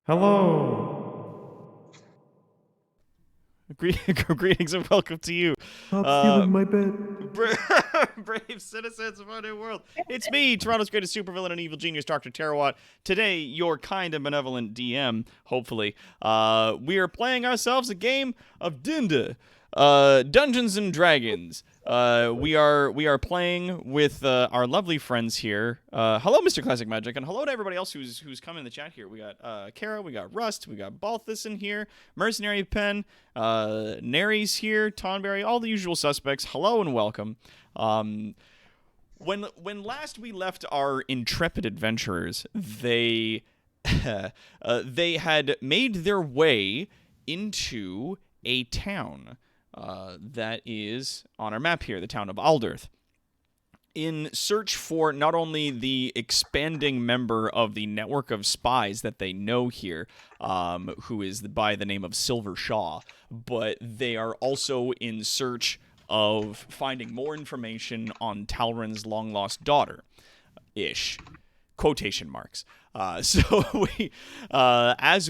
Hello. Greetings and welcome to you, Stop uh, stealing my bed. brave citizens of our new world. It's me, Toronto's greatest supervillain and evil genius, Dr. Terrawat. Today, your kind and benevolent DM, hopefully. We are playing ourselves a game of Dinda, Dungeons and Dragons. We are playing with our lovely friends here. Hello, Mr. Classic Magic, and hello to everybody else who's come in the chat here. We got Kara, we got Rust, we got Balthus in here, Mercenary Pen, Nary's here, Tonberry, all the usual suspects. Hello and welcome. When last we left our intrepid adventurers, they had made their way into a town that is on our map here, the town of Alderth, in search for not only the expanding member of the network of spies that they know here, who is by the name of Silver Shaw, but they are also in search of finding more information on Talrin's long-lost daughter, ish. Quotation marks. As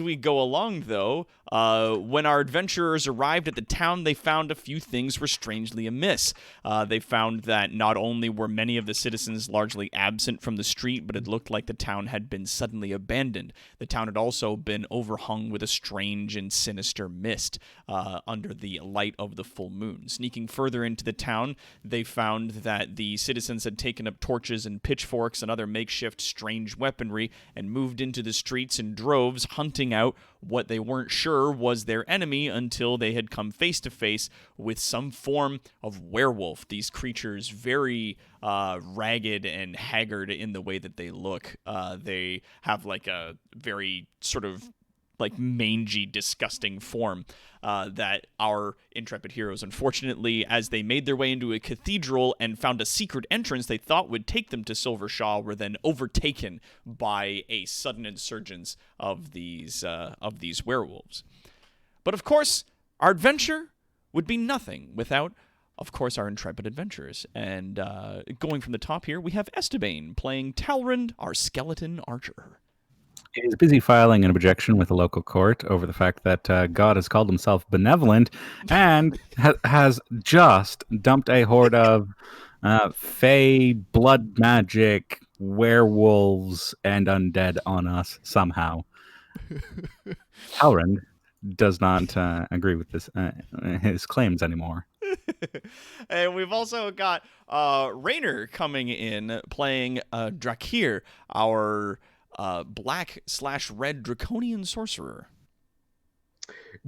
we go along, though, when our adventurers arrived at the town, they found a few things were strangely amiss. They found that not only were many of the citizens largely absent from the street, but it looked like the town had been suddenly abandoned. The town had also been overhung with a strange and sinister mist under the light of the full moon. Sneaking further into the town, they found that the citizens had taken up torches and pitchforks and other makeshift strange weaponry and moved into the streets in droves, hunting out what they weren't sure was their enemy until they had come face to face with some form of werewolf. These creatures, very ragged and haggard in the way that they look. They have like a very sort of like mangy, disgusting form that our intrepid heroes, unfortunately, as they made their way into a cathedral and found a secret entrance they thought would take them to Silver Shaw, were then overtaken by a sudden insurgence of these werewolves. But of course, our adventure would be nothing without, of course, our intrepid adventurers. And going from the top here, we have Esteban playing Talrind, our skeleton archer. He's busy filing an objection with the local court over the fact that God has called himself benevolent and has just dumped a horde of fey, blood magic, werewolves, and undead on us somehow. Halrond does not agree with his claims anymore. And we've also got Raynor coming in playing Drakir, our black/red draconian sorcerer.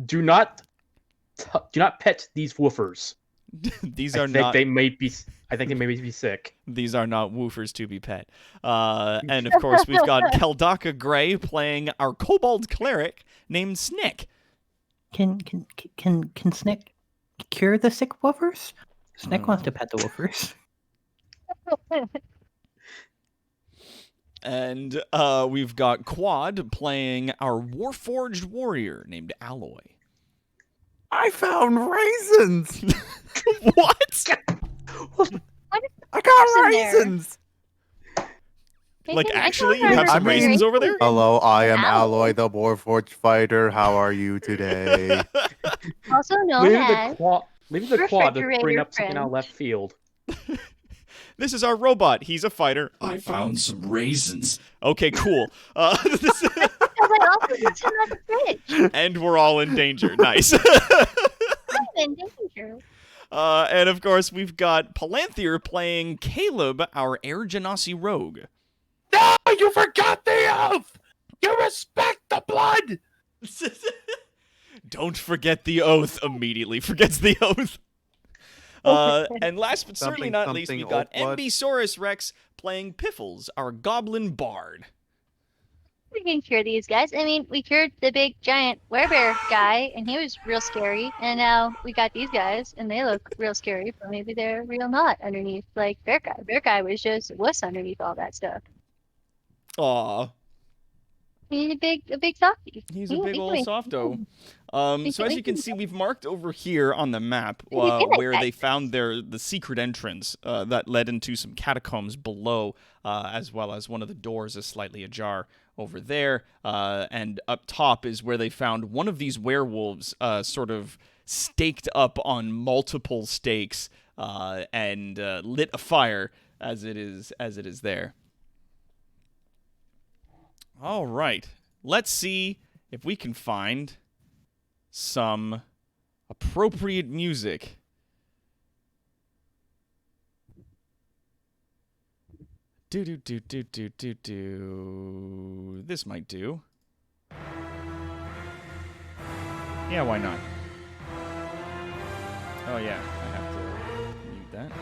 Do not pet these woofers. These are I think not. they may be. I think they may be sick. These are not woofers to be pet. And of course, we've got Keldaka Gray playing our kobold cleric named Snick. Can Snick cure the sick woofers? Snick wants to pet the woofers. And we've got Quad playing our warforged warrior named Alloy. I found raisins. What? I got raisins. Like, actually, you have some raisins over there? Hello, I am Ow. Alloy, the Warforged fighter. How are you today? Also known Leave as the quad to bring refrigerator up something out friend. left field. This is our robot. He's a fighter. I found some raisins. Okay, cool. Because I also put some at the fridge. And we're all in danger. Nice. I'm in danger. And of course, we've got Palanthier playing Caleb, our Air Genasi rogue. No, you forgot the oath. You respect the blood. Don't forget the oath. Immediately forgets the oath. And last but certainly not least, we've got Embisaurus Rex playing Piffles, our goblin bard. We can cure these guys. I mean, we cured the big giant werebear guy, and he was real scary. And now we got these guys, and they look real scary, but maybe they're real not underneath, like Bear Guy. Bear Guy was just a wuss underneath all that stuff. Aw. He's a big softie. He's a big old softo. So as you can see, we've marked over here on the map where they found the secret entrance that led into some catacombs below, as well as one of the doors is slightly ajar over there. And up top is where they found one of these werewolves sort of staked up on multiple stakes and lit a fire as it is there. All right. Let's see if we can find some appropriate music. Do. This might do. Yeah, why not? Oh yeah, I have to mute that.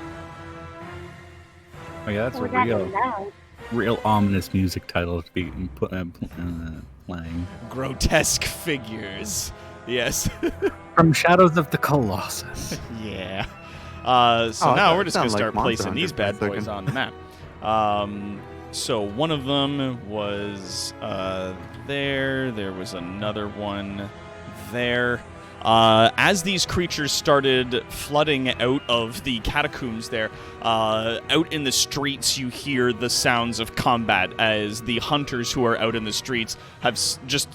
Oh yeah, that's a real ominous music title to be playing. Grotesque figures. Yes. From Shadows of the Colossus. Yeah. So now we're just going to start placing these bad boys on the map. So one of them was there. There was another one there. As these creatures started flooding out of the catacombs there, out in the streets you hear the sounds of combat as the hunters who are out in the streets have just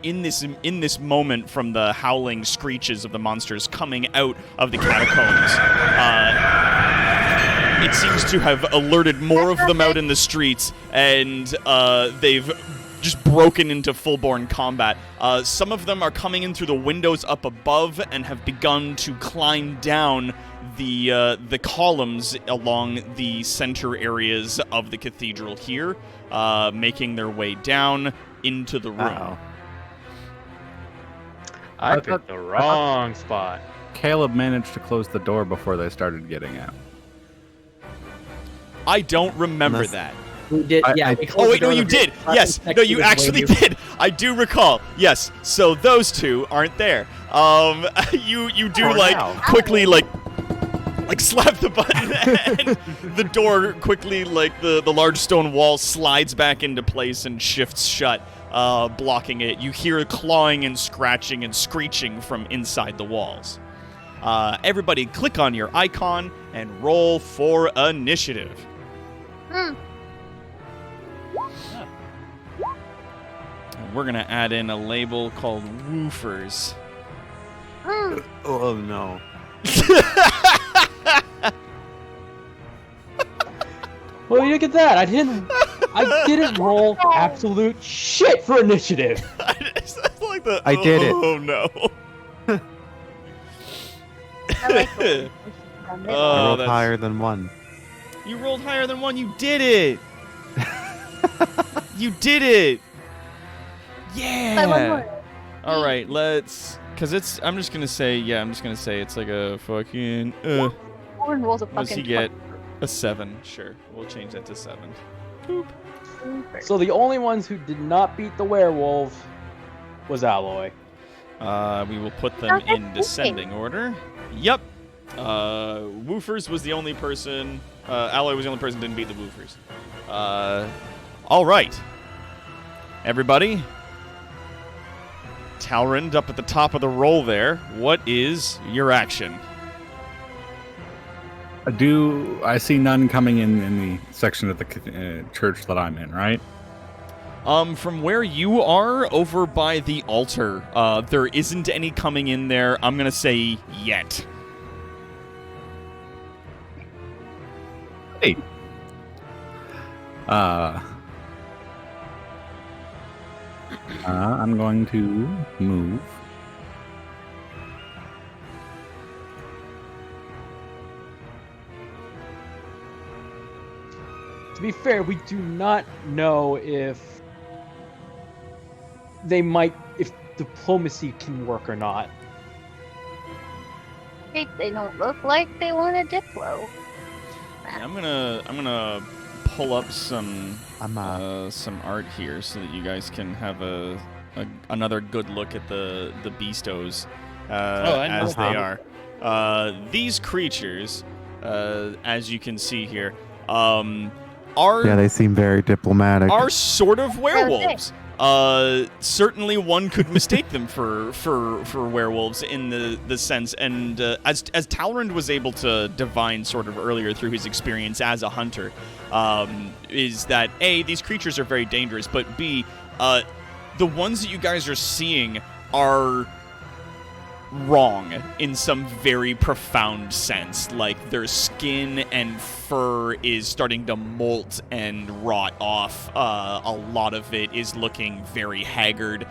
in this moment from the howling screeches of the monsters coming out of the catacombs. It seems to have alerted more of them out in the streets, and they've just broken into full-born combat. Some of them are coming in through the windows up above and have begun to climb down the columns along the center areas of the cathedral here, making their way down into the room. Uh-oh. I picked the wrong spot. Caleb managed to close the door before they started getting out. I don't remember that. We did, yeah. Oh wait, no, you did. Yes, no, you actually did. I do recall. Yes, so those two aren't there. You do quickly slap the button, and the door quickly, the large stone wall slides back into place and shifts shut, blocking it. You hear clawing and scratching and screeching from inside the walls. Everybody, click on your icon and roll for initiative. And we're gonna add in a label called woofers. Oh no. Well, you look at that. I didn't roll absolute shit for initiative. It's like I did it. Oh no. I like it. I rolled higher than 1. You rolled higher than 1. You did it. You did it. Yeah. One more. All right, let's. I'm just gonna say it's like a fucking. Warren rolls a What does he fucking get? A 7. Sure, we'll change that to 7. Boop. So the only ones who did not beat the werewolf was Alloy. We will put them in descending order. Yep. Woofers was the only person. Alloy was the only person who didn't beat the Woofers. All right. Everybody. Talrand up at the top of the roll there. What is your action? I see none coming in the section of the church that I'm in, right? From where you are, over by the altar, there isn't any coming in there. I'm gonna say yet. Hey. I'm going to move. To be fair, we do not know if diplomacy can work or not. They don't look like they want a diplo. Yeah, I'm gonna pull up some art here so that you guys can have another good look at the beastos as they are. These creatures, as you can see here, they seem very diplomatic. Are sort of werewolves. certainly one could mistake them for werewolves in the sense, and as Talrand was able to divine sort of earlier through his experience as a hunter, is that A, these creatures are very dangerous, but B, the ones that you guys are seeing are wrong in some very profound sense. Like, their skin and fur is starting to molt and rot off. A lot of it is looking very haggard.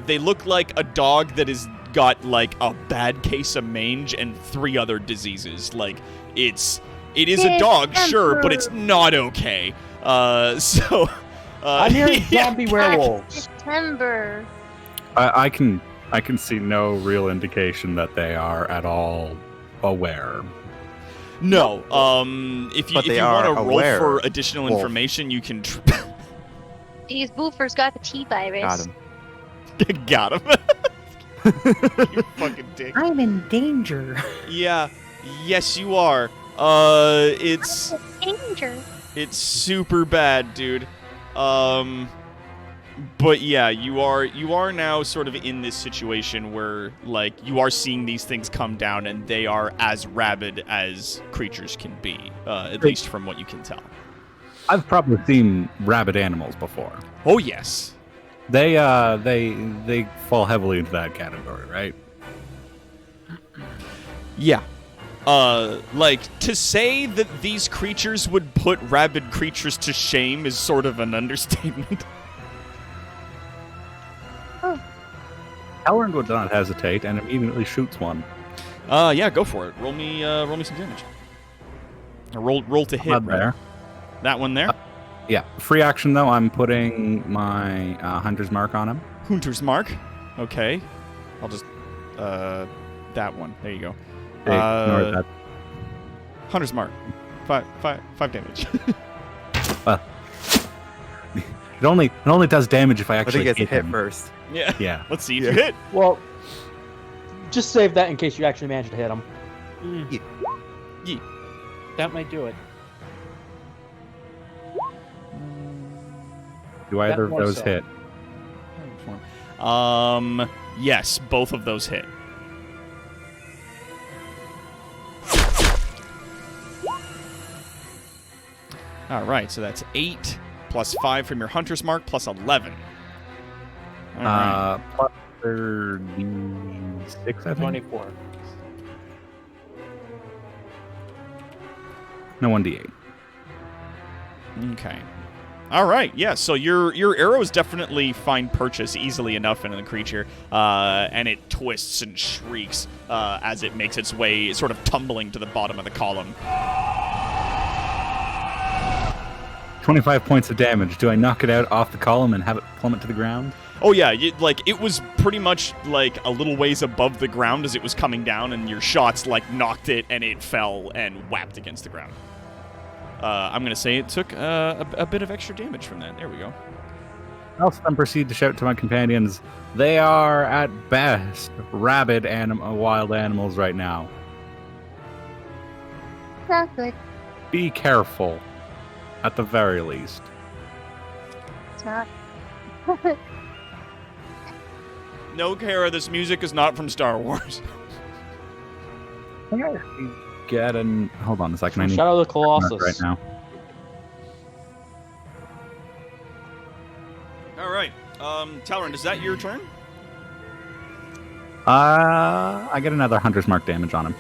They look like a dog that has got like a bad case of mange and 3 other diseases. Like, it is a dog, sure, but it's not okay. I'm hearing zombie werewolves. September. I can see no real indication that they are at all aware. No. If you want to roll aware. for additional Wolf. information, you can. These woofers got the T-virus. Got him. Got him. You fucking dick. I'm in danger. Yeah. Yes, you are. It's Danger. super bad, dude. But yeah, you are now sort of in this situation where, like, you are seeing these things come down, and they are as rabid as creatures can be, at least from what you can tell. I've probably seen rabid animals before. Oh yes. They fall heavily into that category, right? Yeah. Like, to say that these creatures would put rabid creatures to shame is sort of an understatement. Talrand would not hesitate and immediately shoots one. Yeah, go for it. Roll me some damage. Roll to hit. Not right? there. That one there. Yeah, free action though. I'm putting my hunter's mark on him. Hunter's mark. Okay. I'll just that one. There you go. Hey, ignore that. Hunter's mark. Five damage. It only does damage if I I think actually it's hit hit him. first. Yeah. Yeah. Let's see if Yeah. you hit. Well, just save that in case you actually manage to hit him. That might do it. Do either of more those so. hit? Yes, both of those hit. All right, so that's 8 plus 5 from your hunter's mark plus 11. All right. Plus 36, I think. 24. No, 1d8. Okay. All right. Yeah. So your arrows definitely find purchase easily enough into the creature, and it twists and shrieks as it makes its way, sort of tumbling to the bottom of the column. 25 points of damage. Do I knock it out off the column and have it plummet to the ground? Oh yeah, it was pretty much like a little ways above the ground as it was coming down, and your shots like knocked it, and it fell and whapped against the ground. I'm gonna say it took a bit of extra damage from that. There we go. I'll then proceed to shout to my companions. They are at best rabid wild animals right now. Not good. Be careful, at the very least. It's not. No, Kara, this music is not from Star Wars. Get an. Hold on a second. I need Shadow of the Colossus. right now. All right, Talrand, is that your turn? I get another hunter's mark damage on him.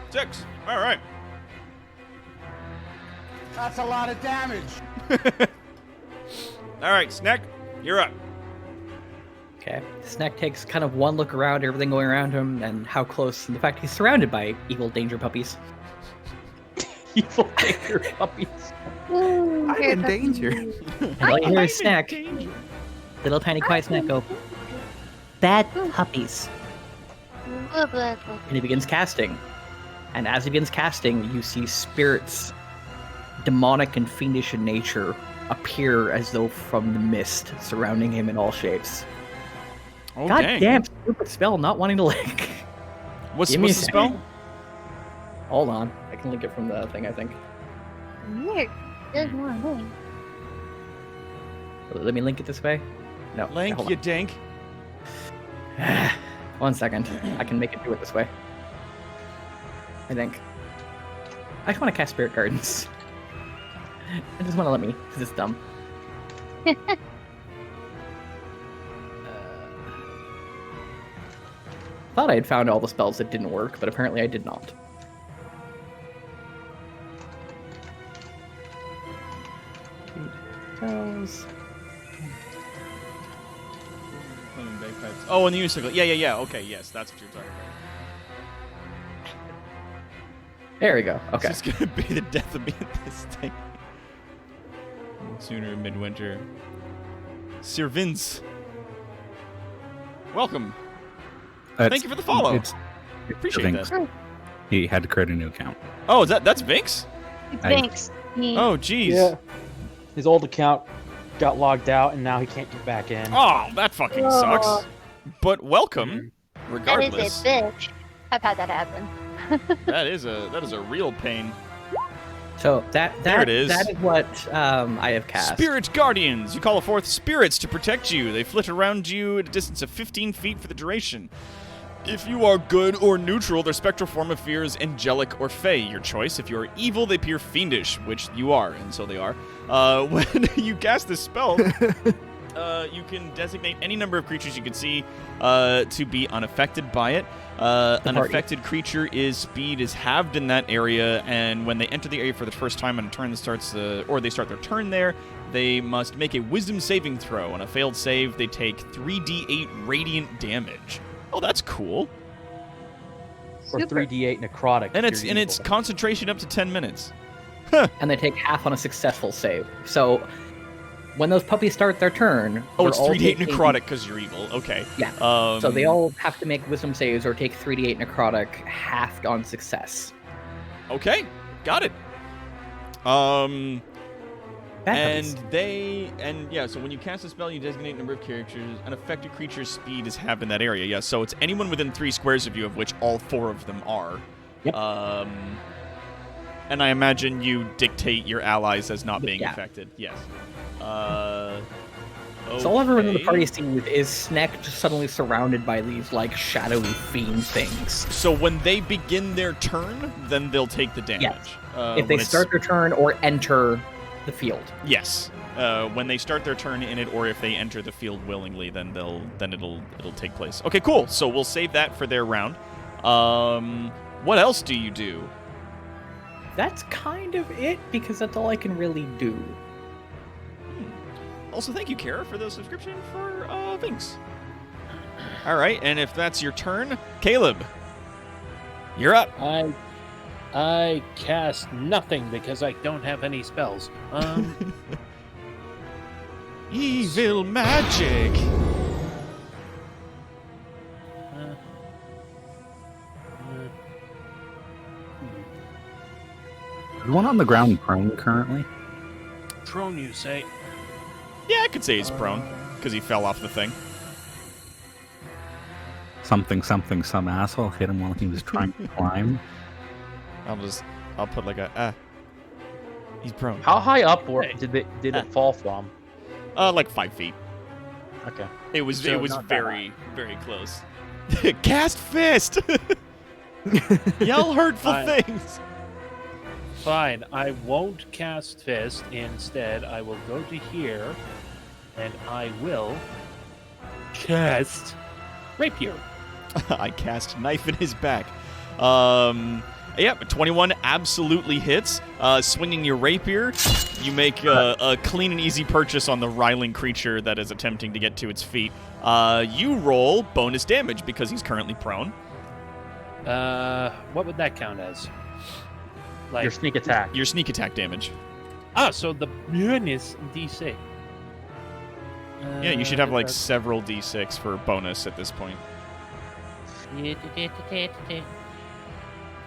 6. All right. That's a lot of damage. All right, Snack, you're up. Okay. Snack takes kind of one look around, everything going around him, and how close, and the fact he's surrounded by evil danger puppies. Evil danger puppies. Ooh, I'm here in comes- danger. And all you hear is Snack. Little tiny quiet Snack go, "Bad puppies." Blah, blah, blah. And he begins casting. And as he begins casting, you see spirits, demonic and fiendish in nature, appear as though from the mist, surrounding him in all shapes. Oh, God dang. damn, stupid spell, not wanting to link. What's Give me the a spell? Hold on, I can link it from the thing, I think. Weird. There's more way. Let me link it this way. No. Link, hold you dink. on. 1 second. I can make it do it this way. I think. I just want to cast Spirit Gardens. I just want to let me, because it's dumb. Thought I had found all the spells that didn't work, but apparently I did not. Spells. Playing bagpipes. Oh, and the unicycle. Yeah. Okay, yes, that's what you're talking about. There we go. Okay. It's just gonna be the death of me at this thing. Sooner midwinter. Sir Vince. Welcome. Thank you for the follow. Appreciate Vinx. that. He had to create a new account. Oh, that's Vinx? Thanks. Oh, jeez. Yeah. His old account got logged out, and now he can't get back in. Oh, that fucking sucks. But welcome, That regardless. is a bitch. I've had that happen. That is a real pain. So there it is. That is what I have cast. Spirit Guardians. You call forth spirits to protect you. They flit around you at a distance of 15 feet for the duration. If you are good or neutral, their spectral form appears angelic or fey, your choice. If you are evil, they appear fiendish, which you are, and so they are. When you cast this spell, you can designate any number of creatures you can see to be unaffected by it. An affected creature's speed is halved in that area, and when they enter the area for the first time on a turn that starts, or they start their turn there, they must make a Wisdom saving throw. On a failed save, they take 3d8 radiant damage. Oh, that's cool. Or 3d8 necrotic. And if you're it's evil. concentration up to 10 minutes. And they take half on a successful save. So when those puppies start their turn, Oh, it's they're all 3d8 taking- necrotic because you're evil. Okay. Yeah. So they all have to make wisdom saves or take 3d8 necrotic halved on success. Okay, got it. Bad So when you cast a spell, you designate a number of characters. An affected creature's speed is halved in that area. Yeah, so it's anyone within 3 squares of you, of which all 4 of them are. Yep. And I imagine you dictate your allies as not being Yeah. affected. Yes. So all everyone in the okay. party sees is Sneck just suddenly surrounded by these like shadowy fiend things. So when they begin their turn, then they'll take the damage. Yes. If When they it's- start their turn or enter the field. Yes. When they start their turn in it, or if they enter the field willingly, then it'll take place. Okay, cool. So we'll save that for their round. What else do you do? That's kind of it, because that's all I can really do. Also, thank you, Kara, for the subscription for Vinx. All right, and if that's your turn, Caleb, you're up. I cast nothing because I don't have any spells. Evil magic. Is one on the ground prone currently? Prone, you say? Yeah, I could say he's prone because he fell off the thing. Some asshole hit him while he was trying to climb. I'll put like a he's prone. How high up did it fall from? Like 5 feet. Okay. It was So not that very, very close. Cast fist. Yell hurtful things. Fine, I won't cast Fist. Instead, I will go to here, and I will cast Rapier. I cast knife in his back. Yeah, 21 absolutely hits. Swinging your rapier, you make a clean and easy purchase on the riling creature that is attempting to get to its feet. You roll bonus damage because he's currently prone. What would that count as? Like Your sneak attack. Your sneak attack damage. so the bonus DC. Yeah, you should have like several d6 for bonus at this point.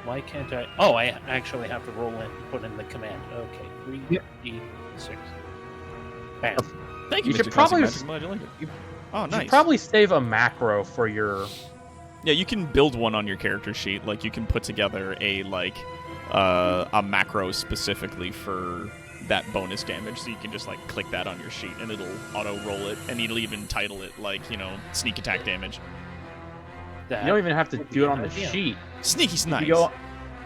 Why can't I? Oh, I actually have to roll in, put in the command. Okay, 3d6. Bam. Thank you, You Mr. should probably- Cosmic Magic. I like it. Oh, You nice. should probably save a macro for your. Yeah, you can build one on your character sheet. Like, you can put together a macro specifically for that bonus damage, so you can just like click that on your sheet and it'll auto roll it, and it'll even title it like, you know, sneak attack damage. You don't even have to do it on the idea. sheet. Sneaky snipes.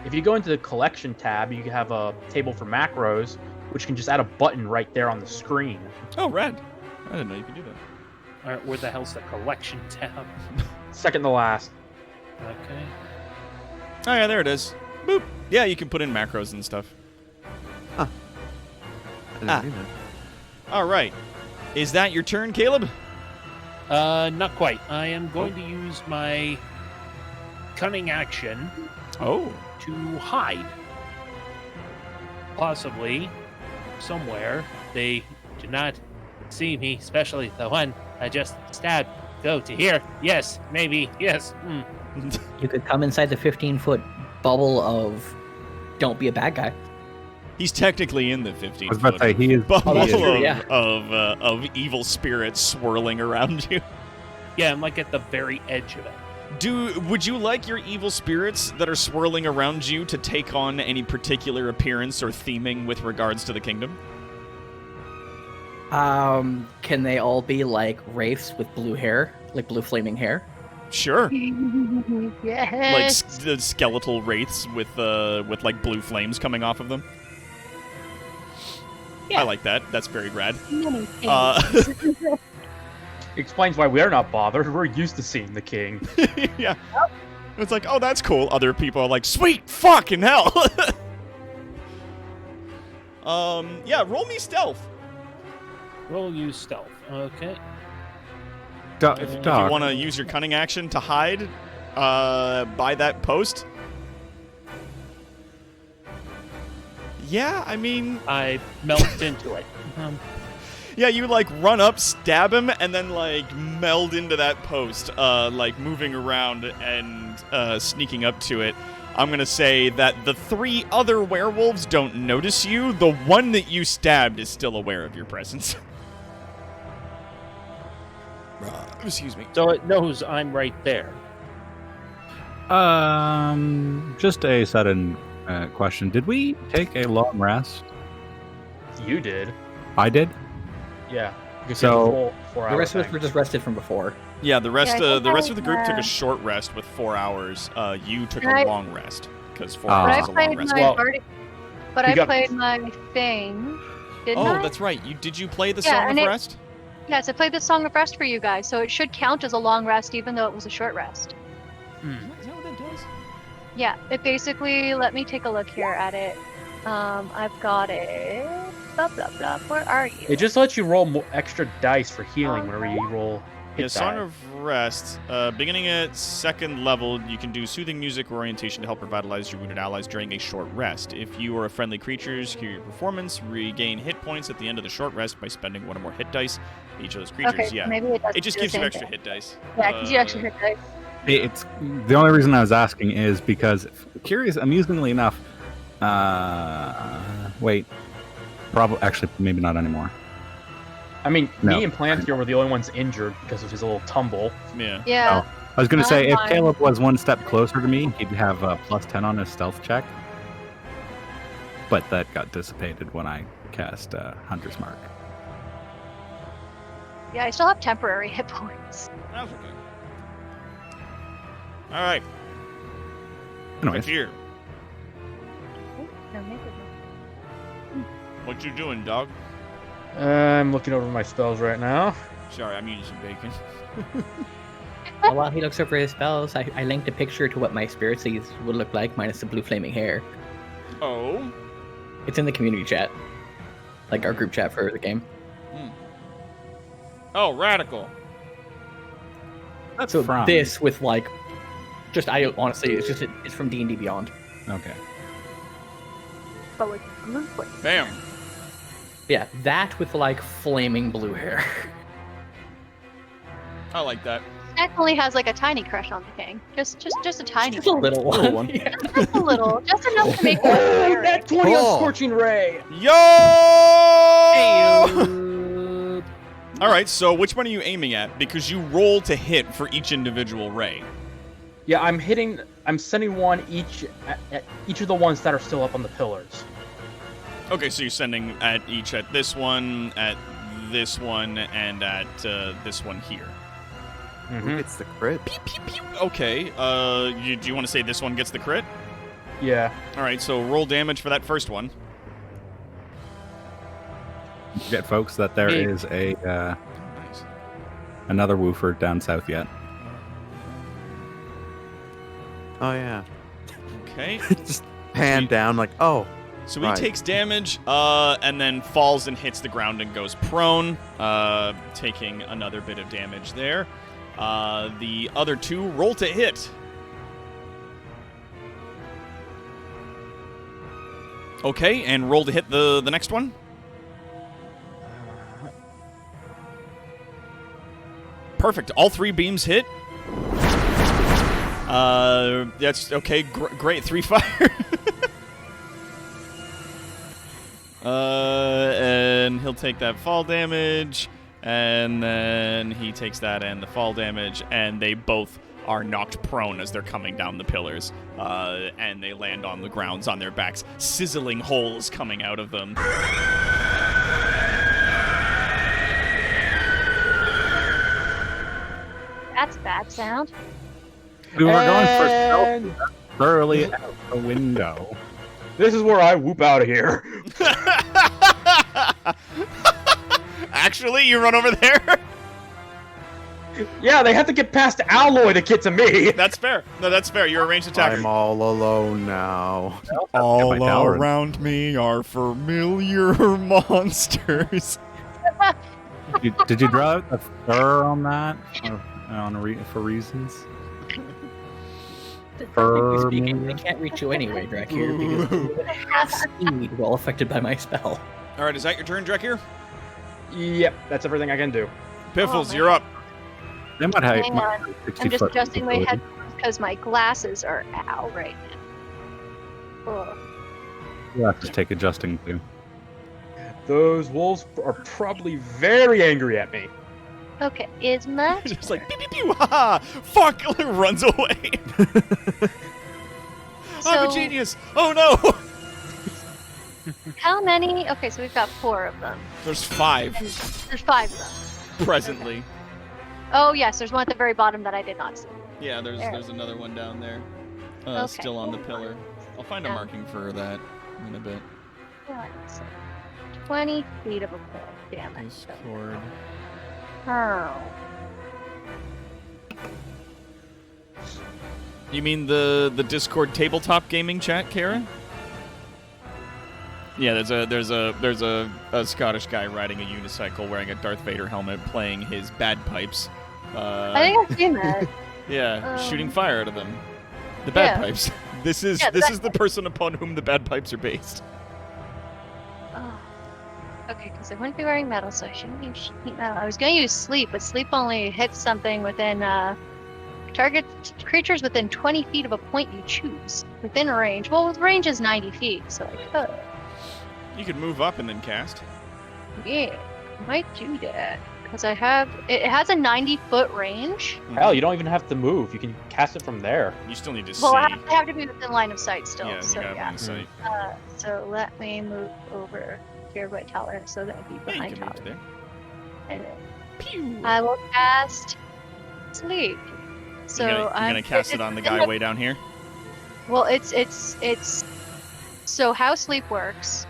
If you go into the collection tab, you have a table for macros, which can just add a button right there on the screen. Oh, red. I didn't know you could do that. All right, where the hell's the collection tab? Second to last. Okay. Oh yeah, there it is. Boop. Yeah, you can put in macros and stuff. I didn't do that. All right. Is that your turn, Caleb? Not quite. I am going to use my cunning action Oh. to hide. Possibly somewhere they do not see me, especially the one I just stabbed. Go to here. Yes, maybe. Yes. You could come inside the 15-foot bubble of don't be a bad guy. He's technically in the 15 I was about to say, he is. bubble that's true, of, yeah. of evil spirits swirling around you. Yeah, I'm like at the very edge of it. Would you like your evil spirits that are swirling around you to take on any particular appearance or theming with regards to the kingdom? Can they all be like wraiths with blue hair, like blue flaming hair? Sure. Yes. Like the skeletal wraiths with like blue flames coming off of them. Yeah. I like that. That's very rad. Many things. Explains why we're not bothered. We're used to seeing the king. Yeah. It's like, oh, that's cool. Other people are like, sweet fucking hell. Yeah, roll me stealth. Roll use stealth. Okay. If you want to use your cunning action to hide by that post. Yeah, I mean... I melt into it. Yeah, you like run up, stab him, and then like meld into that post, like moving around and sneaking up to it. I'm gonna say that the 3 other werewolves don't notice you. The one that you stabbed is still aware of your presence. Excuse me. So it knows I'm right there. Just a sudden question. Did we take a long rest? You did. I did. Yeah. You So- The rest of us were just rested from before. Yeah, the rest Yeah, I the think rest of the group took a uh, short rest with 4 hours. You took Right. a long rest because 4 Ah. hours But I is a long played rest. my Well, party. But you I got- played my thing. Didn't Oh, I? that's right. Did you play the Yeah, Song of and it- Rest? Yes, I played the Song of Rest for you guys, so it should count as a long rest, even though it was a short rest. Is that what that does? Yeah, it basically. Let me take a look here at it. I've got it. Blah blah blah. Where are you? It just lets you roll more extra dice for healing whenever you roll hit Yeah, Song die. of Rest. Beginning at 2nd level, you can do soothing music or orientation to help revitalize your wounded allies during a short rest. If you or a friendly creature secure your performance, regain hit points at the end of the short rest by spending 1 or more hit dice. Each of those creatures, Okay, yeah. maybe it does. It just do the gives you same extra thing. hit dice. Yeah, because you actually hit dice. It's the only reason I was asking is because, curious, amusingly enough, wait, probably actually maybe not anymore. I mean, No. me and Plantier were the only ones injured because of his little tumble. Yeah. Yeah. I was going to say if Fine. Caleb was one step closer to me, he'd have a +10 on his stealth check. But that got dissipated when I cast Hunter's Mark. Yeah, I still have temporary hit points. That was okay. All right. Anyways, Here. No, maybe not. What you doing, dog? I'm looking over my spells right now. Sorry, I'm eating some bacon. And while he looks over his spells, I linked a picture to what my spirit seeds would look like, minus the blue flaming hair. Oh. It's in the community chat, like our group chat for the game. Oh, radical. that's So from. this with like, just I honestly, it's from D&D Beyond. Okay. But with blue points. Bam. Yeah, that with like flaming blue hair. I like that. Definitely has like a tiny crush on the king. Just a tiny Just a one. little Little one. one. Yeah. Just a little. Just enough to make Oh, her that 20 on Cool. Scorching Ray! Yo! All right, so which one are you aiming at? Because you roll to hit for each individual ray. Yeah, I'm sending one each at each of the ones that are still up on the pillars. Okay, so you're sending at this one, and at this one here. Who gets the crit? Pew, pew, pew. Okay, do you want to say this one gets the crit? Yeah. All right, so roll damage for that first one. Forget, folks, that there Hey. is a Nice. another woofer down south yet. Oh yeah. Okay. Just pan down like, oh. So he Right. takes damage, and then falls and hits the ground and goes prone, taking another bit of damage there. The other two roll to hit. Okay, and roll to hit the next one. Perfect. All three beams hit. That's okay. Great. 3 fire. And he'll take that fall damage, and then he takes that and the fall damage, and they both are knocked prone as they're coming down the pillars, and they land on the grounds on their backs, sizzling holes coming out of them. That's a bad sound. We were going for And stealth thoroughly out the window. this is where I whoop out of here. Actually, you run over there? Yeah, they have to get past Alloy to get to me. That's fair. No, that's fair. You're a ranged attacker. I'm all alone now. All my tower. around me are familiar monsters. Did you draw out the fur on that? For reasons? Technically speaking, they can't reach you anyway, Drakir, because you have half speed while affected by my spell. All right, is that your turn, Drakir? Yep, that's everything I can do. Piffles, man. you're up. They might have. Hang on. I'm just adjusting my headphones because my glasses are out right now. Ugh. You'll have to take adjusting too. Those wolves are probably very angry at me. Okay, is my Just like pew pew pew, haha, fuck, runs away. I'm a So- genius. Oh no. how many? Okay, so we've got 4 of them. There's 5 And there's 5 of them. presently. Oh yes, there's one at the very bottom that I did not see. Yeah, there's There. there's another one down there, Okay. still on the pillar. I'll find a Yeah. marking for that in a bit. What? 20 feet of a pole. Damn it. Discord. Oh. You mean the Discord tabletop gaming chat, Kara? Yeah, there's a Scottish guy riding a unicycle wearing a Darth Vader helmet playing his bagpipes. I think I've seen that. Yeah, Um, shooting fire out of them. The yeah. bagpipes. This is Yeah, this that- is the person upon whom the bagpipes are based. Oh. Okay, because I wouldn't be wearing metal, so I shouldn't use sheet metal. I was going to use sleep, but sleep only hits something within target creatures within 20 feet of a point you choose within range. Well, range is 90 feet, so I could. You could move up and then cast. Yeah, I might do that because I have. It has a 90-foot range. Hell, you don't even have to move. You can cast it from there. You still need to Well, I see. have to be within line of sight still. Yeah, so you gotta yeah. line of sight. So let me move over here by Tower, so that would be Yeah, you behind can move Tower. to there. And then Pew. I will cast sleep. So you're gonna I'm cast it on the guy way down here. Well, it's so how sleep works.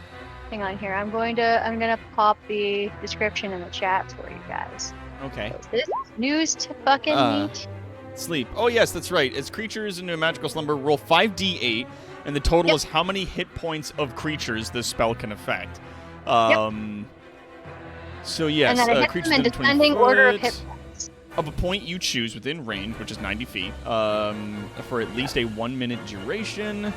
Hang on here. I'm gonna pop the description in the chat for you guys. Okay. This is news to fucking me. Sleep. Oh yes, that's right. As creatures into a magical slumber, roll 5d8, and the total Yep. is how many hit points of creatures this spell can affect. So yes, and then I hit creatures them in within 20 descending order of foot hit points. of a point you choose within range, which is 90 feet, for at least a 1-minute duration.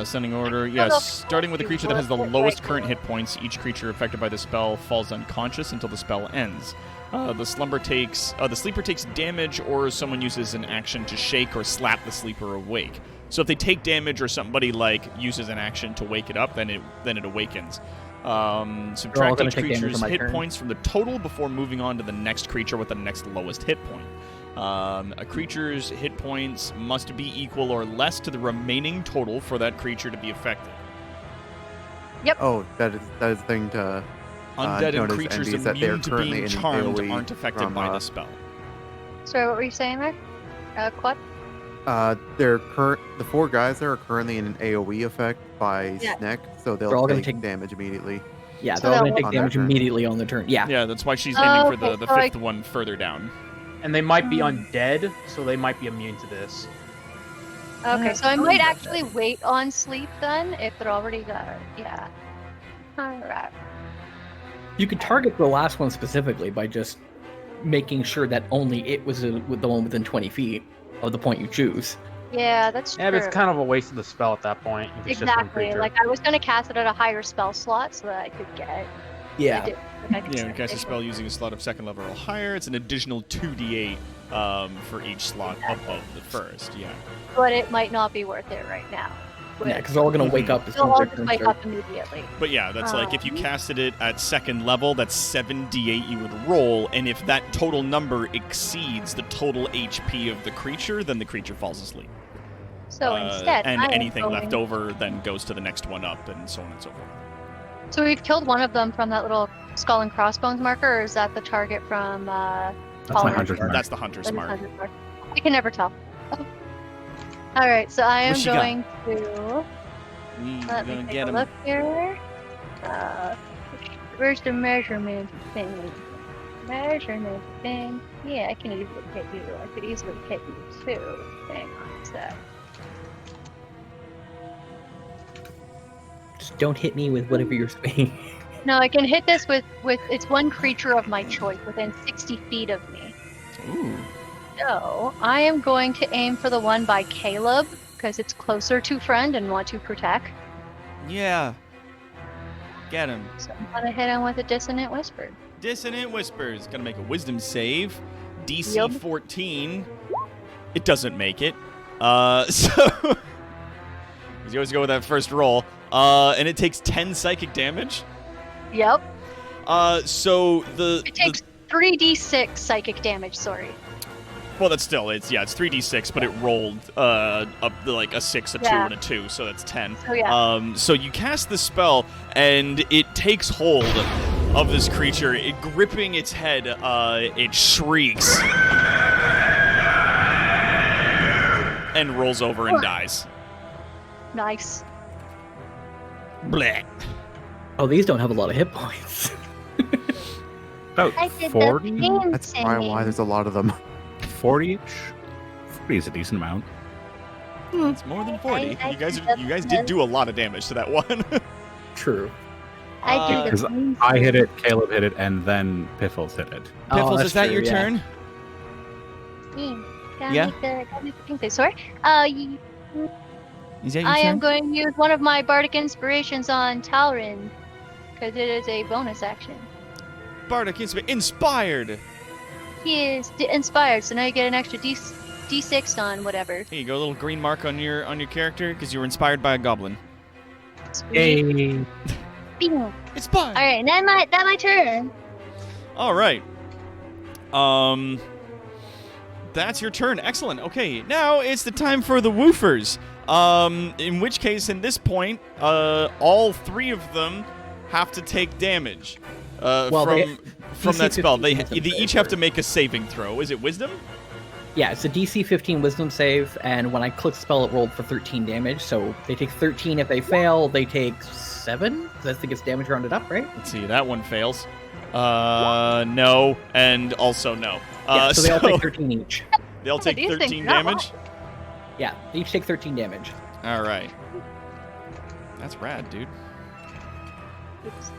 Sending order, yes. Starting with a creature that has the lowest current hit points, each creature affected by the spell falls unconscious until the spell ends. The sleeper takes damage, or someone uses an action to shake or slap the sleeper awake. So if they take damage, or somebody uses an action to wake it up, then it awakens. Subtract gonna each take damage creature's on my hit turn. points from the total before moving on to the next creature with the next lowest hit point. A creature's hit points must be equal or less to the remaining total for that creature to be affected. Oh, that is the thing to Undead and notice, creatures Envy, is that they're immune to currently being in charmed AoE aren't affected from, by the spell. Sorry, what were you saying there? Quad? The 4 guys there are currently in an AoE effect by Yeah. Sneck, so They're they'll all gonna take take- damage immediately. Yeah, So they're all that going to will- take damage On their turn. immediately on the turn. Yeah. Yeah, that's why she's Oh, aiming for okay, the so I- fifth one further down. And they might be Hmm. undead, so they might be immune to this. Okay, so I I'll might leave that actually wait on sleep then if they're already there. Yeah. Alright. You could target the last one specifically by just making sure that only it was with the one within 20 feet of the point you choose. Yeah, that's true. Yeah, but it's kind of a waste of the spell at that point. If it's just one Exactly. creature. Like I was gonna cast it at a higher spell slot so that I could get. I Yeah. did- I could Yeah, set you cast a it. spell using a slot of second level or higher. It's an additional 2d8 for each slot above the first. Yeah. But it might not be worth it right now. But Yeah, because they're all going to wake up as they'll soon as all their just turn wake starts. up immediately. But yeah, that's like if you Um. casted it at second level, that's 7d8 you would roll, and if that total number exceeds the total HP of the creature, then the creature falls asleep. So instead, and I am anything going- left over then goes to the next one up, and so on and so forth. So we've killed one of them from that little skull and crossbones marker, or is that the target from That's my Colin? hunter's mark. That's the hunter's That is mark. 100 mark. I can never tell. All right, so I am What she got? going to We let me gonna take get a him. look here. Where's the measurement thing? Measurement thing. Yeah, I can easily hit you. I could easily hit you too. Hang on a sec. Just don't hit me with whatever you're saying. No, I can hit this with it's one creature of my choice within 60 feet of me. Ooh. So I am going to aim for the one by Caleb because it's closer to friend and want to protect. Yeah. Get him. So I'm gonna hit him with a dissonant whisper. Dissonant Whispers. Gonna make a wisdom save. DC Yep. 14. It doesn't make it. So you always go with that first roll. And it takes 10 psychic damage. Yep. So It takes 3d6 psychic damage. Sorry. well, that's still it's 3d6, but it rolled up like a 6, a 2, Yeah. and a 2, so that's 10. So yeah. So you cast the spell, and it takes hold of this creature. It gripping its head, it shrieks and rolls over and dies. Nice. Bleh. Oh, these don't have a lot of hit points. About I did 40? the same That's probably why thing. there's a lot of them. 40-ish? 40 is a decent amount. It's more than 40. I You guys did did do a lot of damage to that one. True. I do the 'Cause same I hit thing. it, Caleb hit it, and then Piffles hit it. Piffles, that's is that true, your yeah. turn? Gotta Yeah? gotta make the pink face. Sorry. Is that your I turn? am going to use one of my bardic inspirations on Talrin because it is a bonus action. Bardic inspired. He is inspired, so now you get an extra d6 on whatever. Here you go, a little green mark on your character because you were inspired by a goblin. Sweet. Yay! Bing. Inspired. All right, then my turn. All right. That's your turn. Excellent. Okay, now it's the time for the woofers. In which case, in this point, all 3 of them have to take damage. From that spell. They DC 15 each have to make a saving throw. Is it wisdom? Yeah, it's a DC 15 wisdom save, and when I click spell, it rolled for 13 damage. So they take 13 if they fail. They take 7. I think it's damage rounded up, right? Let's see. That one fails. No, and also no. Yeah, so they all take 13 each. They'll take These things 13 are not damage. Yeah, they each take 13 damage. All right. That's rad, dude. Oops.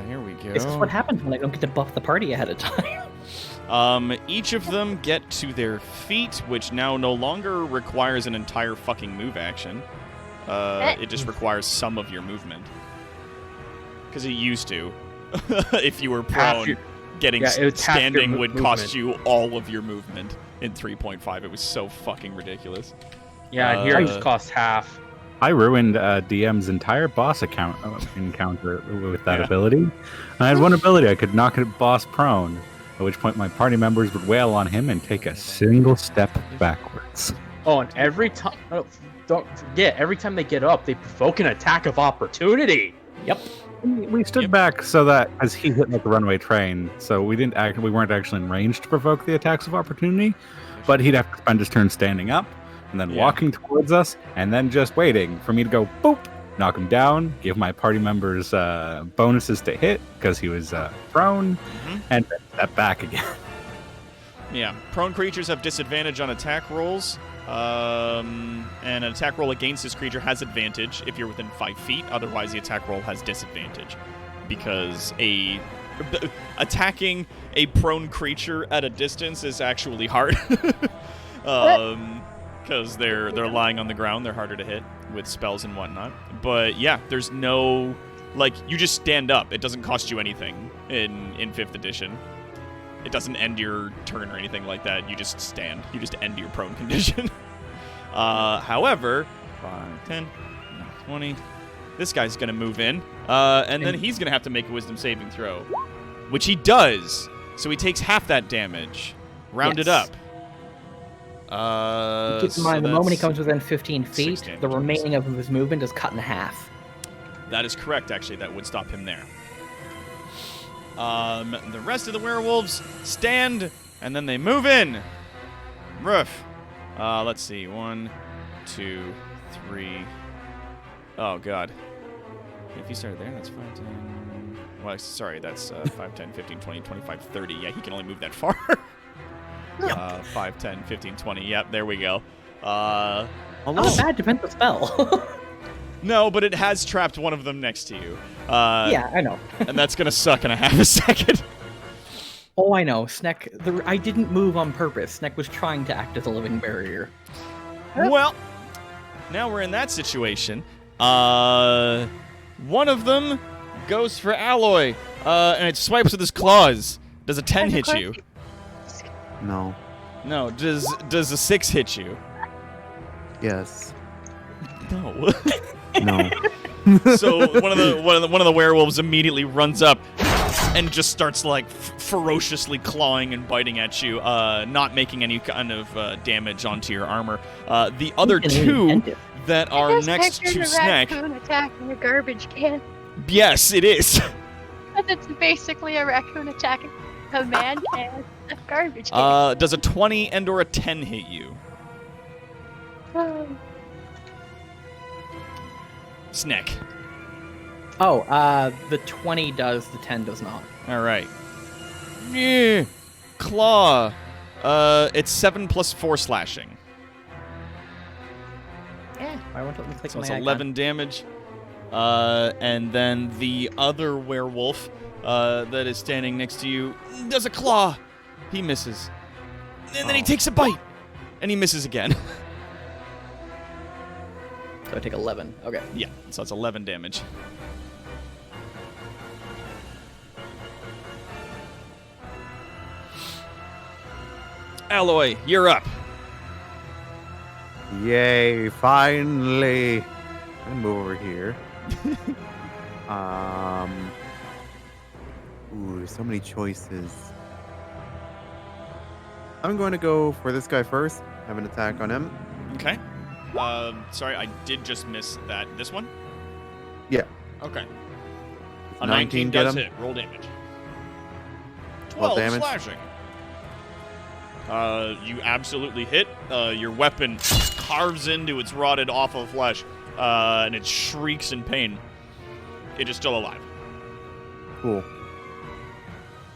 Here we go. This is what happens when I don't get to buff the party ahead of time. Each of them get to their feet, which now no longer requires an entire fucking move action. It just requires some of your movement. Because it used to. If you were Half prone, your- getting yeah, it was half your standing would cost movement. you all of your movement in 3.5. It was so fucking ridiculous. Yeah, here it Uh, just costs half. I ruined DM's entire boss encounter with that Yeah. ability. I had one ability, I could knock a boss prone, at which point my party members would wail on him and take a single step backwards. Oh, and every time don't forget, every time they get up, they provoke an attack of opportunity. Yep. We stood Yep. back so that as he hit like a runaway train, so we weren't actually in range to provoke the attacks of opportunity, but he'd have to spend his turn standing up and then Yeah. walking towards us and then just waiting for me to go boop, knock him down, give my party members bonuses to hit because he was prone, Mhm. and then step back again. Yeah, prone creatures have disadvantage on attack rolls. And an attack roll against this creature has advantage if you're within 5 feet. Otherwise, the attack roll has disadvantage because attacking a prone creature at a distance is actually hard. Because they're lying on the ground, they're harder to hit with spells and whatnot. But yeah, there's no you just stand up. It doesn't cost you anything in 5th edition. It doesn't end your turn or anything like that. You just stand. You just end your prone condition. However, 5, 10, 20. This guy's going to move in. And then he's going to have to make a wisdom saving throw. Which he does. So he takes half that damage. Rounded Yes. up. Keep in mind, the moment he comes within 15 6 feet, damage. the remaining of his movement is cut in half. That is correct, actually. That would stop him there. The rest of the werewolves stand, and then they move in. Roof. Let's see. 1, 2, 3. Oh, God. If he started there, that's 5, 10... Well, sorry, that's 5, 10, 15, 20, 25, 30. Yeah, he can only move that far. 5, 10, 15, 20. Yep, there we go. Not a bad defensive spell. No, but it has trapped one of them next to you. Yeah, I know. And that's going to suck in a half a second. Oh, I know. Sneck, I didn't move on purpose. Sneck was trying to act as a living barrier. Well, now we're in that situation. One of them goes for Alloy, and it swipes with his claws. Does a 10 hit you? No. No. Does a 6 hit you? Yes. No. No. So one of the werewolves immediately runs up and just starts ferociously clawing and biting at you, not making any kind of damage onto your armor. The other two that are This next picture's to a Snack. raccoon attacking a garbage can. Yes, it is. And it's basically a raccoon attacking a man can. A garbage can. Does a 20 and or a 10 hit you? Snack. Oh, the 20 does, the 10 does not. All right. Yeah. Claw. It's 7 plus 4 slashing. Yeah, I want to click So my it's icon. 11 damage. And then the other werewolf that is standing next to you does a claw. He misses. And then he takes a bite. And he misses again. So I take 11. Okay. Yeah, so it's 11 damage. Alloy, you're up. Yay, finally. I'm gonna move over here. Ooh, so many choices. I'm going to go for this guy first. Have an attack on him. Okay. Sorry, I did just miss that. This one? Yeah. Okay. Does A 19 get does him? hit. Roll damage. 12 damage. slashing. You absolutely hit. Your weapon carves into its rotted, awful flesh, and it shrieks in pain. It is still alive. Cool.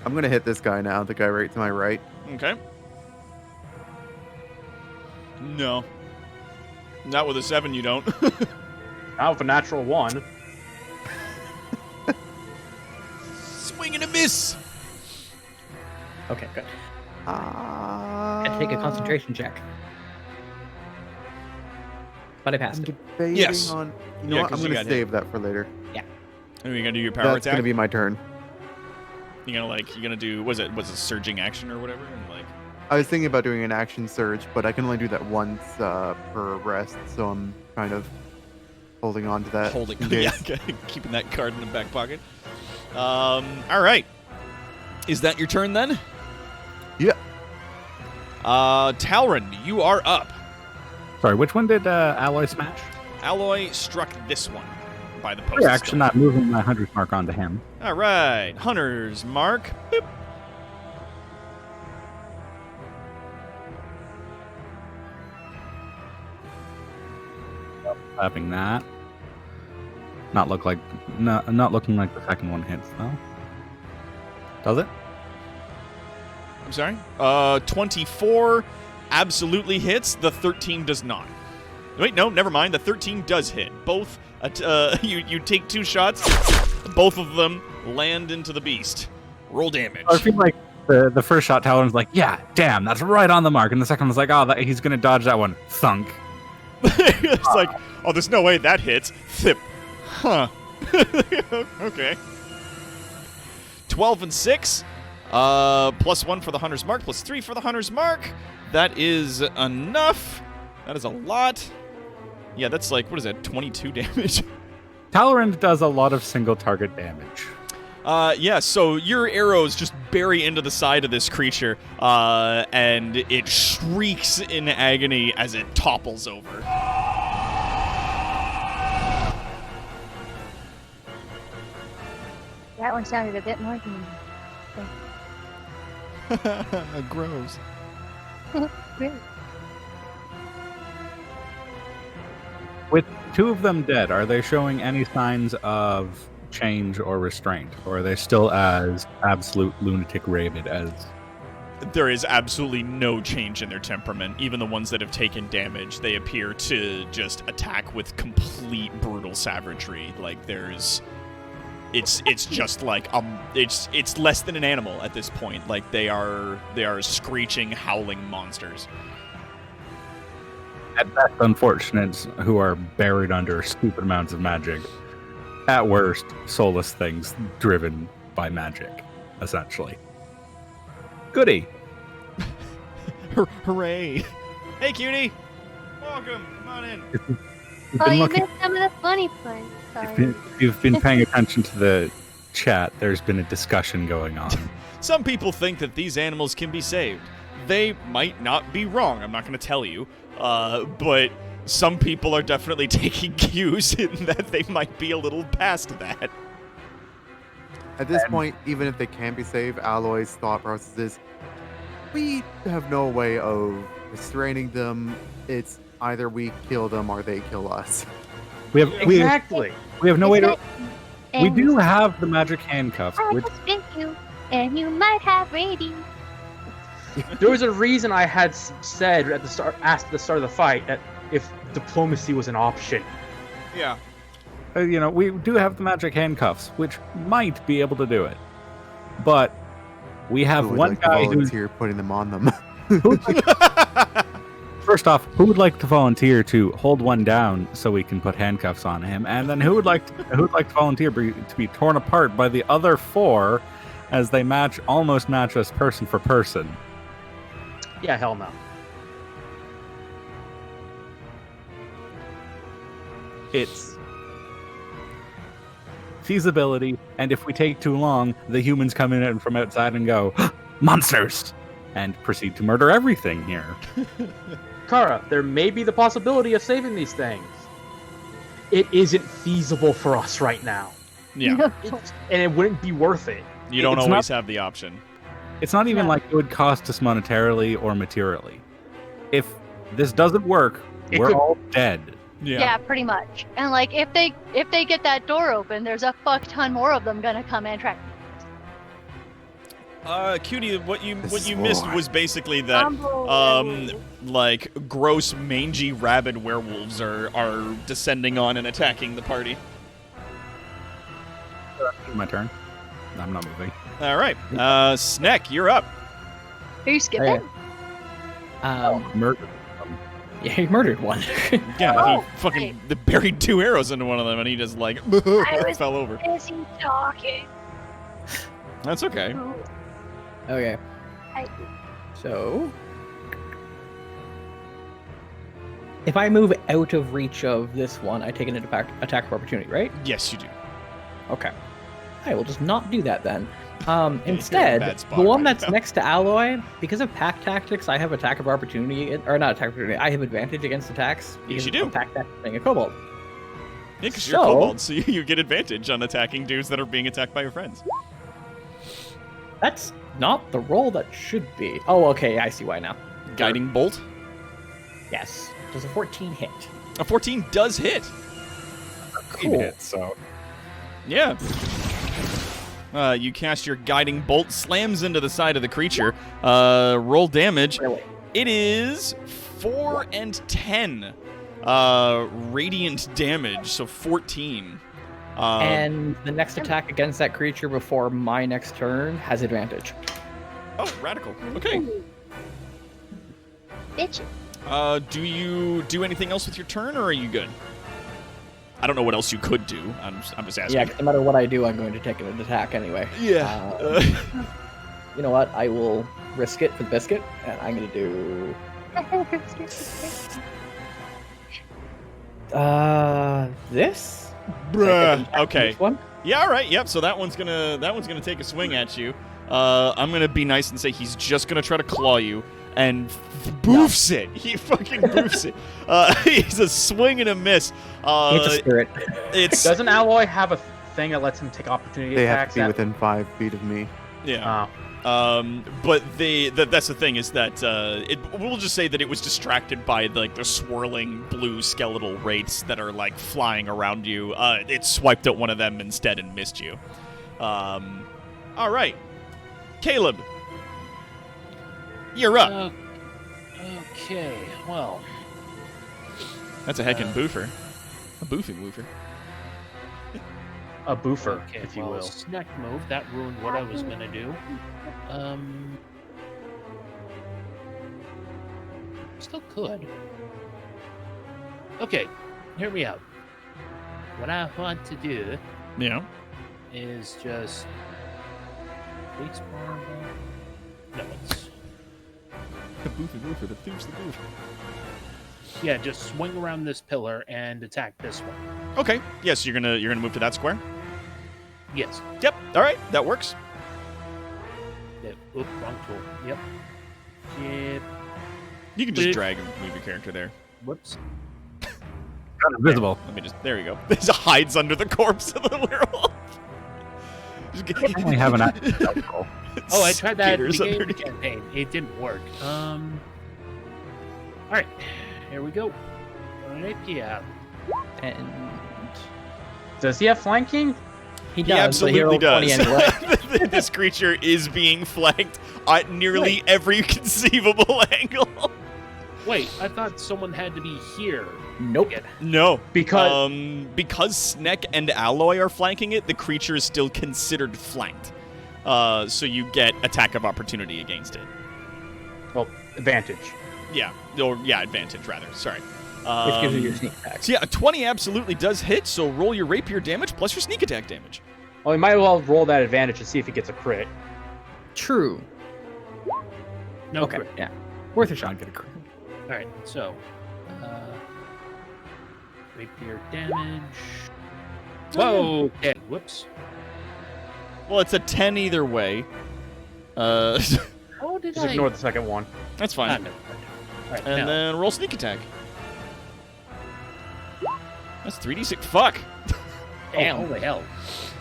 I'm going to hit this guy now, the guy right to my right. Okay. No. Not with a 7, you don't. Out of a natural 1. Swing and a miss. Okay, good. I take a concentration check. But I passed I'm it. debating Yes. on... You know Yeah, what? 'cause I'm you going to got hit. save that for later. Are you gonna do your power That's attack? going to be my turn. You're gonna do was it surging action or whatever? And I was thinking about doing an action surge, but I can only do that once per rest, so I'm kind of holding on to that. holding, in yeah, case. keeping that card in the back pocket. All right. Is that your turn then? Yeah. Talron, you are up. Sorry, which one did Alloy smash? Alloy struck this one by the post. Reaction, not moving my 100 mark onto him. All right, Hunter's mark. Boop. Slapping that. Not looking like the second one hits though. Does it? I'm sorry. 24 absolutely hits. The 13 does not. Wait, no, never mind. The 13 does hit. Both. You take 2 shots. Both of them land into the beast. Roll damage. I feel like the first shot, Talon's like, yeah, damn, that's right on the mark, and the second one's like, oh, he's gonna dodge that one. Thunk. It's like, oh, there's no way that hits. Thip. Huh. Okay. 12 and 6. +1 for the Hunter's Mark, +3 for the Hunter's Mark. That is enough. That is a lot. Yeah, that's like, what is that, 22 damage? Talorand does a lot of single target damage. Yeah, so your arrows just bury into the side of this creature, and it shrieks in agony as it topples over. That one sounded a bit more than Gross. really. With 2 of them dead, are they showing any signs of change or restraint? Or are they still as absolute lunatic rabid as... There is absolutely no change in their temperament. Even the ones that have taken damage, they appear to just attack with complete brutal savagery. Like there's... It's just like it's less than an animal at this point. Like they are screeching, howling monsters. At best, unfortunates who are buried under stupid amounts of magic. At worst, soulless things driven by magic, essentially. Goody. Hooray! Hey, cutie. Welcome. Come on in. Oh, you missed some of the funny parts. Sorry. If you've been paying attention to the chat, there's been a discussion going on. Some people think that these animals can be saved. They might not be wrong. I'm not going to tell you. But some people are definitely taking cues in that they might be a little past that. At this point, even if they can be saved, Alloy's thought process is, we have no way of restraining them. It's either we kill them or they kill us. We have Exactly. we have no way to. We And do have the magic handcuffs, I which will spin you, and you might have rabies. There was a reason I had said asked at the start of the fight that if diplomacy was an option. Yeah. we do have the magic handcuffs, which might be able to do it. But we have Who would one like to guy who's volunteer putting them on them. first off, who would like to volunteer to hold one down so we can put handcuffs on him, and then who would like to volunteer to be torn apart by the other 4 as they almost match us person for person. Yeah, hell no. It's feasibility, and if we take too long, the humans come in from outside and go, monsters, and proceed to murder everything here. Kara, there may be the possibility of saving these things. It isn't feasible for us right now. Yeah. And it wouldn't be worth it. You don't It's always have the option. It's not even No. like it would cost us monetarily or materially. If this doesn't work, It we're could- all dead. Yeah. Pretty much. And like, if they get that door open, there's a fuck ton more of them gonna come and track. Cutie, what you This is missed war. was basically that like gross mangy rabid werewolves are descending on and attacking the party. My turn. I'm not moving. All right. Sneck, you're up. Are you skipping? Okay. Murder. Yeah, he murdered one. Yeah, Oh, he fucking buried 2 arrows into one of them and he just like was- fell over. Is he talking? That's okay. Okay. I- So, if I move out of reach of this one, I take an attack of opportunity, right? Yes, you do. Okay. I will just not do that then. Instead, bad spot the one right that's now. next to Alloy, because of pack tactics, I have attack of opportunity, or not attack of opportunity, I have advantage against attacks. Yes, you because do. of pack tactics being a kobold. Yeah, because you're a So- kobold, so you get advantage on attacking dudes that are being attacked by your friends. That's not the roll that should be. Oh, okay, I see why now. Guiding bolt. Yes. Does a 14 hit? A 14 does hit. Cool. Hit, so Yeah. You cast your guiding bolt, slams into the side of the creature. Roll damage. Really? It is 4 and 10 radiant damage, so 14. And the next attack against that creature before my next turn has advantage. Oh, radical. Okay. Bitch. Do you do anything else with your turn, or are you good? I don't know what else you could do. I'm just asking. Yeah, 'cause no matter what I do, I'm going to take an attack anyway. Yeah. You know what? I will risk it for the biscuit, and I'm going to do... This? Bruh. Okay. This one? Yeah. All right. Yep. So that one's gonna take a swing at you. I'm gonna be nice and say he's just gonna try to claw you, and boofs it. He fucking boofs it. He's a swing and a miss. It's a spirit. It's Doesn't Alloy have a thing that lets him take opportunity They have attacks? to be at- within 5 feet of me. yeah. Oh. But that's the thing is that we'll just say that it was distracted by like the swirling blue skeletal wraiths that are like flying around you. It swiped at one of them instead and missed you. All right, Caleb, you're up. Okay, well, That's a heckin' boofer, a boofing woofer. A boofer, okay, if you well, will. snack move, that ruined what I was gonna do. Still could. Okay, hear me out. What I want to do Yeah. is just... Wait, no, it's... The boofing woofer, the doof's the boof. Yeah, just swing around this pillar and attack this one. Okay. Yes, you're gonna move to that square. Yes. Yep. All right, that works. Yeah, oop, wrong tool. Yep. Yep. You can just Boop. drag and move your character there. Whoops. Not invisible. Let me just. There we go. This hides under the corpse of the werewolf. Just get- I only have an active goal. Oh, I tried that at the Skitters beginning of the underneath. campaign. It didn't work. Alright. Here we go. Right, yeah. And Does he have flanking? he He does, but he absolutely rolled 20 does. anyway. This creature is being flanked at nearly every conceivable angle. Wait, I thought someone had to be here. Nope. Get No, Because because Sneck and Alloy are flanking it, the creature is still considered flanked. So you get attack of opportunity against it. well, advantage. Yeah, or yeah, advantage rather. Sorry. Which gives you your sneak attack. So yeah, a 20 absolutely does hit. So roll your rapier damage plus your sneak attack damage. Well, we might as well roll that advantage to see if he gets a crit. True. no Okay, crit. yeah. Worth a shot. Not get a crit. Alright, so. Rapier damage. Whoa! Okay, whoops. Well, it's a 10 either way. How did Just I... ignore the second one. That's Ah, fine. no. Alright, And now. then roll sneak attack. That's 3d6. Fuck. Damn, holy hell.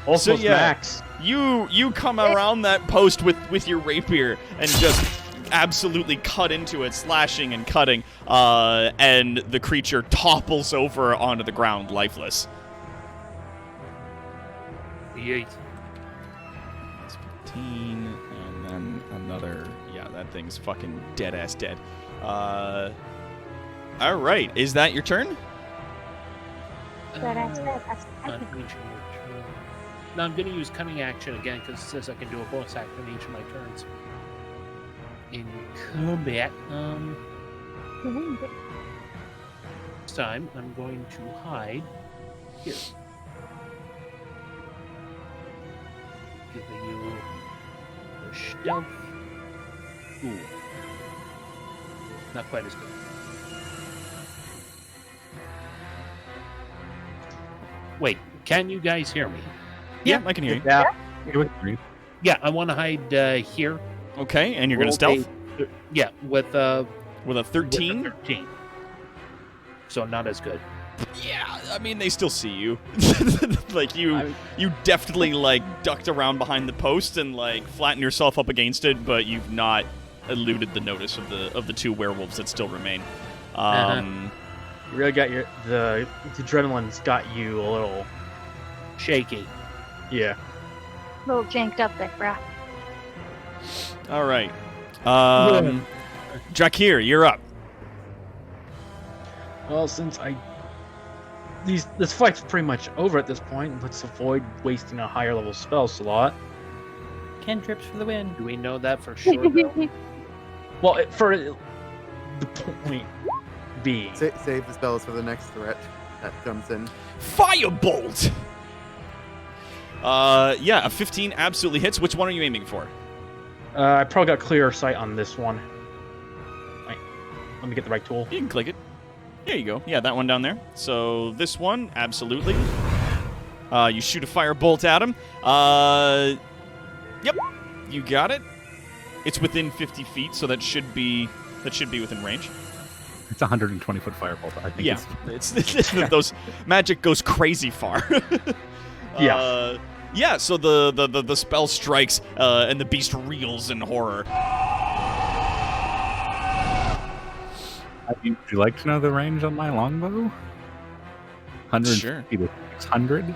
Also, So, yeah. Max. You come around that post with your rapier and just absolutely cut into it, slashing and cutting, and the creature topples over onto the ground, lifeless. Yeet. That's 15, and then another. Yeah, that thing's fucking dead ass dead. All right, is that your turn? That's Not reaching your turn. No, I'm going to use cunning action again because it says I can do a bonus action each of my turns. In combat, this time I'm going to hide here. Giving you a stealth. Ooh. Not quite as good. Wait, can you guys hear me? Yeah, I can hear you. Yeah. You would agree. Yeah, I want to hide here. Okay, and you're going to Rolled stealth Yeah, with with a 13. 13. So not as good. Yeah, I mean they still see you. Like you deftly like ducked around behind the post and like flattened yourself up against it, but you've not eluded the notice of the two werewolves that still remain. You really got the adrenaline's got you a little Shaky. yeah. A little janked up there, brah. All right. Drakir, you're up. Well, since this fight's pretty much over at this point, let's avoid wasting a higher level spell slot. Cantrips for the win. Do we know that for sure? Though? Well, for the point being, Save the spells for the next threat that comes in. Firebolt. Yeah, a 15 absolutely hits. Which one are you aiming for? I probably got clearer sight on this one. Wait, let me get the right tool. You can click it. There you go. Yeah, that one down there. So this one, absolutely. You shoot a firebolt at him. Yep, you got it. It's within 50 feet, so that should be within range. It's a 120-foot firebolt. I think. Yeah, it's those magic goes crazy far. Yeah. Yeah. So the spell strikes, and the beast reels in horror. Would you like to know the range on my longbow? 150 Sure. to 600.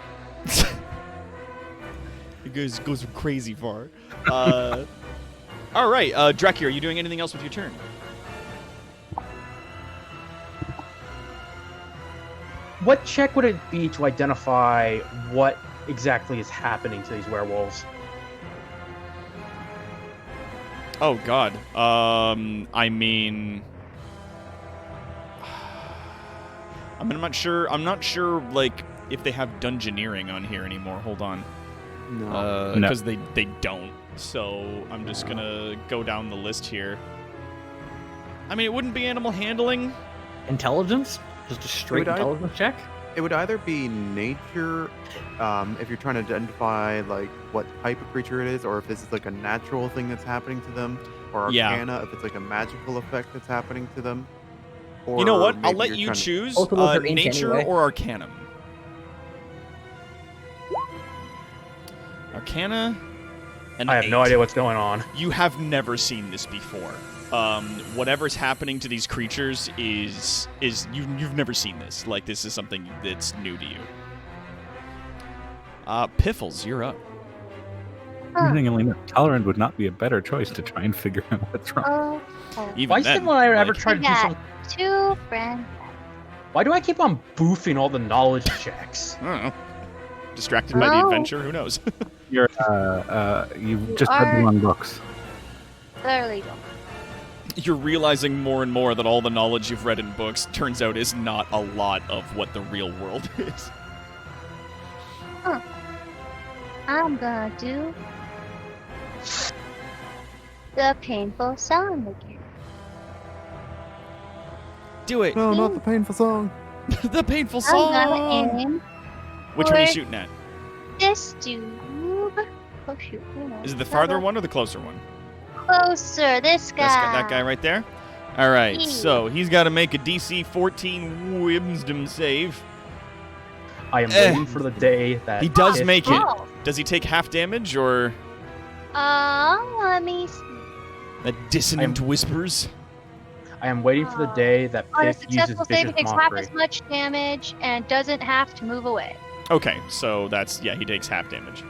It goes crazy far. All right, Drakir, are you doing anything else with your turn? What check would it be to identify what exactly is happening to these werewolves? Oh God. I mean, I'm not sure. I'm not sure, like, if they have dungeoneering on here anymore. Hold on. No. Because they don't. So I'm just gonna go down the list here. I mean, it wouldn't be animal handling. Intelligence? Just a straight Would I- intelligence check? It would either be nature, if you're trying to identify like what type of creature it is, or if this is like a natural thing that's happening to them, or Yeah. arcana, if it's like a magical effect that's happening to them. Or You know what? I'll maybe let you're you trying to- choose Both of those are int nature anyway. or arcanum. Arcana. I have no idea what's going on. You have never seen this before. Whatever's happening to these creatures is you've never seen this. Like, this is something that's new to you. Piffles, you're up. Interestingly enough, Tolerant would not be a better choice to try and figure out what's wrong. Oh, Even Why then, didn't I ever like- try to do Yeah. some? two friends. Why do I keep on boofing all the knowledge checks? I don't know. Distracted by the Oh. adventure? Who knows? You've just read the are- wrong books. Literally don't. You're realizing more and more that all the knowledge you've read in books turns out is not a lot of what the real world is. I'm gonna do the painful song again. Do it. No, not the painful song. The painful I'm song. gonna aim Which one are you for shooting at? this dude. Oh shoot! Is it the farther one or the closer one? Closer. This guy. That guy right there? All right, Yeah. so he's got to make a DC 14 wisdom save. I am waiting for the day that He does if- make it. Oh. Does he take half damage or Let me see. that dissonant whispers? I am waiting for the day that On a Biff uses successful save, vicious it takes half mockery. as much damage and doesn't have to move away. Okay, so that's he takes half damage.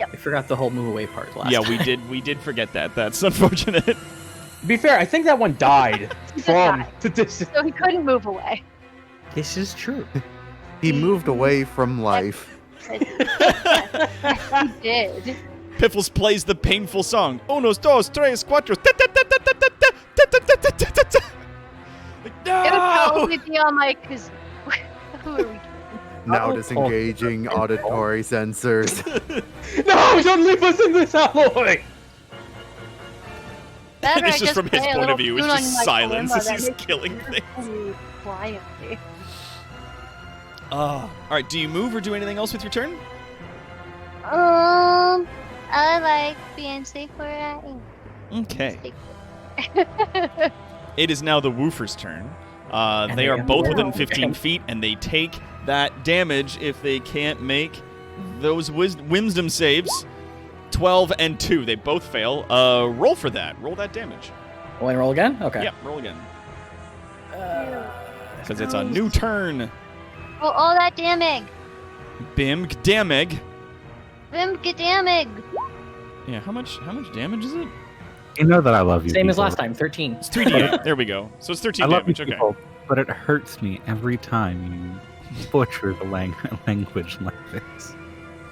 I forgot the whole move away part last Yeah, time. we did forget that. That's unfortunate. To be fair, I think that one died He did from die. the distance. So he couldn't move away. This is true. He moved away from life. He did. Piffles plays the painful song. Unos, dos, tres, cuatro. Like, It would no! probably be on my because who are we? Now Oh. disengaging auditory sensors. No, don't leave us in this alloy! Better It's I just from his play a point of little view. It's tune just on my silence kalimba as that he's makes killing it things. really quietly. All right, do you move or do anything else with your turn? I I like being safe where I am. Okay. Safe. It is now the Woofer's turn. And They they are have both to within roll. 15 feet, and they take that damage if they can't make those wisdom saves. 12 and 2. They both fail. Roll for that. Roll that damage. Only roll again? Okay. Yep, roll again. Because it's a new turn. Well, all that damage. Bim damage. Vim get damage. Yeah, how much damage is it? You know that I love you. Same as people. last time, 13. It's 3d8. There we go. So it's 13 I love you damage. Okay. people, but it hurts me every time you butcher the language like this.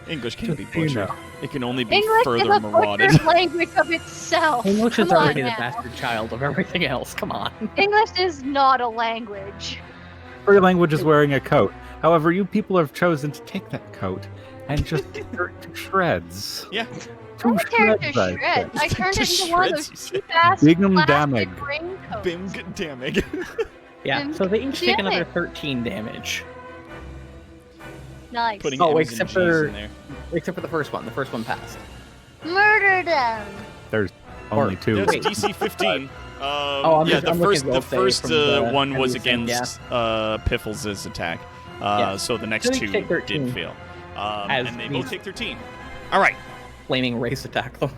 English can't be Just so you butchered. know. It can only be English is further a marauded. butchered language of itself. English is Come on already the now. bastard child of everything else. Come on. English is not a language. Every language is wearing a coat. However, you people have chosen to take that coat and just tear it to shreds. Yeah. To I turned it to I shreds. I said. turned To it into one of shreds, those you said. cheap-ass Big 'em plastic damage. raincoats. Bim damage. Yeah, And so they each take another damage. 13 damage. Nice. Putting Oh, M's and except G's for- in there. Except for the first one. The first one passed. Murder them. There's only two. That's Wait. DC 15. I'm Yeah, just- the I'm first looking at the roll first save from the one was everything, against Piffles' attack. Yeah. So the next So they two take 13. did fail. As And they these- both take 13. All right. Flaming race attack them.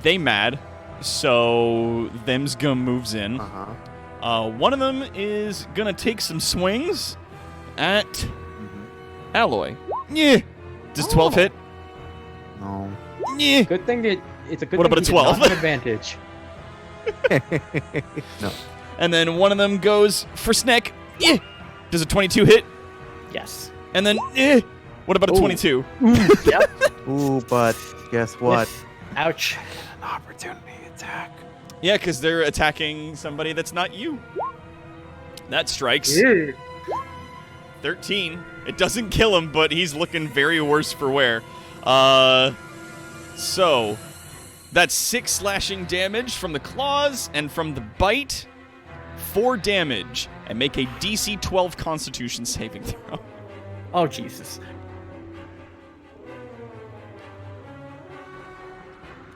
They mad. So Themsgum moves in. Uh-huh. One of them is gonna take some swings at Mhm. Alloy. Yeah. Does 12 hit? No. Yeah. Good thing that it's a good What thing about a he did not 12? have advantage. No. And then one of them goes for Sneck. Yeah. Does a 22 hit? Yes. And then what about a Ooh. 22? Yep. Ooh, but guess what? Ouch. An opportunity attack. Yeah, because they're attacking somebody that's not you. That strikes. 13. It doesn't kill him, but he's looking very worse for wear. So that's 6 slashing damage from the claws and from the bite. 4 damage. And make a DC 12 Constitution saving throw. Oh, Jesus.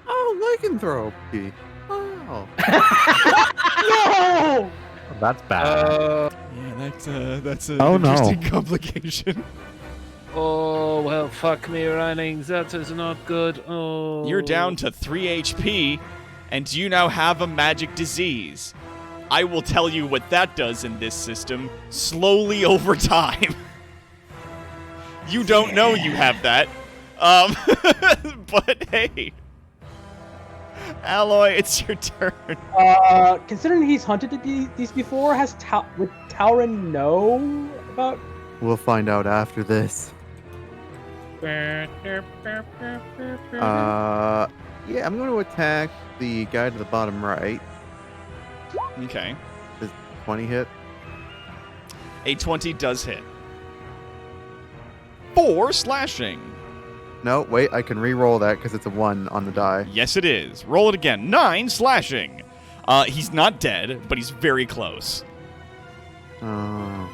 Oh, lycanthropy. Oh. No! That's bad. Yeah, that's an Oh, no. interesting complication. Oh, well, fuck me running. That is not good. Oh. You're down to 3 HP, and you now have a magic disease. I will tell you what that does in this system slowly over time. You don't know you have that. But hey. Alloy, it's your turn. Considering he's hunted these before, would Tauren know about? We'll find out after this. Yeah, I'm going to attack the guy to the bottom right. Okay. 20 hit. A 20 does hit. 4 slashing. No, wait, I can re-roll that because it's a 1 on the die. Yes, it is. Roll it again. 9 slashing. He's not dead, but he's very close. Oh.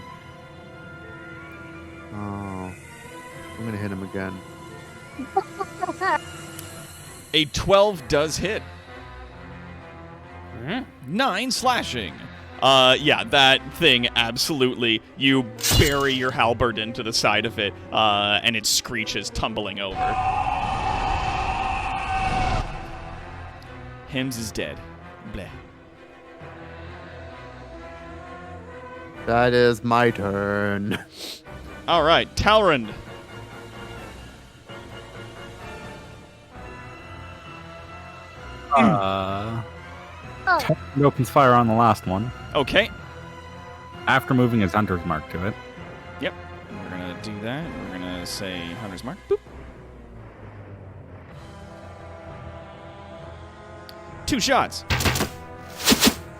I'm going to hit him again. A 12 does hit. Mhm. 9 slashing. Yeah, that thing, absolutely. You bury your halberd into the side of it, and it screeches, tumbling over. Hims is dead. Bleh. That is my turn. All right, Talrand. Oh, He opens fire on the last one Okay. after moving his hunter's mark to it. Yep. We're going to do that. We're going to say Hunter's Mark. Boop. 2 shots.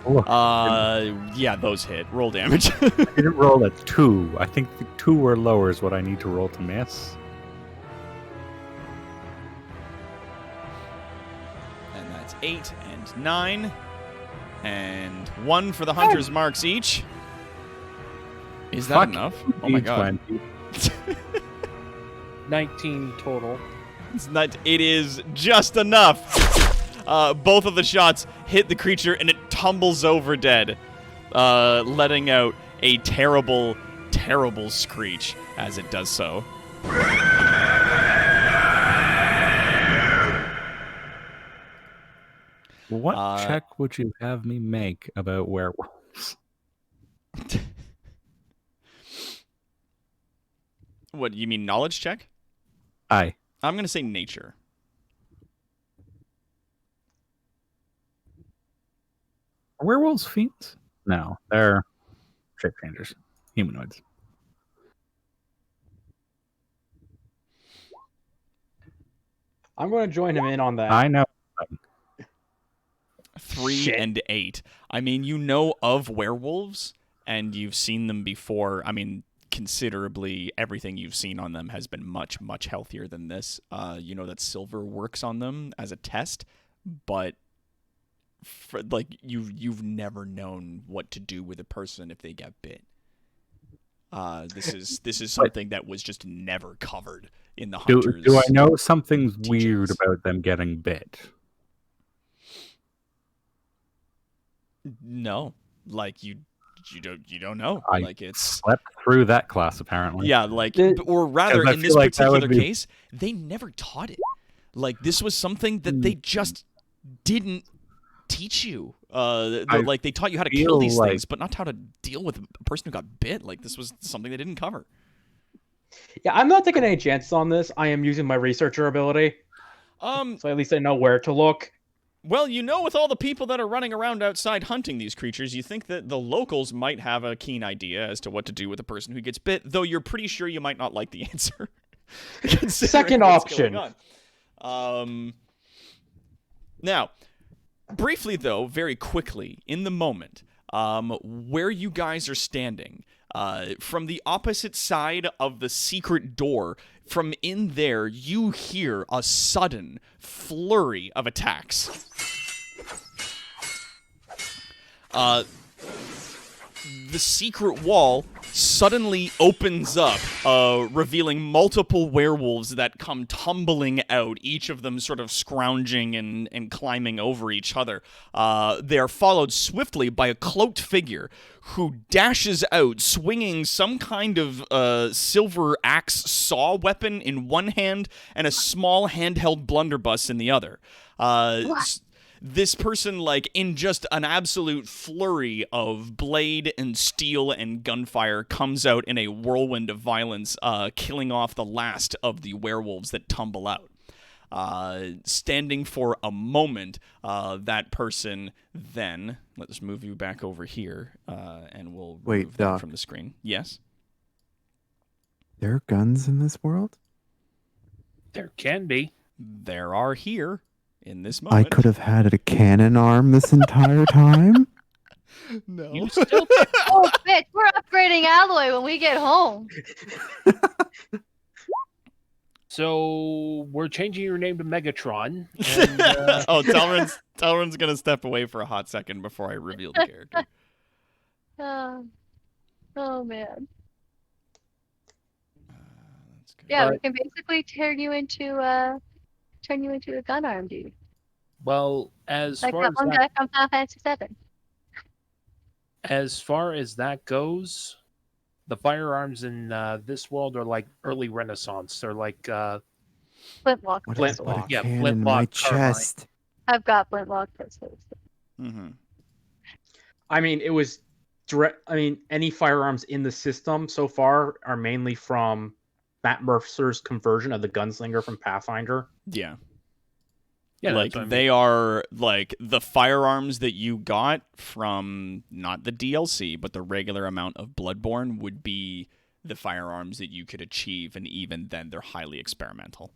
Ooh. Yeah, those hit. Roll damage. I didn't roll a 2. I think the 2 or lower is what I need to roll to miss. And that's 8 and 9. And 1 for the Hunter's Marks each. Is that Fuck enough? Oh my god. D20. 19 total. It is just enough. Both of the shots hit the creature, and it tumbles over dead, letting out a terrible, terrible screech as it does so. What check would you have me make about werewolves? What, you mean knowledge check? Aye. I'm going to say nature. Are werewolves fiends? No, they're shape changers, humanoids. I'm going to join him in on that. I know. 3 Shit. and 8. I mean, you know of werewolves, and you've seen them before. I mean, considerably, everything you've seen on them has been much, much healthier than this. You know that silver works on them as a test, but like you've never known what to do with a person if they get bit. This is something that was just never covered in the hunters. Do I know something's weird about them getting bit? No, like you don't know. I like it's slept through that class apparently. yeah, like or rather, Because I in feel this like that would particular be- case, they never taught it. Like this was something that they just didn't teach you. Like they taught you how to kill feel these like- things, but not how to deal with a person who got bit. Like this was something they didn't cover. Yeah, I'm not taking any chances on this. I am using my researcher ability, so at least I know where to look. Well, you know, with all the people that are running around outside hunting these creatures, you think that the locals might have a keen idea as to what to do with a person who gets bit, though you're pretty sure you might not like the answer. considering Second what's option. going on. Now, briefly though, very quickly, in the moment, where you guys are standing, from the opposite side of the secret door, from in there, you hear a sudden flurry of attacks. The secret wall suddenly opens up, revealing multiple werewolves that come tumbling out, each of them sort of scrounging and climbing over each other. They are followed swiftly by a cloaked figure who dashes out, swinging some kind of silver axe saw weapon in one hand and a small handheld blunderbuss in the other. This person, like, in just an absolute flurry of blade and steel and gunfire, comes out in a whirlwind of violence, killing off the last of the werewolves that tumble out. Standing for a moment, that person then... Let's move you back over here, and we'll remove that Doc. from the screen. Yes? There are guns in this world? There can be. There are here. In this I moment. could have had a cannon arm this entire time? No. You still Oh, bitch, we're upgrading Alloy when we get home. So we're changing your name to Megatron. And, Oh, Telrin's gonna step away for a hot second before I reveal the character. Oh man. That's good. Yeah, we Alright. can basically turn you into a gun arm, dude. well, as Like far that as one that, guy from Final Fantasy VII. as far as that goes, the firearms in this world are like early Renaissance. They're like Flintlock What, pistol. what a Yeah, cannon in my flintlock carbine. chest. I've got flintlock pistols. Mm-hmm. I mean, it was direct. I mean, any firearms in the system so far are mainly from Matt Mercer's conversion of the gunslinger from Pathfinder. Yeah. yeah, Like that's what I mean. they are like the firearms that you got from not the DLC, but the regular amount of Bloodborne would be the firearms that you could achieve, and even then they're highly experimental.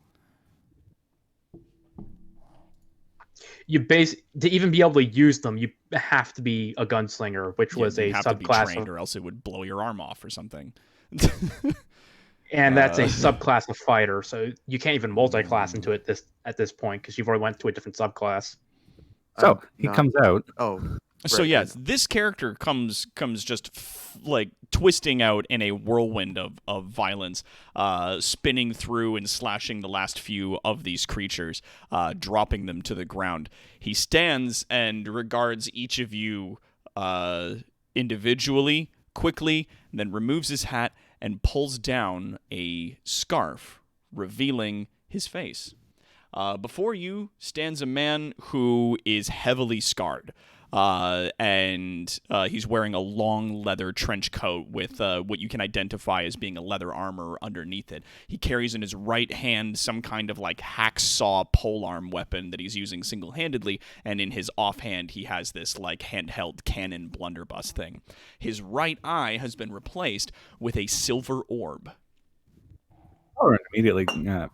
You to even be able to use them, you have to be a gunslinger, which was you a have to be subclass trained, of, or else it would blow your arm off or something. and that's a subclass of fighter. So you can't even multi-class into it at this point because you've already went to a different subclass. So he No. comes out. Oh, So Right, yes, this character comes just like twisting out in a whirlwind of violence, spinning through and slashing the last few of these creatures, dropping them to the ground. He stands and regards each of you individually, quickly, and then removes his hat and pulls down a scarf, revealing his face. Before you stands a man who is heavily scarred. And he's wearing a long leather trench coat with what you can identify as being a leather armor underneath it. He carries in his right hand some kind of like hacksaw polearm weapon that he's using single-handedly, and in his offhand he has this like handheld cannon blunderbuss thing. His right eye has been replaced with a silver orb. Talrand immediately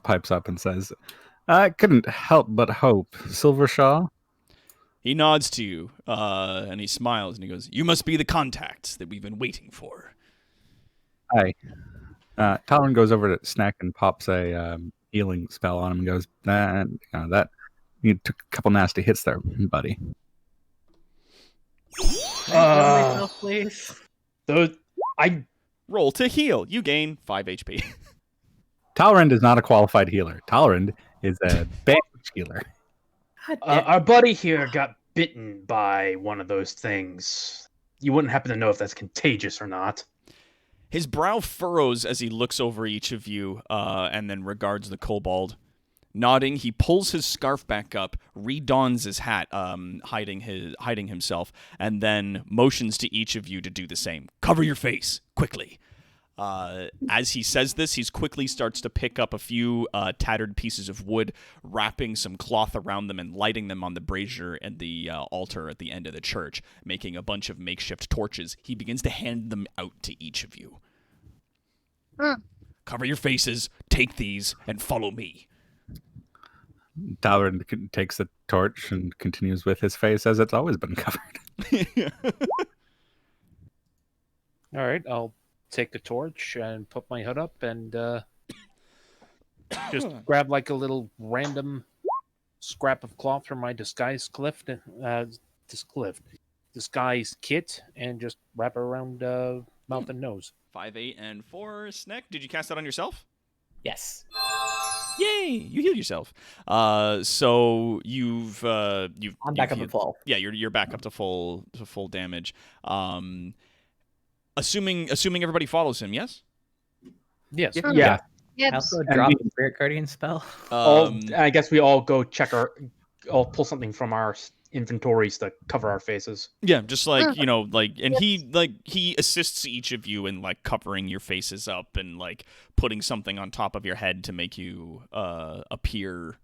pipes up and says, "I couldn't help but hope, Silvershaw." He nods to you, and he smiles, and he goes, "You must be the contacts that we've been waiting for." Hi. Talon goes over to Snack and pops a healing spell on him and goes, that you took a couple nasty hits there, buddy. Myself, please. Those I Roll to heal. You gain 5 HP. Talrand is not a qualified healer. Talrand is a bandage healer. God damn- our buddy here got bitten by one of those things. You wouldn't happen to know if that's contagious or not. His brow furrows as he looks over each of you, and then regards the kobold. Nodding, he pulls his scarf back up, redons his hat, hiding himself, and then motions to each of you to do the same. Cover your face, quickly. As he says this, he quickly starts to pick up a few tattered pieces of wood, wrapping some cloth around them and lighting them on the brazier and the altar at the end of the church, making a bunch of makeshift torches. He begins to hand them out to each of you. Cover your faces, take these, and follow me. Talrand takes the torch and continues with his face as it's always been covered. All right, I'll take the torch and put my hood up and just grab like a little random scrap of cloth from my disguise kit and just wrap it around mouth and nose. 5, 8, and 4. Snack, did you cast that on yourself? Yes. Yay! You healed yourself. So you've I'm back up to full. Yeah, you're back up to full damage. Assuming everybody follows him, yes. Yes. Yeah. Yep. I also dropped the Spirit Guardian spell. I guess we all go check I'll pull something from our inventories to cover our faces. Yeah, just like and he assists each of you in like covering your faces up and like putting something on top of your head to make you appear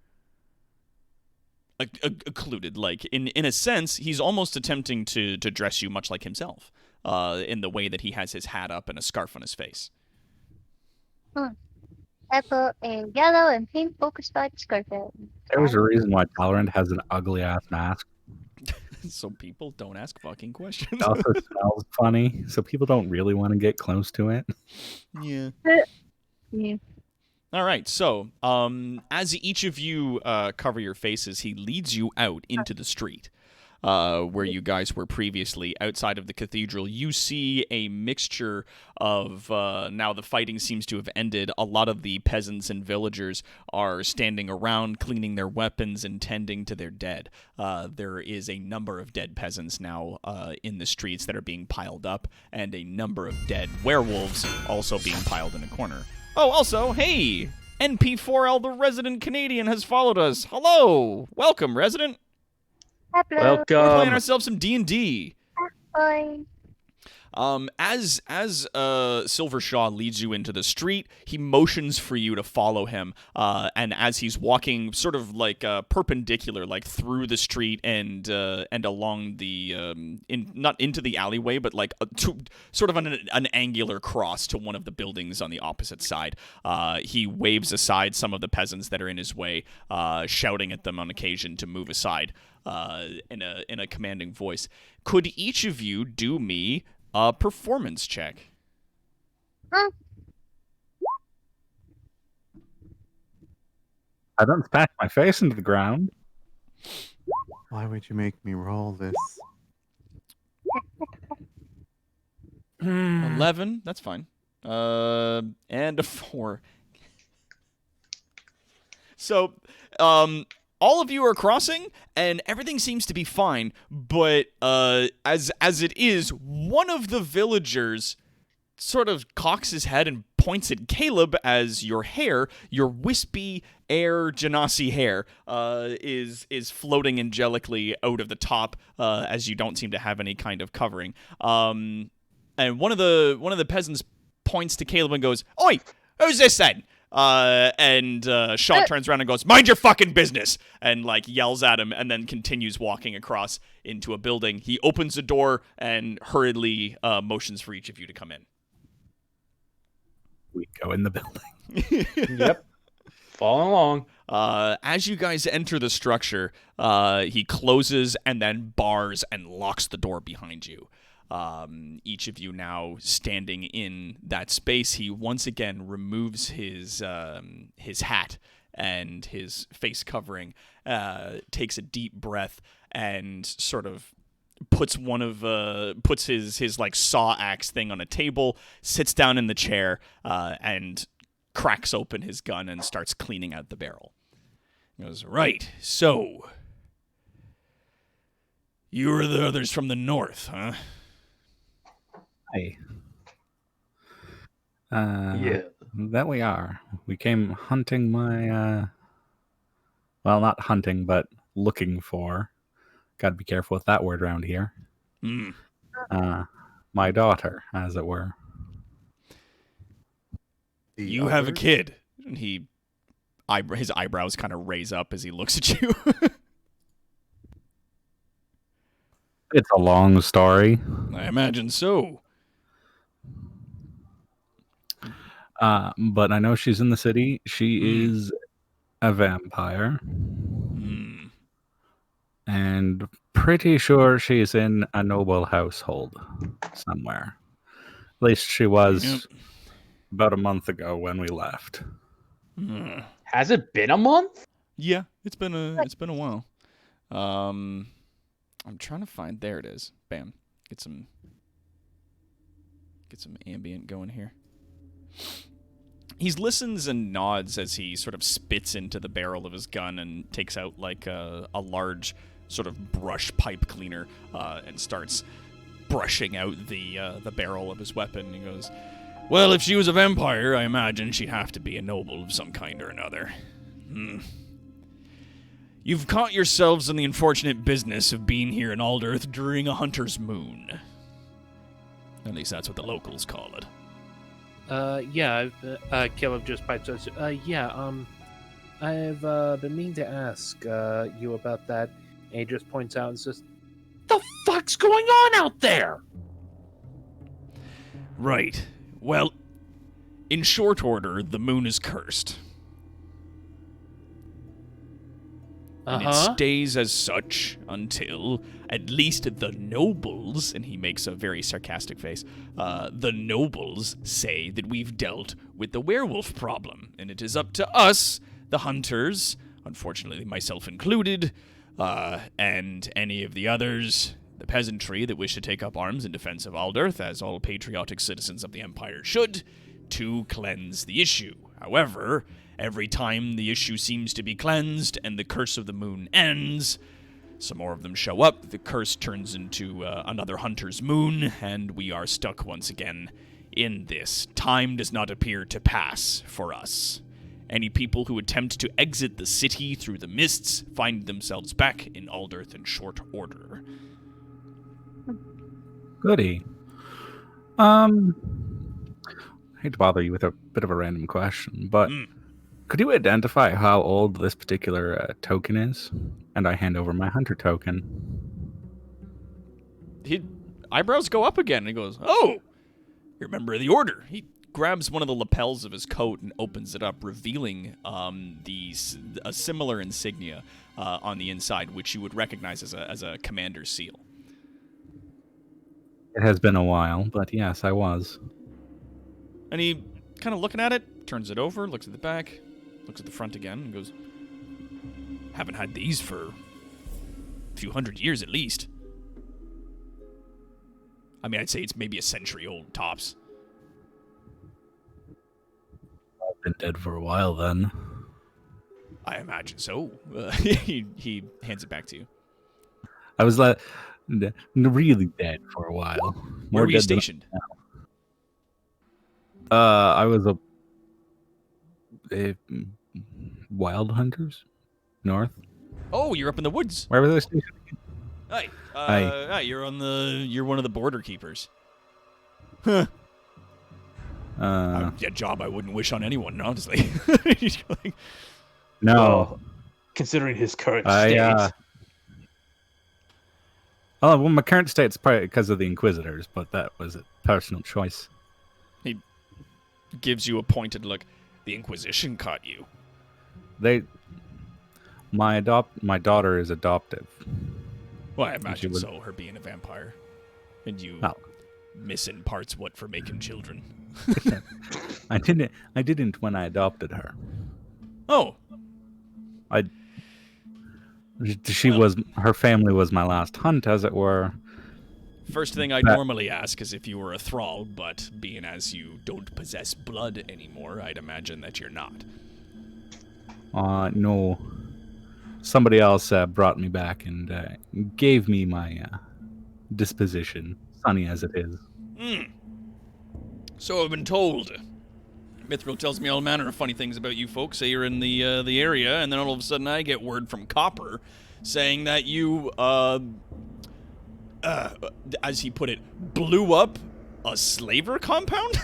occluded. Like in a sense, he's almost attempting to dress you much like himself, in the way that he has his hat up and a scarf on his face. I put a yellow and pink polka spot scarf on. There's a reason why Talrand has an ugly ass mask. So people don't ask fucking questions. It also smells funny, so people don't really want to get close to it. Yeah. Yeah. All right. So, as each of you cover your faces, he leads you out into the street, where you guys were previously. Outside of the cathedral, you see a mixture of, now the fighting seems to have ended. A lot of the peasants and villagers are standing around, cleaning their weapons and tending to their dead. There is a number of dead peasants now in the streets that are being piled up, and a number of dead werewolves also being piled in a corner. Oh, also, hey! NP4L, the resident Canadian, has followed us. Hello! Welcome, resident. Hello. We're playing Welcome. ourselves some D&D. Bye. As Silvershaw leads you into the street, he motions for you to follow him. And as he's walking, sort of like perpendicular, like through the street and along the not into the alleyway, but like sort of an angular cross to one of the buildings on the opposite side. He waves aside some of the peasants that are in his way, shouting at them on occasion to move aside. In a commanding voice. Could each of you do me a performance check? I don't smash my face into the ground. Why would you make me roll this? Hmm. 11. That's fine. And a 4. So, all of you are crossing, and everything seems to be fine. But as it is, one of the villagers sort of cocks his head and points at Caleb as your hair, your wispy air genasi hair, is floating angelically out of the top, as you don't seem to have any kind of covering. And one of the peasants points to Caleb and goes, "Oi, who's this then?" And Shaw turns around and goes, "Mind your fucking business!" and like yells at him, and then continues walking across into a building. He opens the door and hurriedly motions for each of you to come in. We go in the building. Yep. Following along. As you guys enter the structure, he closes and then bars and locks the door behind you. Each of you now standing in that space. He once again removes his hat and his face covering, takes a deep breath, and sort of puts his like saw axe thing on a table, sits down in the chair, and cracks open his gun and starts cleaning out the barrel. He goes, "Right, so you are the others from the north, huh?" Hey. Yeah. That we are. We came hunting my, well, not hunting, but looking for. Gotta be careful with that word around here. Hmm. My daughter, as it were. You have a kid. And his eyebrows kind of raise up as he looks at you. It's a long story. I imagine so. But I know she's in the city. She is a vampire. And pretty sure she's in a noble household somewhere. At least she was about a month ago when we left. Has it been a month? Yeah, it's been a while. I'm trying to find. There it is. Bam. Get some ambient going here. He listens and nods as he sort of spits into the barrel of his gun and takes out like a large sort of brush pipe cleaner and starts brushing out the barrel of his weapon. He goes, "Well, if she was a vampire, I imagine she'd have to be a noble of some kind or another. You've caught yourselves in the unfortunate business of being here in Alderth during a hunter's moon. At least that's what the locals call it." Yeah, Caleb just pipes up. I've been meaning to ask you about that. And he just points out and says, "The fuck's going on out there?" Right. Well, in short order, the moon is cursed. And it stays as such until at least the nobles, and he makes a very sarcastic face, the nobles say that we've dealt with the werewolf problem, and it is up to us, the hunters, unfortunately myself included, and any of the others, the peasantry that wish to take up arms in defense of Alderth, as all patriotic citizens of the Empire should, to cleanse the issue. However, every time the issue seems to be cleansed and the curse of the moon ends, some more of them show up, the curse turns into another hunter's moon, and we are stuck once again in this. Time does not appear to pass for us. Any people who attempt to exit the city through the mists find themselves back in Alderth in short order. Goody. I hate to bother you with a bit of a random question, but could you identify how old this particular token is? And I hand over my hunter token. His eyebrows go up again, and he goes, "Oh, you're a member of the Order." He grabs one of the lapels of his coat and opens it up, revealing a similar insignia on the inside, which you would recognize as a commander's seal. It has been a while, but yes, I was. And he, kind of looking at it, turns it over, looks at the back, looks at the front again, and goes, "Haven't had these for a few hundred years at least." I mean, I'd say it's maybe a century old tops. I've been dead for a while then. I imagine so. He hands it back to you. I was like really dead for a while. Where were you dead than- stationed? I was a Wild Hunters North. Oh, you're up in the woods. Where was I stationed? Hi. Hi. Hi, you're one of the border keepers. Huh. A job I wouldn't wish on anyone, honestly. No, Well, considering his current state. Oh, well, my current state's probably because of the Inquisitors, but that was a personal choice. He gives you a pointed look. The Inquisition caught you. My daughter is adoptive. Well, I imagine would- so, her being a vampire. And you Oh. missing parts what for making children. I didn't when I adopted her. Oh, Her family was my last hunt, as it were. first thing I'd normally ask is if you were a thrall, but being as you don't possess blood anymore, I'd imagine that you're not. No. Somebody else brought me back and gave me my disposition, sunny as it is. So I've been told. Mithril tells me all manner of funny things about you folks. Say you're in the area, and then all of a sudden I get word from Copper saying that you, as he put it, blew up a slaver compound?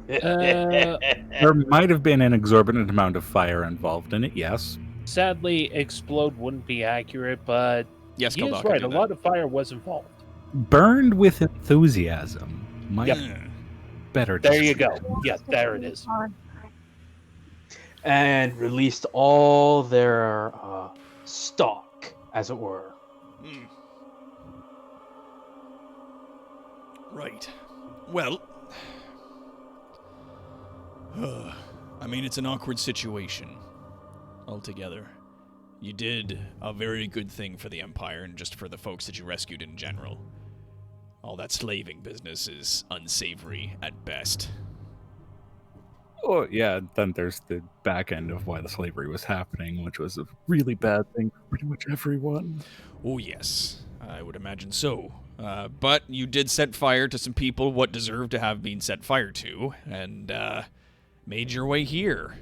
There might have been an exorbitant amount of fire involved in it, yes. Sadly, explode wouldn't be accurate, but Yes, he is Keldar can right. do A that. lot of fire was involved. Burned with enthusiasm. Might better. There you description. go. Yes, there it is. And released all their stock, as it were. Right. Well, I mean, it's an awkward situation altogether. You did a very good thing for the Empire and just for the folks that you rescued in general. All that slaving business is unsavory at best. Oh, yeah, then there's the back end of why the slavery was happening, which was a really bad thing for pretty much everyone. Oh, yes. I would imagine so. But you did set fire to some people what deserved to have been set fire to, and made your way here.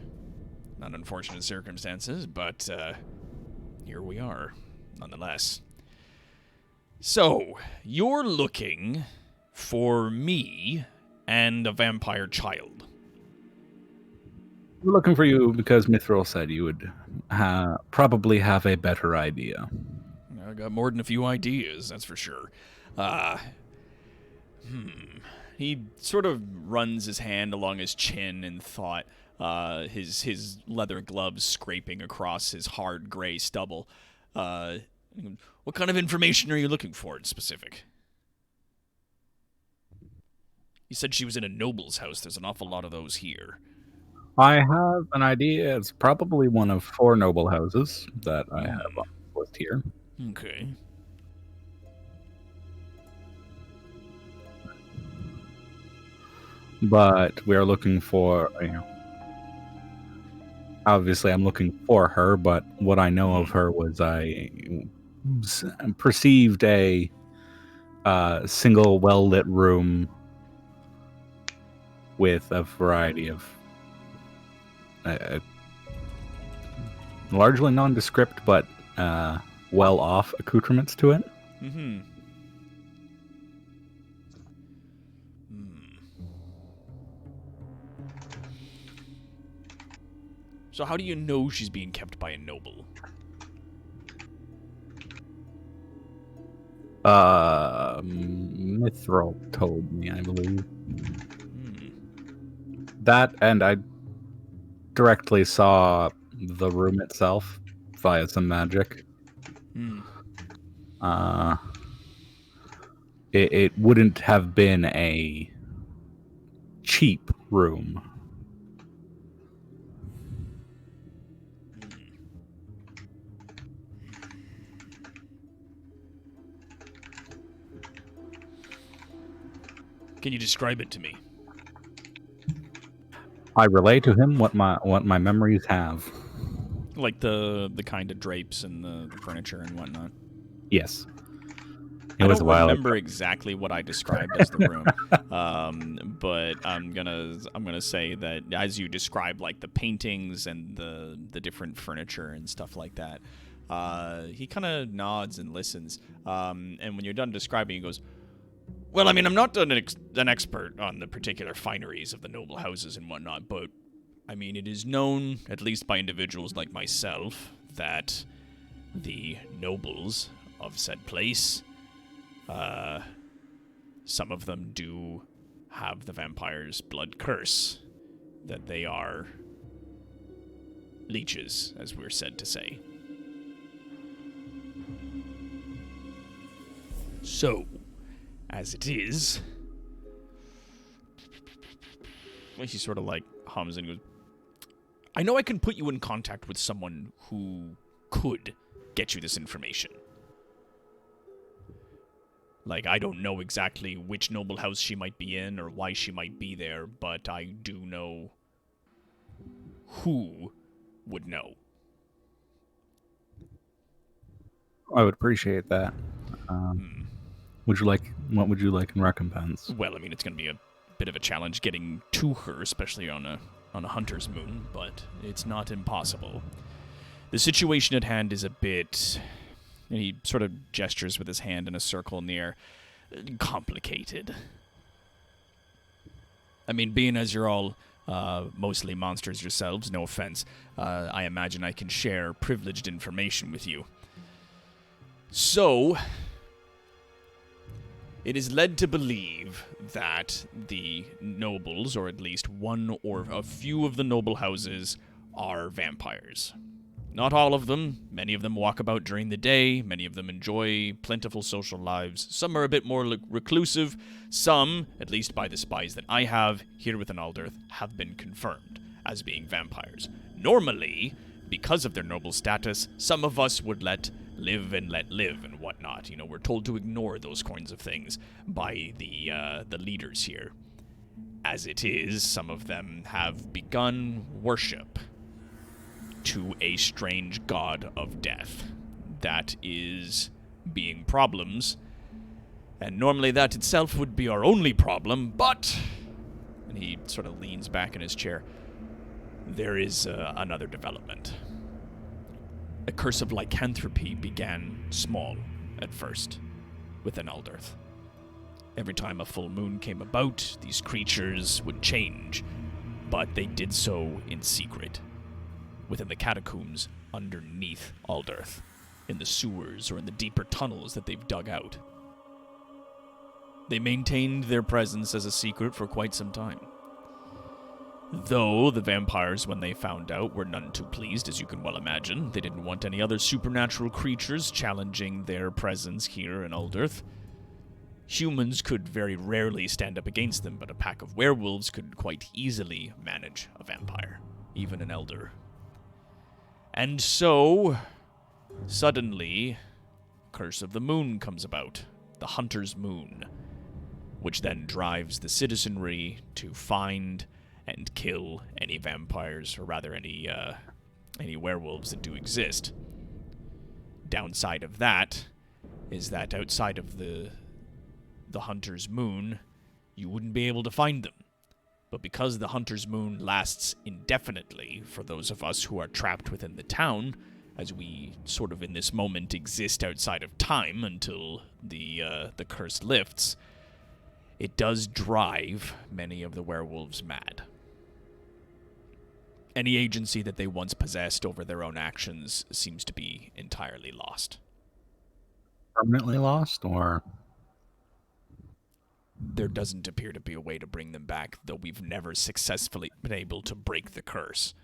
Not unfortunate circumstances, but here we are, nonetheless. So, you're looking for me and a vampire child. We're looking for you because Mithril said you would probably have a better idea. I got more than a few ideas, that's for sure. He sort of runs his hand along his chin in thought, his leather gloves scraping across his hard gray stubble. What kind of information are you looking for in specific? You said she was in a noble's house. There's an awful lot of those here. I have an idea. It's probably one of 4 noble houses that I have on the list here. Okay. But we are looking for, obviously I'm looking for her, but what I know of her was I perceived a single well-lit room with a variety of largely nondescript but well-off accoutrements to it. Mm-hmm. So how do you know she's being kept by a noble? Mithril told me, I believe. That, and I directly saw the room itself via some magic. It wouldn't have been a cheap room. Can you describe it to me? I relay to him what my memories have. Like the kind of drapes and the furniture and whatnot. Yes. I was don't a while remember ago. exactly what I described as the room, but I'm gonna say that as you describe like the paintings and the different furniture and stuff like that, he kind of nods and listens. And when you're done describing, he goes, "Well, I mean, I'm not an expert on the particular fineries of the noble houses and whatnot, but I mean, it is known, at least by individuals like myself, that the nobles of said place." Some of them do have the vampire's blood curse, that they are leeches, as we're said to say. So, as it is, he sort of like hums and goes, "I know I can put you in contact with someone who could get you this information. Like, I don't know exactly which noble house she might be in or why she might be there, but I do know who would know." I would appreciate that. What would you like in recompense? Well, I mean, it's going to be a bit of a challenge getting to her, especially on a hunter's moon, but it's not impossible. The situation at hand is a bit... And he sort of gestures with his hand in a circle in the air. Complicated. I mean, being as you're all mostly monsters yourselves, no offense, I imagine I can share privileged information with you. So, it is led to believe that the nobles, or at least one or a few of the noble houses, are vampires. Not all of them. Many of them walk about during the day. Many of them enjoy plentiful social lives. Some are a bit more reclusive. Some, at least by the spies that I have here within Alderth, have been confirmed as being vampires. Normally, because of their noble status, some of us would let live and whatnot. You know, we're told to ignore those kinds of things by the leaders here. As it is, some of them have begun worship to a strange god of death that is being problems, and normally that itself would be our only problem, but, and he sort of leans back in his chair, there is another development. A curse of lycanthropy began small at first within Alderth. Every time a full moon came about, these creatures would change, but they did so in secret, within the catacombs underneath Alderth, in the sewers or in the deeper tunnels that they've dug out. They maintained their presence as a secret for quite some time. Though the vampires, when they found out, were none too pleased, as you can well imagine. They didn't want any other supernatural creatures challenging their presence here in Alderth. Humans could very rarely stand up against them, but a pack of werewolves could quite easily manage a vampire, even an elder. And so, suddenly, Curse of the Moon comes about, the Hunter's Moon, which then drives the citizenry to find and kill any vampires, or rather any werewolves that do exist. Downside of that is that outside of the Hunter's Moon, you wouldn't be able to find them. But because the Hunter's Moon lasts indefinitely for those of us who are trapped within the town, as we sort of in this moment exist outside of time until the curse lifts, it does drive many of the werewolves mad. Any agency that they once possessed over their own actions seems to be entirely lost. Permanently lost, or? There doesn't appear to be a way to bring them back, though we've never successfully been able to break the curse.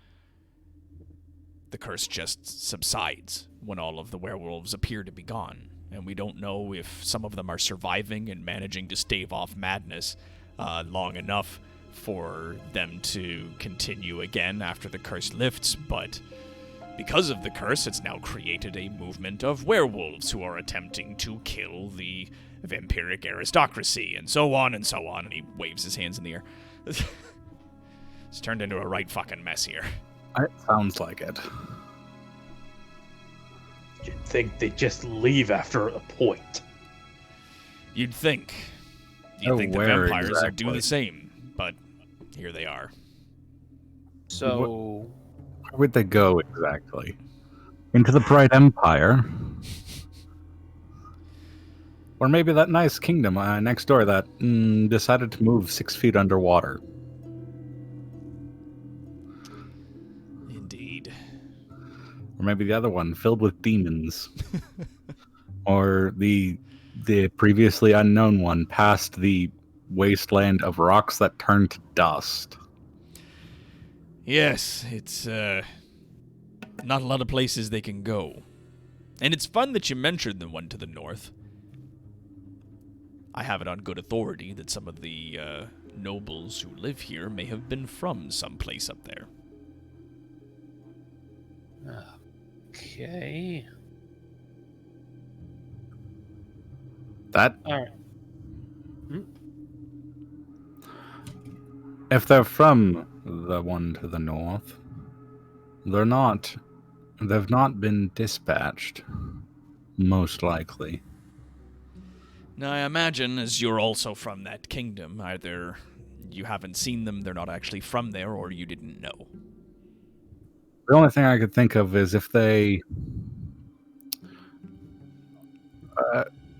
The curse just subsides when all of the werewolves appear to be gone, and we don't know if some of them are surviving and managing to stave off madness long enough for them to continue again after the curse lifts, but because of the curse, it's now created a movement of werewolves who are attempting to kill the vampiric aristocracy, and so on and so on. And he waves his hands in the air. It's turned into a right fucking mess here. It sounds like it. You'd think they'd just leave after a point. You'd think. You'd think the where vampires would do exactly? the same, but here they are. So, Where would they go exactly? Into the Bright Empire? Or maybe that nice kingdom next door that decided to move 6 feet underwater. Indeed. Or maybe the other one filled with demons. Or the previously unknown one past the wasteland of rocks that turned to dust. Yes, it's not a lot of places they can go. And it's fun that you mentioned the one to the north. I have it on good authority that some of the nobles who live here may have been from someplace up there. okay. That All right. if they're from the one to the north, they've not been dispatched, most likely. Now, I imagine, as you're also from that kingdom, either you haven't seen them, they're not actually from there, or you didn't know. The only thing I could think of is if they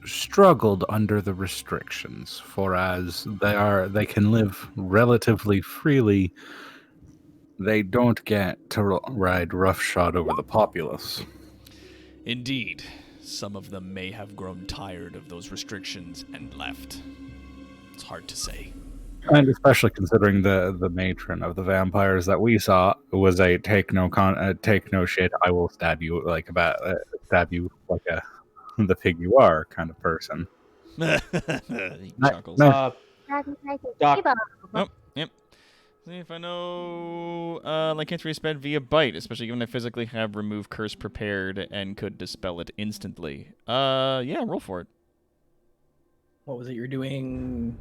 struggled under the restrictions, for as they can live relatively freely, they don't get to ride roughshod over the populace. Indeed, some of them may have grown tired of those restrictions and left. It's hard to say. And especially considering the matron of the vampires that we saw was a take no shit, I will stab you like a the pig you are kind of person. He chuckles. No. Doc, Oh, yep. See if I know lycanthropy is spread via bite, especially given I physically have remove curse prepared and could dispel it instantly. Yeah, roll for it. What was it you're doing?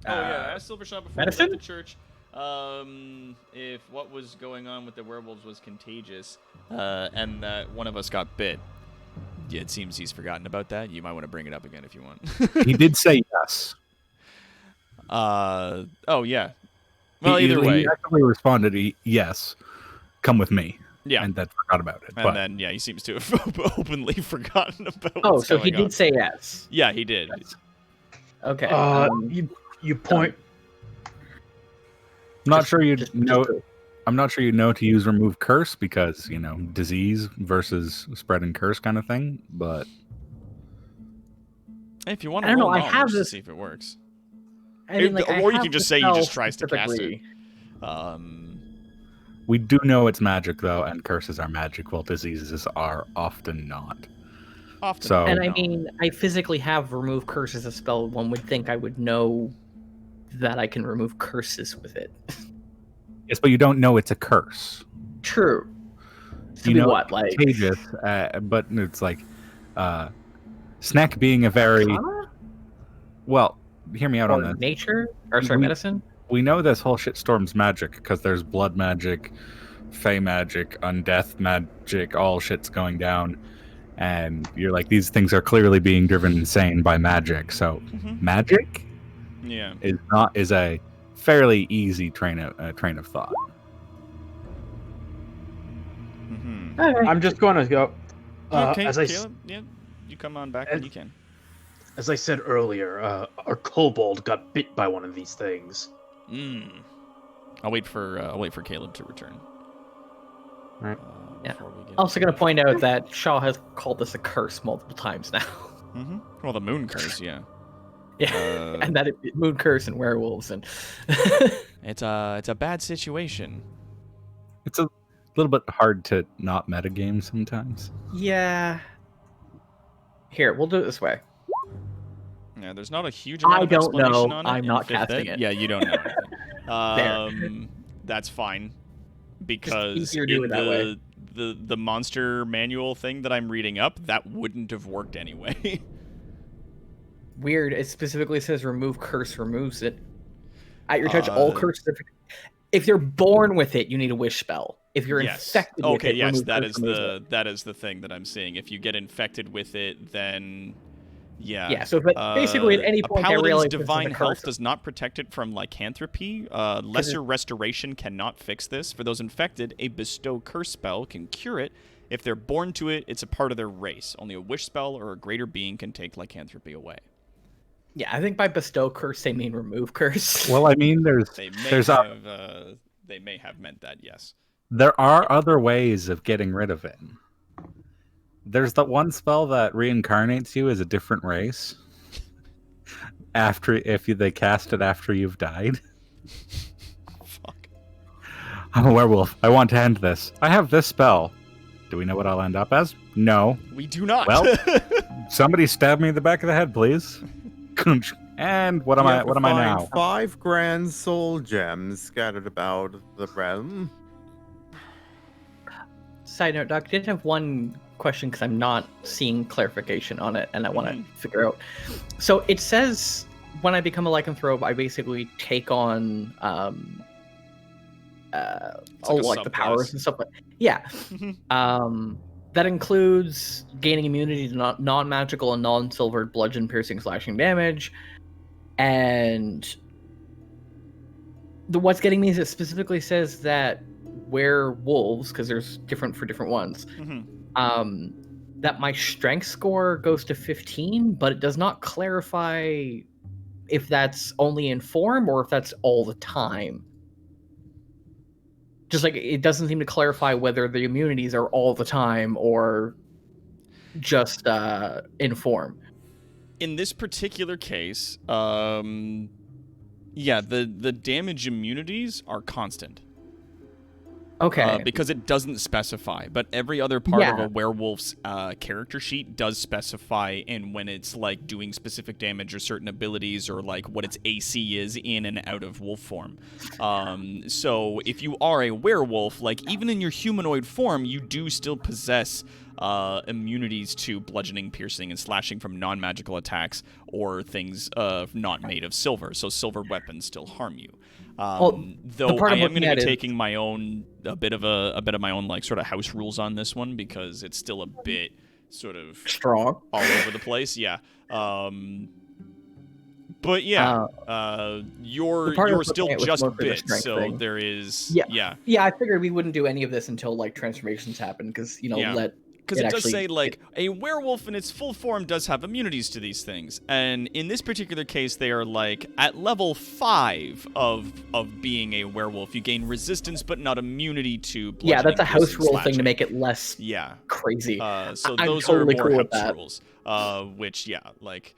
Oh yeah, I asked Silvershot before medicine? we left the church if what was going on with the werewolves was contagious, and that one of us got bit. Yeah, it seems he's forgotten about that. You might want to bring it up again if you want. He did say yes. Oh yeah. Well, He either way. he actually responded, yes, come with me. Yeah. And then forgot about it. And but then, yeah, he seems to have openly forgotten about Oh, what's so he going on. did say yes. Yeah, he did. Okay. you point. not sure you just- know. just- I'm not sure you know to use remove curse because disease versus spreading curse kind of thing. But If you want I to don't know, roll I knowledge have to this- see if it works. I mean, like, I Or you have can just the say he spell just tries to cast it. specifically. we do know it's magic though, and curses are magic, while diseases are often not. Often. So- And I no. mean, I physically have remove curse as a spell. One would think I would know that I can remove curses with it. Yes, but you don't know it's a curse. True. To You be know what, it's like contagious, but it's like Snack being a very Arcana? well. Hear me out on Or this. nature? Or sorry, We- medicine? We know this whole shitstorm's magic because there's blood magic, fey magic, undeath magic, all shit's going down. And you're like, these things are clearly being driven insane by magic. So Mhm. magic Yeah. is a fairly easy train of thought. Mm-hmm. I'm just going to go. Okay, as I Caleb, yeah, you come on back when you can. as I said earlier, our kobold got bit by one of these things. I'll wait for Caleb to return. Alright. Yeah. before we get Also, going to point out that Shaw has called this a curse multiple times now. Mm-hmm. Well, the moon curse, yeah. Yeah, and that moon curse and werewolves and It's a bad situation. It's a little bit hard to not metagame sometimes. yeah. Here, we'll do it this way. Yeah, there's not a huge amount I of don't explanation know. on it. I'm in not 5th casting ed. it. Yeah, you don't know anything. That's fine. Because easier to do in it that way. the monster manual thing that I'm reading up, that wouldn't have worked anyway. weird. It specifically says remove curse removes it. At your touch, all curses. If you're born with it, you need a wish spell. If you're infected with okay, it, yes, remove that curse is removes the it. that is the thing that I'm seeing. If you get infected with it, then Yeah, so basically at any point a I paladin's realize this is divine a health curse. does not protect it from lycanthropy. Lesser restoration cannot fix this. For those infected, a bestow curse spell can cure it. If they're born to it, it's a part of their race. Only a wish spell or a greater being can take lycanthropy away. Yeah, I think by bestow curse they mean remove curse. Well, I mean, They may have meant that, yes. there are other ways of getting rid of it. There's that one spell that reincarnates you as a different race. They cast it after you've died. Fuck. I'm a werewolf. I want to end this. I have this spell. Do we know what I'll end up as? No. We do not. Well, somebody stab me in the back of the head, please. And what am I now? 5 grand soul gems scattered about the realm. Side note, Doc, I did have one question because I'm not seeing clarification on it, and I want to figure out. So it says when I become a lycanthrope, I basically take on like the powers and stuff. Yeah. That includes gaining immunity to non-magical and non-silvered bludgeon, piercing, slashing damage. And what's getting me is it specifically says that werewolves, because there's different for different ones, that my strength score goes to 15, but it does not clarify if that's only in form or if that's all the time. Just like it doesn't seem to clarify whether the immunities are all the time or just in form. In this particular case, the damage immunities are constant. Okay. Because it doesn't specify, but every other part of a werewolf's character sheet does specify, and when it's like doing specific damage or certain abilities or like what its AC is in and out of wolf form. So if you are a werewolf, like even in your humanoid form, you do still possess immunities to bludgeoning, piercing, and slashing from non-magical attacks or things not made of silver. So silver weapons still harm you. Though I am going to be taking my own a bit of my own like sort of house rules on this one because it's still a bit sort of strong all over the place. Yeah. But yeah, you're still just bit. So thing. There is yeah. I figured we wouldn't do any of this until like transformations happen because because it does say, like, a werewolf in its full form does have immunities to these things. And in this particular case, they are, like, at level 5 of being a werewolf. You gain resistance, but not immunity to bludgeoning. Yeah, that's a house rule thing to make it less crazy. So I'm those totally are more cool house rules. Which, like...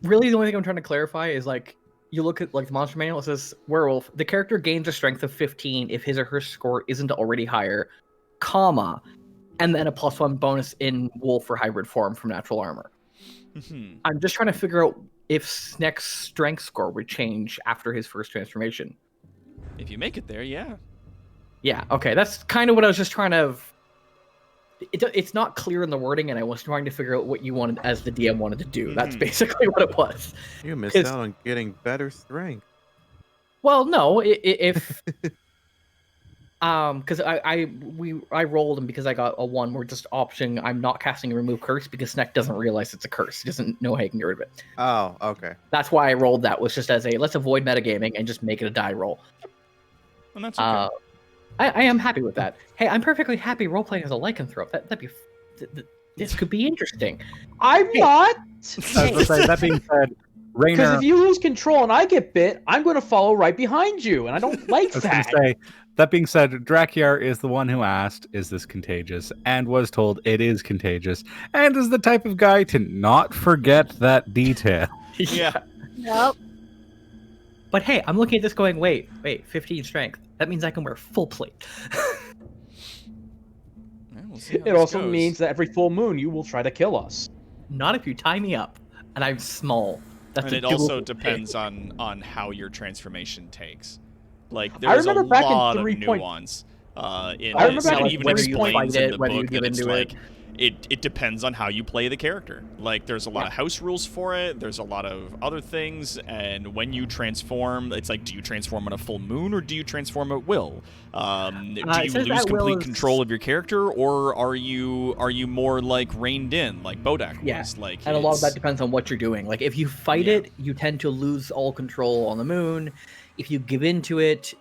Really, the only thing I'm trying to clarify is, like, you look at, like, the monster manual, it says, werewolf, the character gains a strength of 15 if his or her score isn't already higher, comma... and then a +1 bonus in wolf or hybrid form from natural armor. I'm just trying to figure out if Sneck's strength score would change after his first transformation. If you make it there, yeah. Yeah, okay, that's kind of what I was just trying to... It's not clear in the wording, and I was trying to figure out what you wanted as the DM wanted to do. That's basically what it was. You missed out on getting better strength. Well, no, if... because I rolled, and because I got a 1, we're just optioning. I'm not casting a remove curse because Sneck doesn't realize it's a curse. He doesn't know how he can get rid of it. Oh, okay. That's why I rolled that. Was just as a let's avoid metagaming and just make it a die roll. And that's okay. I am happy with that. Hey, I'm perfectly happy role playing as a lycanthrope. This could be interesting. I'm not. That being said, Rainer, because if you lose control and I get bit, I'm going to follow right behind you, and I don't like that. That being said, Drakiar is the one who asked, is this contagious? And was told it is contagious. And is the type of guy to not forget that detail. Yeah. Nope. But hey, I'm looking at this going, wait, 15 strength. That means I can wear full plate. It also means that every full moon you will try to kill us. Not if you tie me up. And I'm small. And it also depends on how your transformation takes. Like, there's a lot of nuance. I remember back in even explains in the book that it's like, it depends on how you play the character. Like, there's a lot of house rules for it. There's a lot of other things, and when you transform, it's like, do you transform on a full moon or do you transform at will? Do you it says lose at will complete is- control of your character, or are you more like reined in, like Bodak Yeah, was? Like, And a lot of it's- that depends on what you're doing. Like, if you fight Yeah. it, you tend to lose all control on the moon. If you give into it,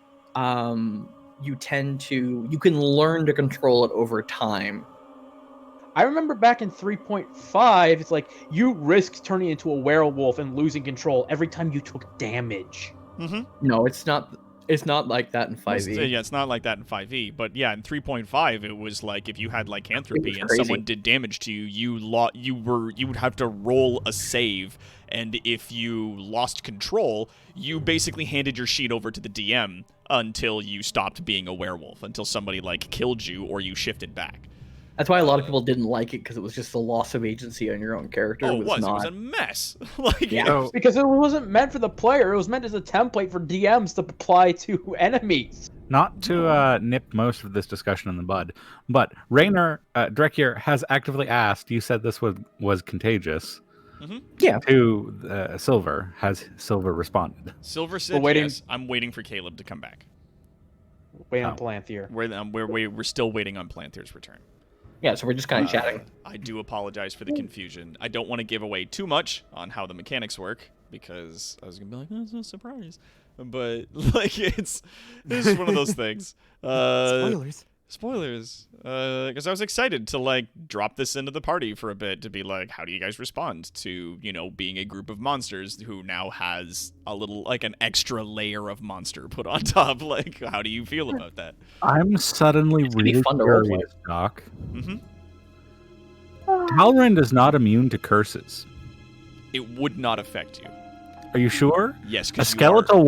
you can learn to control it over time. I remember back in 3.5, it's like you risked turning into a werewolf and losing control every time you took damage. No, it's not. It's not like that in It's- 5e. Yeah, it's not like that in 5e, but yeah, in 3.5 it was like if you had lycanthropy and crazy. someone did damage to you, you would have to roll a save, and if you lost control, you basically handed your sheet over to the DM until you stopped being a werewolf, until somebody like killed you or you shifted back. That's why a lot of people didn't like it, because it was just a loss of agency on your own character. Oh, It it was was not. a mess. Like, Yeah. So, Because it wasn't meant for the player, it was meant as a template for DMs to apply to enemies. Not to nip most of this discussion in the bud, but Raynor Drekir has actively asked. You said this was contagious. Yeah. To Silver. Has Silver responded? Silver said waiting- yes. I'm waiting for Caleb to come back. Wait on Oh. Palantir. We're still waiting on Palantir's return. Yeah, so we're just kind of chatting. I do apologize for the confusion. I don't want to give away too much on how the mechanics work because I was gonna be like, oh, it's no surprise. But like, it's one of those things. Spoilers. Because I was excited to like drop this into the party for a bit to be like, how do you guys respond to being a group of monsters who now has a little like an extra layer of monster put on top? Like, how do you feel about that? I'm suddenly gonna be really fun to roleplay. curious, Doc. Mm-hmm. Halrin is not immune to curses. It would not affect you. Are you sure? Yes, A because skeletal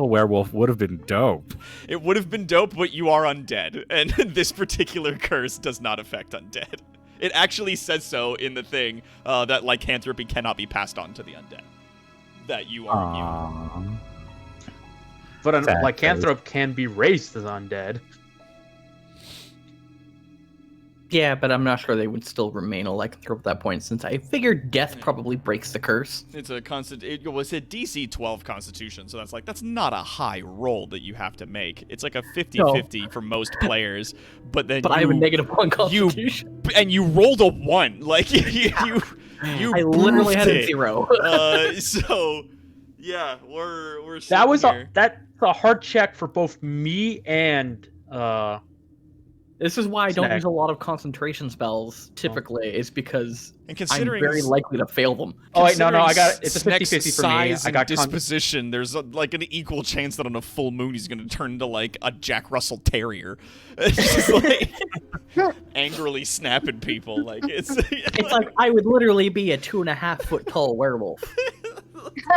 werewolf would have been dope. it would have been dope, but you are undead, and this particular curse does not affect undead. It actually says so in the thing that lycanthropy cannot be passed on to the undead. That you are immune. But a Exactly. lycanthrope can be raised as undead. Yeah, but I'm not sure they would still remain a lycanthrope at that point, since I figured death probably breaks the curse. It's a constant. It was a DC 12 Constitution, so that's not a high roll that you have to make. It's like a 50-50 for most players, but then But I have a -1 you constitution. and you rolled a 1. Like you I literally had boofed a 0. So yeah, we're That was sitting here. that's a hard check for both me and This is why I don't Snack. use a lot of concentration spells typically, is because And I'm considering very likely to fail them. Oh wait, no, I considering got it. It's a Sneck's 50-50 for me. size I and got disposition. There's like an equal chance that on a full moon he's going to turn into like a Jack Russell Terrier, it's just like angrily snapping people. Like it's It's like I would literally be a 2.5 foot tall werewolf.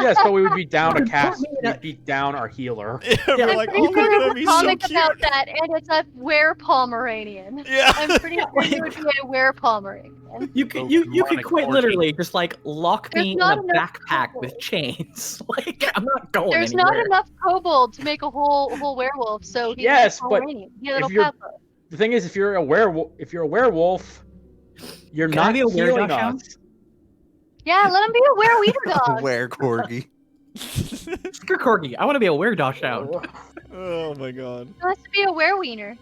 yes, but we would be down a Put cast. me in a- We'd be down our healer. we're like, I'm oh pretty my sure god, there's he's a so comic cute. about that, and it's a were-Pomeranian. Yeah. I'm pretty sure you would be a were-Pomeranian. You could Oh, you could demonic quite orgy. literally just like lock There's me in not a enough backpack people. with chains. Like I'm not going There's anywhere. not enough kobold to make a whole werewolf, so he's Yes, a but Pomeranian. He's a little if you're- papa. The thing is, if you're a werewolf, you're Can I not be a healing weredosh us. Yeah, let him be a were-weeder dog. Where corgi? Screw corgi. I want to be a weredosh hound. Oh my god. He wants to be a were-wiener.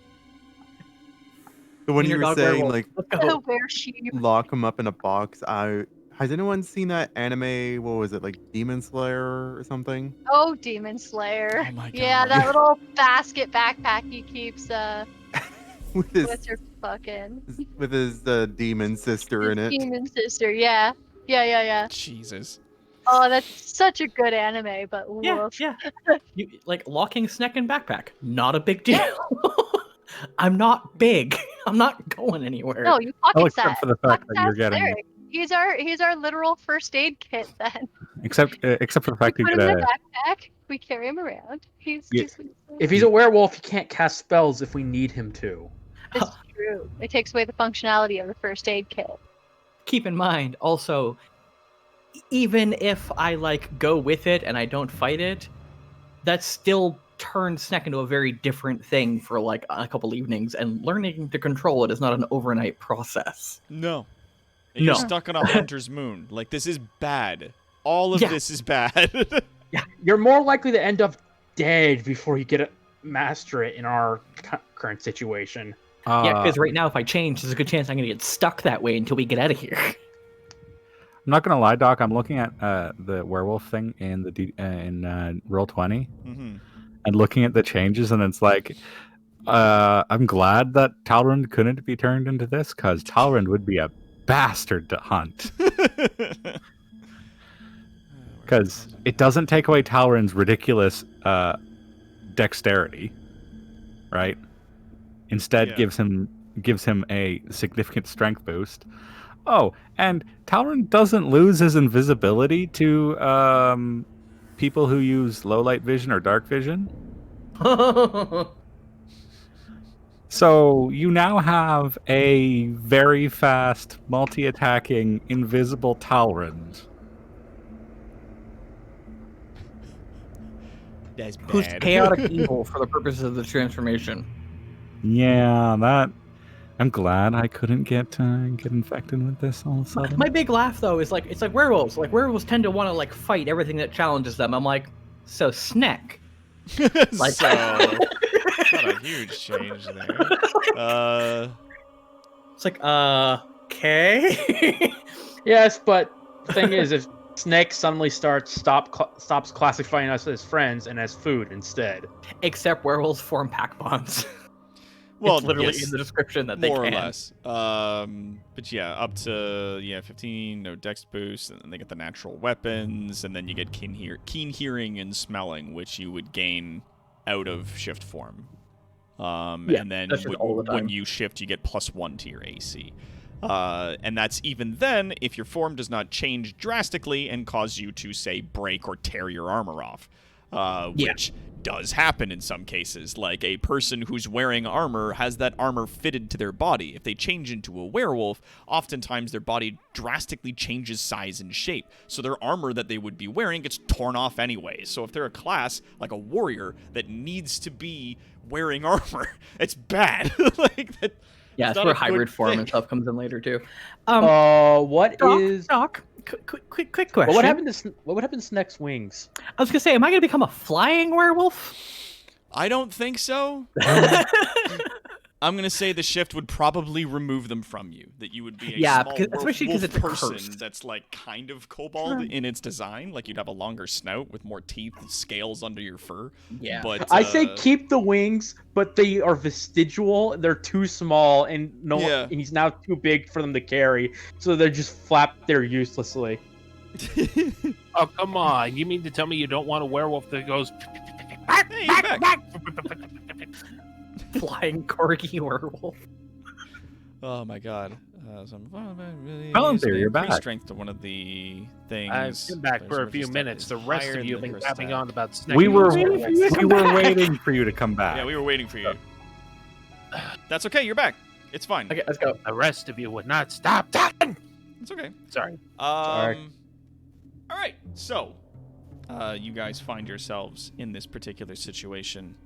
So when Wiener you were dog saying werewolf. like Let's A go. were-sheep. lock him up in a box, has anyone seen that anime? What was it, like Demon Slayer or something? Oh, Demon Slayer. Oh my Yeah, God. that little basket backpack he keeps With his with her fucking demon sister in his it. demon sister. Yeah. Yeah. Jesus. Oh, that's such a good anime, but Yeah, woof. yeah. You, like locking Sneck in backpack. Not a big deal. I'm not big. I'm not going anywhere. No, you Oh, pocket except that. for the fact Pocket that you're that getting, cleric. He's our literal first aid kit then. except for the fact We you put get him in a. a backpack. We carry him around. Yeah. He's If he's a werewolf, he can't cast spells if we need him to. it's true. It takes away the functionality of the first aid kit. Keep in mind also, even if I like go with it and I don't fight it, that's still turned Sneck into a very different thing for like a couple evenings, and learning to control it is not an overnight process. No. And you're No. stuck on a hunter's moon. Like, this is bad. All of Yeah. this is bad. You're more likely to end up dead before you get to master it in our current situation. Yeah, because right now, if I change, there's a good chance I'm going to get stuck that way until we get out of here. I'm not gonna lie, Doc. I'm looking at the werewolf thing in the in Roll20, Mm-hmm. and looking at the changes, and it's like, I'm glad that Talrund couldn't be turned into this, because Talrund would be a bastard to hunt. Because it doesn't take away Talrund's ridiculous dexterity, right? Instead, Yeah. gives him a significant strength boost. Oh, and Talrund doesn't lose his invisibility to people who use low light vision or dark vision. So you now have a very fast, multi-attacking, invisible Talrund. That's bad. Who's chaotic evil for the purposes of the transformation. Yeah, that. I'm glad I couldn't get infected with this all of a sudden. My big laugh though is like it's like werewolves. Like werewolves tend to want to like fight everything that challenges them. I'm like, so Sneck. Like- So, not a huge change there. It's like, okay. Yes, but the thing is, if Snake suddenly stops classifying us as friends and as food instead. Except werewolves form pack bonds. Well, It's literally yes, in the description that they more can. or less. But yeah, up to 15, no dex boost, and then they get the natural weapons, and then you get keen hearing and smelling, which you would gain out of shift form. Yeah, and then that's just all the time. when you shift, you get +1 to your AC. And that's even then if your form does not change drastically and cause you to, say, break or tear your armor off. Which does happen in some cases. Like a person who's wearing armor has that armor fitted to their body. If they change into a werewolf, oftentimes their body drastically changes size and shape. So their armor that they would be wearing gets torn off anyway. So if they're a class like a warrior that needs to be wearing armor, it's bad. Like that. Yeah, it's it's not where a good hybrid form thing. and stuff comes in later too. What Doc, is? Doc, quick question. What would happen to what would happen to Snake's wings? I was gonna say, am I gonna become a flying werewolf? I don't think so. I'm gonna say the shift would probably remove them from you. That you would be a Yeah, small because- especially 'cause wolf it's a person curse. that's like kind of kobold in its design. Like you'd have a longer snout with more teeth and scales under your fur. Yeah. But I say keep the wings, but they are vestigial. They're too small, and Yeah. and he's now too big for them to carry. So they're just flap there uselessly. Oh, come on. You mean to tell me you don't want a werewolf that goes... Hey, you're back. Flying corgi werewolf. Oh my god. So I'm really Well, in theory, you're increase back. strength to one of the things. I've been back for a There's few resistance minutes. The rest higher of you have than been the gabbing first on about Snake. We and were werewolves. we were waiting for you to come back. Yeah, we were waiting for you. That's okay. You're back. It's fine. Okay, let's go. The rest of you would not stop talking. It's okay. Sorry. All right. So, you guys find yourselves in this particular situation,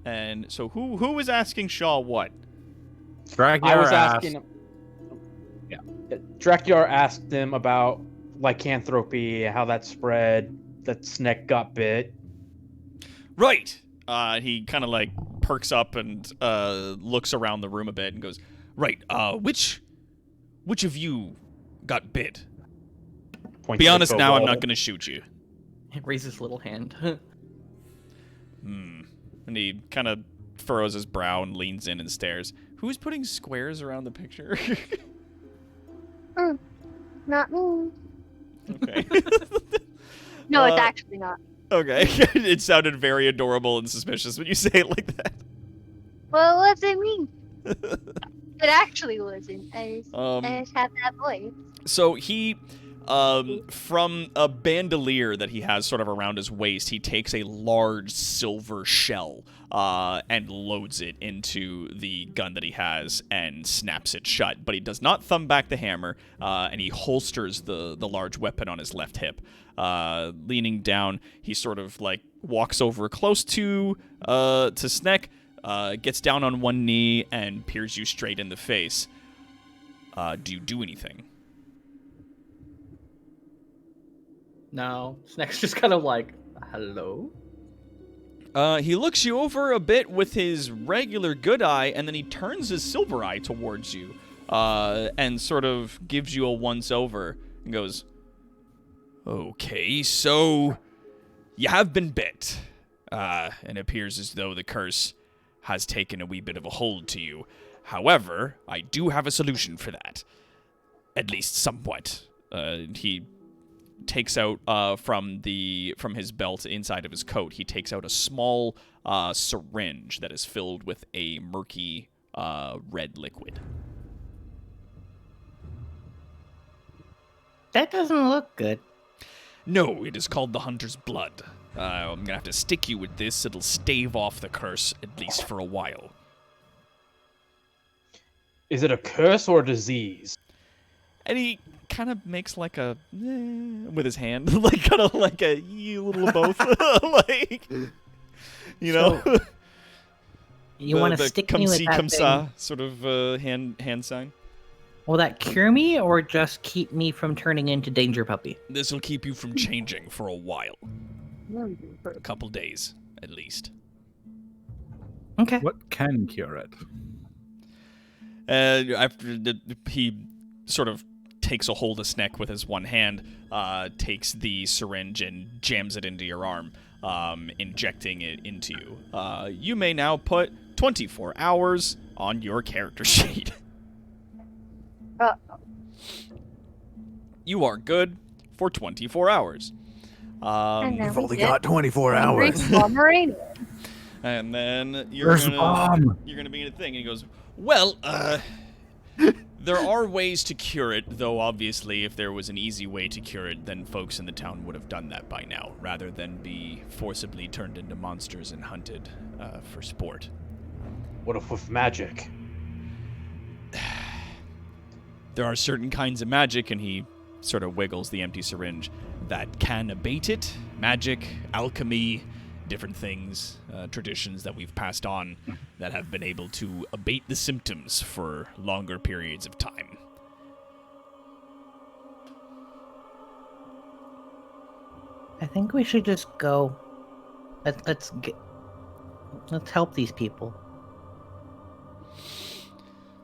and so who was asking Shaw what? Dragyar I was asked- asking. Yeah, Drakyar asked them about lycanthropy, how that spread, that Snake got bit. Right. He kind of like perks up and looks around the room a bit and goes, "Right. Which of you got bit? Points Be to the honest now. I'm kobold. not going to shoot you." Raise his little hand. And he kind of furrows his brow and leans in and stares. Who's putting squares around the picture? Not me. Okay. No, it's Uh, actually not. Okay. It sounded very adorable and suspicious when you say it like that. Well, what does it mean? It actually wasn't. I just have that voice. So he, from a bandolier that he has sort of around his waist, he takes a large silver shell and loads it into the gun that he has and snaps it shut. But he does not thumb back the hammer, and he holsters the large weapon on his left hip. Leaning down, he sort of like walks over close to Sneck, gets down on one knee, and peers you straight in the face. Do you do anything? No. Snake's just kind of like, hello? He looks you over a bit with his regular good eye, and then he turns his silver eye towards you, and sort of gives you a once-over, and goes, "Okay, so you have been bit, and it appears as though the curse has taken a wee bit of a hold to you. However, I do have a solution for that, at least somewhat." He takes out from his belt inside of his coat. He takes out a small syringe that is filled with a murky red liquid. That doesn't look good. No, it is called the Hunter's Blood. I'm gonna have to stick you with this. It'll stave off the curse at least for a while. Is it a curse or a disease? And he kind of makes like a with his hand, like kind of like a little of both, like you know. So, you want to stick me with that come thing? sa sort of hand sign. Will that cure me or just keep me from turning into Danger Puppy? This will keep you from changing for a while, a couple days at least. Okay. What can cure it? He sort of takes a hold of Sneck with his one hand, takes the syringe and jams it into your arm, injecting it into you. You may now put 24 hours on your character sheet. You are good for 24 hours. You've only got 24 hours. And then you're gonna begin a thing. And he goes, "Well, there are ways to cure it, though obviously if there was an easy way to cure it, then folks in the town would have done that by now, rather than be forcibly turned into monsters and hunted for sport." What if with magic? There are certain kinds of magic, and he sort of wiggles the empty syringe, that can abate it. Magic, alchemy, different things, traditions that we've passed on that have been able to abate the symptoms for longer periods of time. I think we should just go. Let's help these people.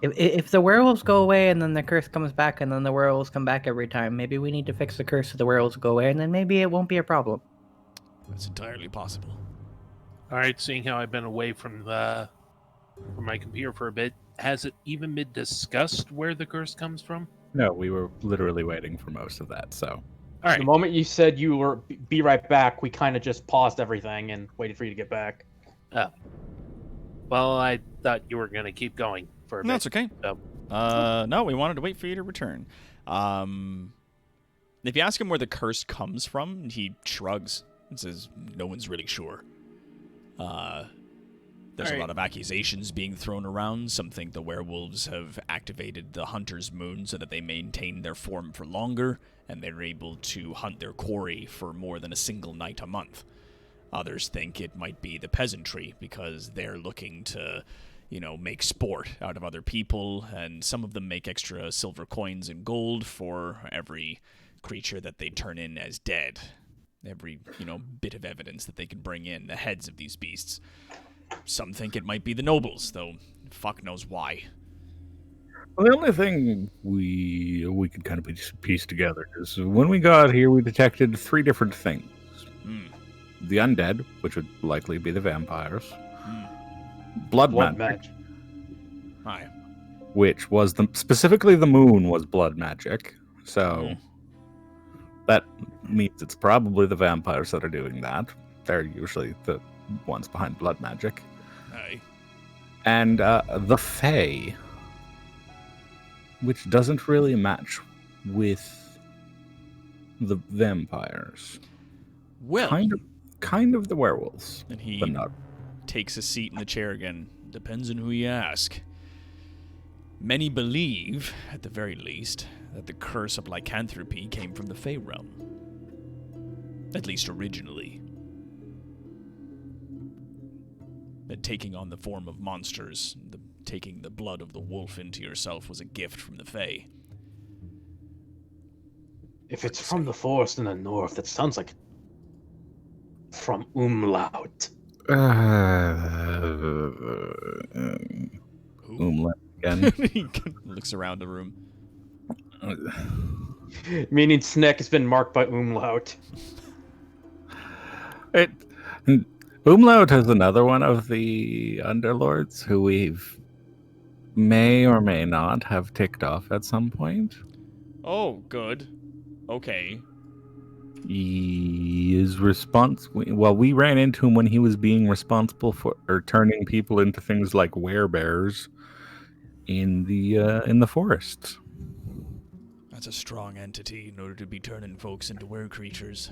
If the werewolves go away and then the curse comes back and then the werewolves come back every time, maybe we need to fix the curse so the werewolves go away and then maybe it won't be a problem. That's entirely possible. All right, seeing how I've been away from my computer for a bit, has it even been discussed where the curse comes from? No, we were literally waiting for most of that, so. All right. The moment you said you were be right back, we kind of just paused everything and waited for you to get back. Well, I thought you were going to keep going for a bit. No, it's okay. So. No, we wanted to wait for you to return. If you ask him where the curse comes from, he shrugs and says, "No one's really sure. There's a lot of accusations being thrown around. Some think the werewolves have activated the hunter's moon so that they maintain their form for longer, and they're able to hunt their quarry for more than a single night a month. Others think it might be the peasantry because they're looking to, make sport out of other people, and some of them make extra silver coins and gold for every creature that they turn in as dead. Every, bit of evidence that they can bring in, the heads of these beasts. Some think it might be the nobles, though fuck knows why." Well, the only thing we could kind of piece together is when we got here, we detected 3 different things. The undead, which would likely be the vampires. Blood magic. Hi. Which was specifically the moon was blood magic. So that means it's probably the vampires that are doing that. They're usually the ones behind blood magic. Hi. And the Fae, which doesn't really match with the vampires. Well, Kind of the werewolves, and he but not. takes a seat in the chair again. Depends on who you ask. Many believe, at the very least, that the curse of lycanthropy came from the Fey realm. At least originally. that taking on the form of monsters, taking the blood of the wolf into yourself was a gift from the Fae. If it's from the forest in the north, that sounds like from Umlaut. Umlaut again. He looks around the room. Meaning Sneck has been marked by Umlaut. Umlaut is another one of the Underlords who we've may or may not have ticked off at some point. Oh, good. Okay. He is we ran into him when he was being responsible for turning people into things like werebears in the forest. That's a strong entity in order to be turning folks into were creatures.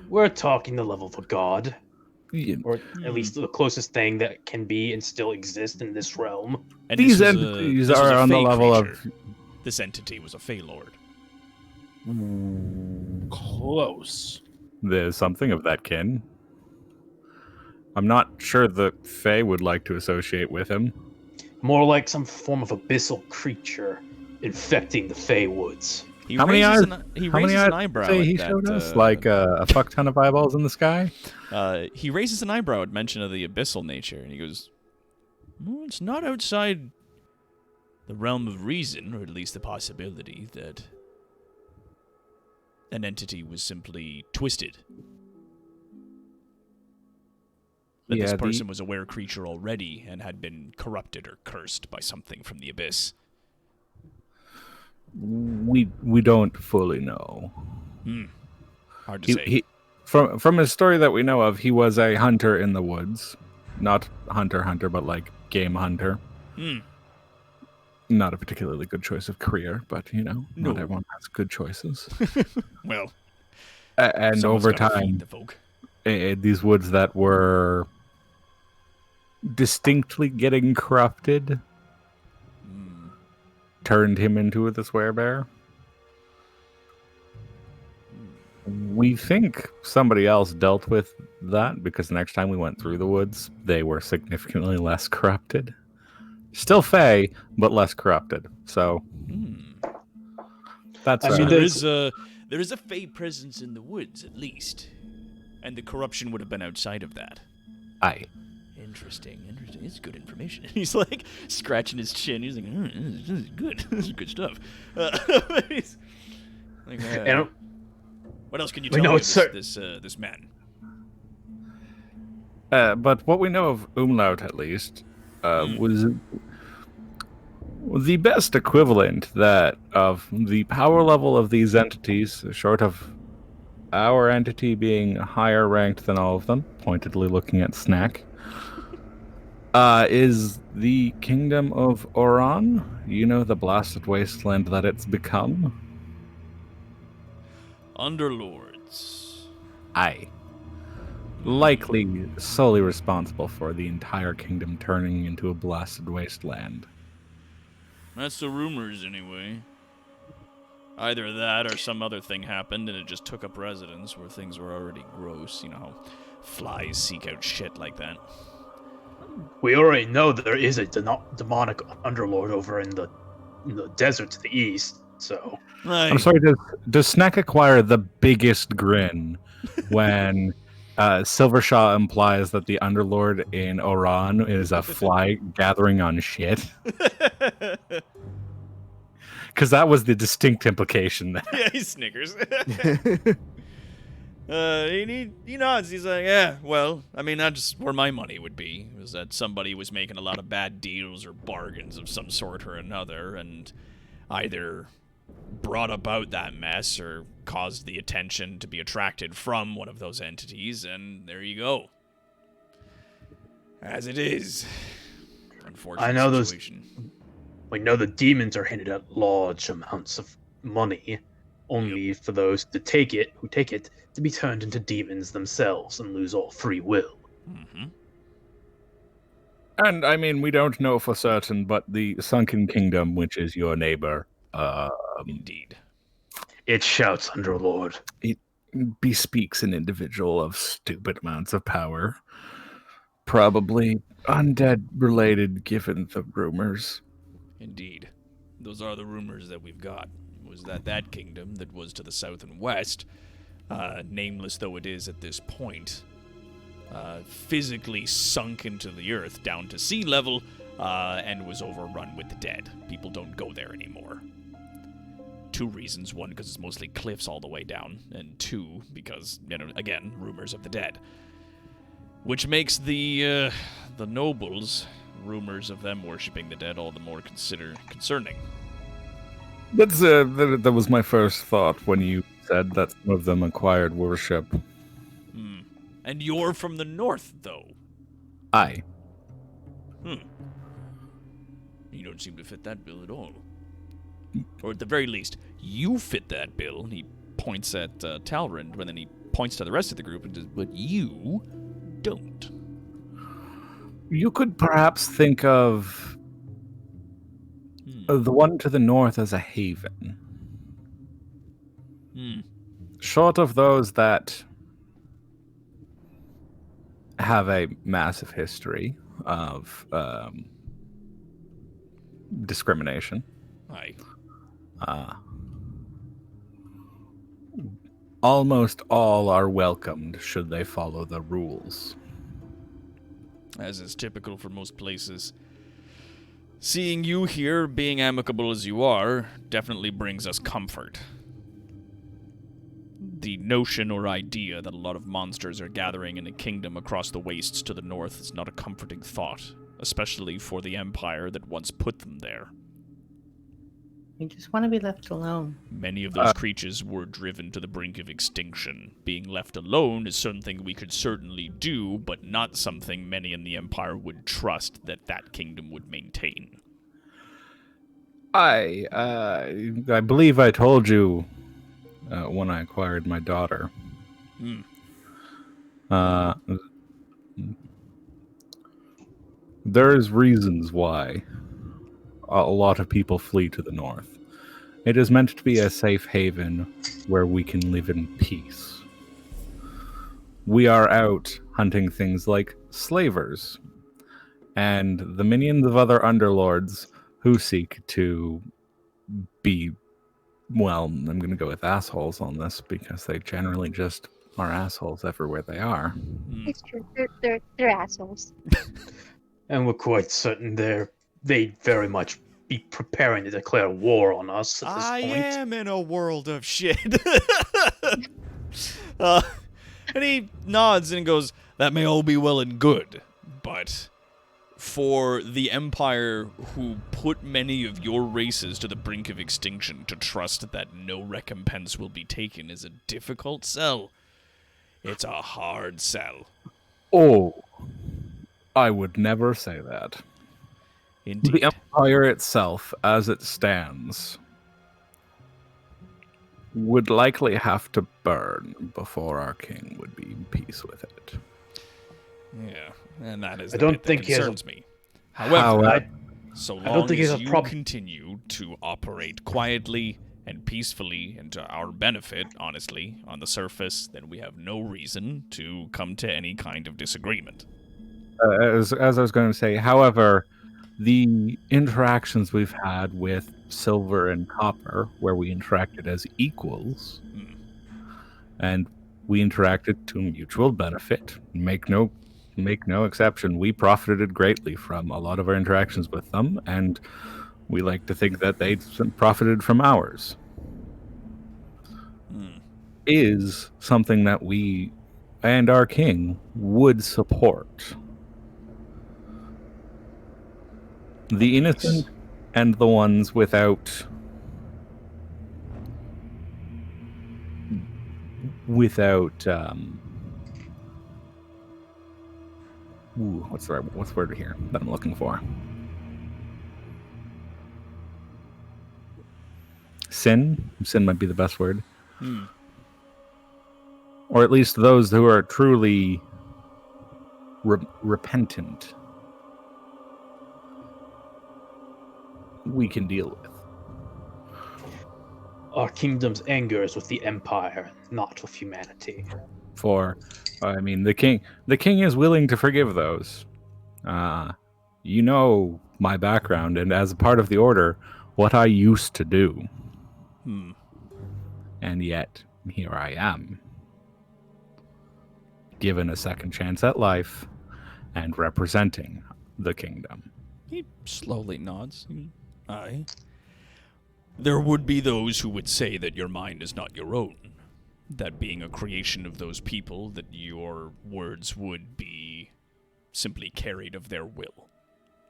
We're talking the level of a god. Yeah. Or at least the closest thing that can be and still exist in this realm. And These this was entities this was are a on the Fey level creature. This entity was a Fey Lord. Close. There's something of that kin. I'm not sure the Fae would like to associate with him. More like some form of abyssal creature infecting the Fey Woods. He How many raises eyes- an, he How many raises eyes an eyebrow say at he that, showed us? Like a fuck ton of eyeballs in the sky? he raises an eyebrow at mention of the abyssal nature, and he goes, well, it's not outside the realm of reason, or at least the possibility that an entity was simply twisted. That this Yeah, person was a were creature already and had been corrupted or cursed by something from the abyss. We don't fully know. Hard to say. From his story that we know of, he was a hunter in the woods. Not hunter, but like game hunter. Not a particularly good choice of career, but not No. everyone has good choices. Well, And someone's over gotta feed time, the folk. these woods that were distinctly getting corrupted turned him into this werebear. We think somebody else dealt with that because the next time we went through the woods, they were significantly less corrupted. Still Fey, but less corrupted. So that's. I mean, there is a Fey presence in the woods, at least, and the corruption would have been outside of that. aye. Interesting. It's good information. He's like scratching his chin. He's like, this is good. This is good stuff. He's like, And what else can you we tell know me it's of this man? But what we know of Umlaut, at least, was the best equivalent that of the power level of these entities, short of our entity being higher ranked than all of them, pointedly looking at Snack, is the kingdom of Oran. The blasted wasteland that it's become. Underlords. Aye. Likely solely responsible for the entire kingdom turning into a blasted wasteland. That's the rumors, anyway. Either that or some other thing happened and it just took up residence where things were already gross. You know how flies seek out shit like that. we already know there is a demonic underlord over in the desert to the east. So I'm sorry, does Snack acquire the biggest grin when Silvershaw implies that the Underlord in Oran is a fly gathering on shit? Because that was the distinct implication there. Yeah, he snickers. He nods. He's like, yeah, well, I mean, that's where my money would be, was that somebody was making a lot of bad deals or bargains of some sort or another, and either brought about that mess or caused the attention to be attracted from one of those entities, and there you go. As it is. Unfortunate I know situation. we know the demons are handed out large amounts of money, only for those who take it to be turned into demons themselves and lose all free will. Mm-hmm. And I mean, we don't know for certain, but the Sunken Kingdom, which is your neighbor, Indeed. It shouts Underlord. bespeaks an individual of stupid amounts of power. Probably undead related, given the rumors. Indeed. Those are the rumors that we've got. Was that kingdom that was to the south and west, nameless though it is at this point, physically sunk into the earth down to sea level, and was overrun with the dead. People don't go there anymore. 2 reasons. 1, because it's mostly cliffs all the way down, and 2, because, again, rumors of the dead. Which makes the nobles, rumors of them worshipping the dead, all the more concerning. That was my first thought when you said that some of them acquired worship. And you're from the north, though. Aye. You don't seem to fit that bill at all. Or at the very least, you fit that bill. And he points at Talrand, and then he points to the rest of the group and says, but you don't. You could perhaps think of the one to the north as a haven. Short of those that have a massive history of discrimination. Aye. Almost all are welcomed should they follow the rules. As is typical for most places. Seeing you here, being amicable as you are, definitely brings us comfort. The notion or idea that a lot of monsters are gathering in a kingdom across the wastes to the north is not a comforting thought, especially for the empire that once put them there. We just want to be left alone. Many of those creatures were driven to the brink of extinction. Being left alone is something we could certainly do, but not something many in the Empire would trust that kingdom would maintain. I believe I told you when I acquired my daughter. There's reasons why a lot of people flee to the north. It is meant to be a safe haven where we can live in peace. We are out hunting things like slavers and the minions of other underlords who seek to be, well, I'm going to go with assholes on this because they generally just are assholes everywhere they are. It's true. They're assholes. And we're quite certain they'd very much be preparing to declare war on us at this point. I am in a world of shit. And he nods and goes, that may all be well and good, but for the Empire who put many of your races to the brink of extinction to trust that no recompense will be taken is a difficult sell. It's a hard sell. Oh, I would never say that. Indeed. The Empire itself, as it stands, would likely have to burn before our king would be in peace with it. Yeah, and that is I the don't bit think that he has a- concerns me. However, so I don't long think he has as a you prob- continue to operate quietly and peacefully and to our benefit, honestly, on the surface, then we have no reason to come to any kind of disagreement. As I was going to say, however, the interactions we've had with Silver and Copper, where we interacted as equals, and we interacted to mutual benefit, make no exception. We profited greatly from a lot of our interactions with them, and we like to think that they profited from ours. Is something that we and our king would support. The innocent and the ones without what's the word here that I'm looking for? Sin might be the best word. Or at least those who are truly repentant, we can deal with. Our kingdom's anger is with the Empire, not with humanity. For, I mean, the king is willing to forgive those. You know my background, and as a part of the order, what I used to do. And yet, here I am, given a second chance at life, and representing the kingdom. He slowly nods. Aye. There would be those who would say that your mind is not your own. That being a creation of those people, that your words would be simply carried of their will.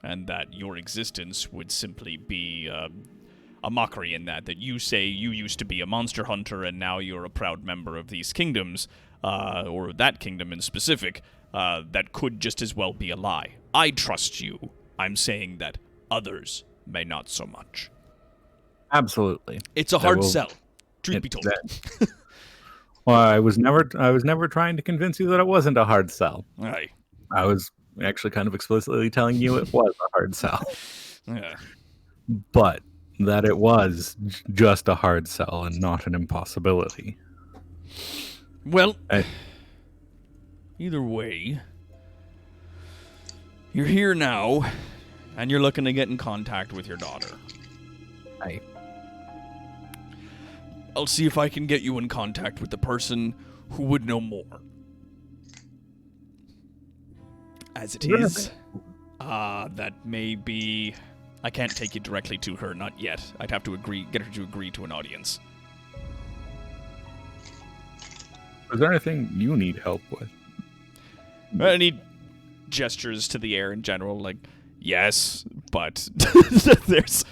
And that your existence would simply be a mockery in that you say you used to be a monster hunter and now you're a proud member of these kingdoms, or that kingdom in specific, that could just as well be a lie. I trust you. I'm saying that others may not so much. Absolutely. It's a hard sell, truth be told. Well, I was never trying to convince you that it wasn't a hard sell. Aye. I was actually kind of explicitly telling you it was a hard sell. Yeah. But that it was just a hard sell and not an impossibility. Well, either way, you're here now, and you're looking to get in contact with your daughter. Aye. I'll see if I can get you in contact with the person who would know more. As it is, that may be... I can't take you directly to her, not yet. I'd have to get her to agree to an audience. Is there anything you need help with? I need gestures to the air in general, like, yes, but there's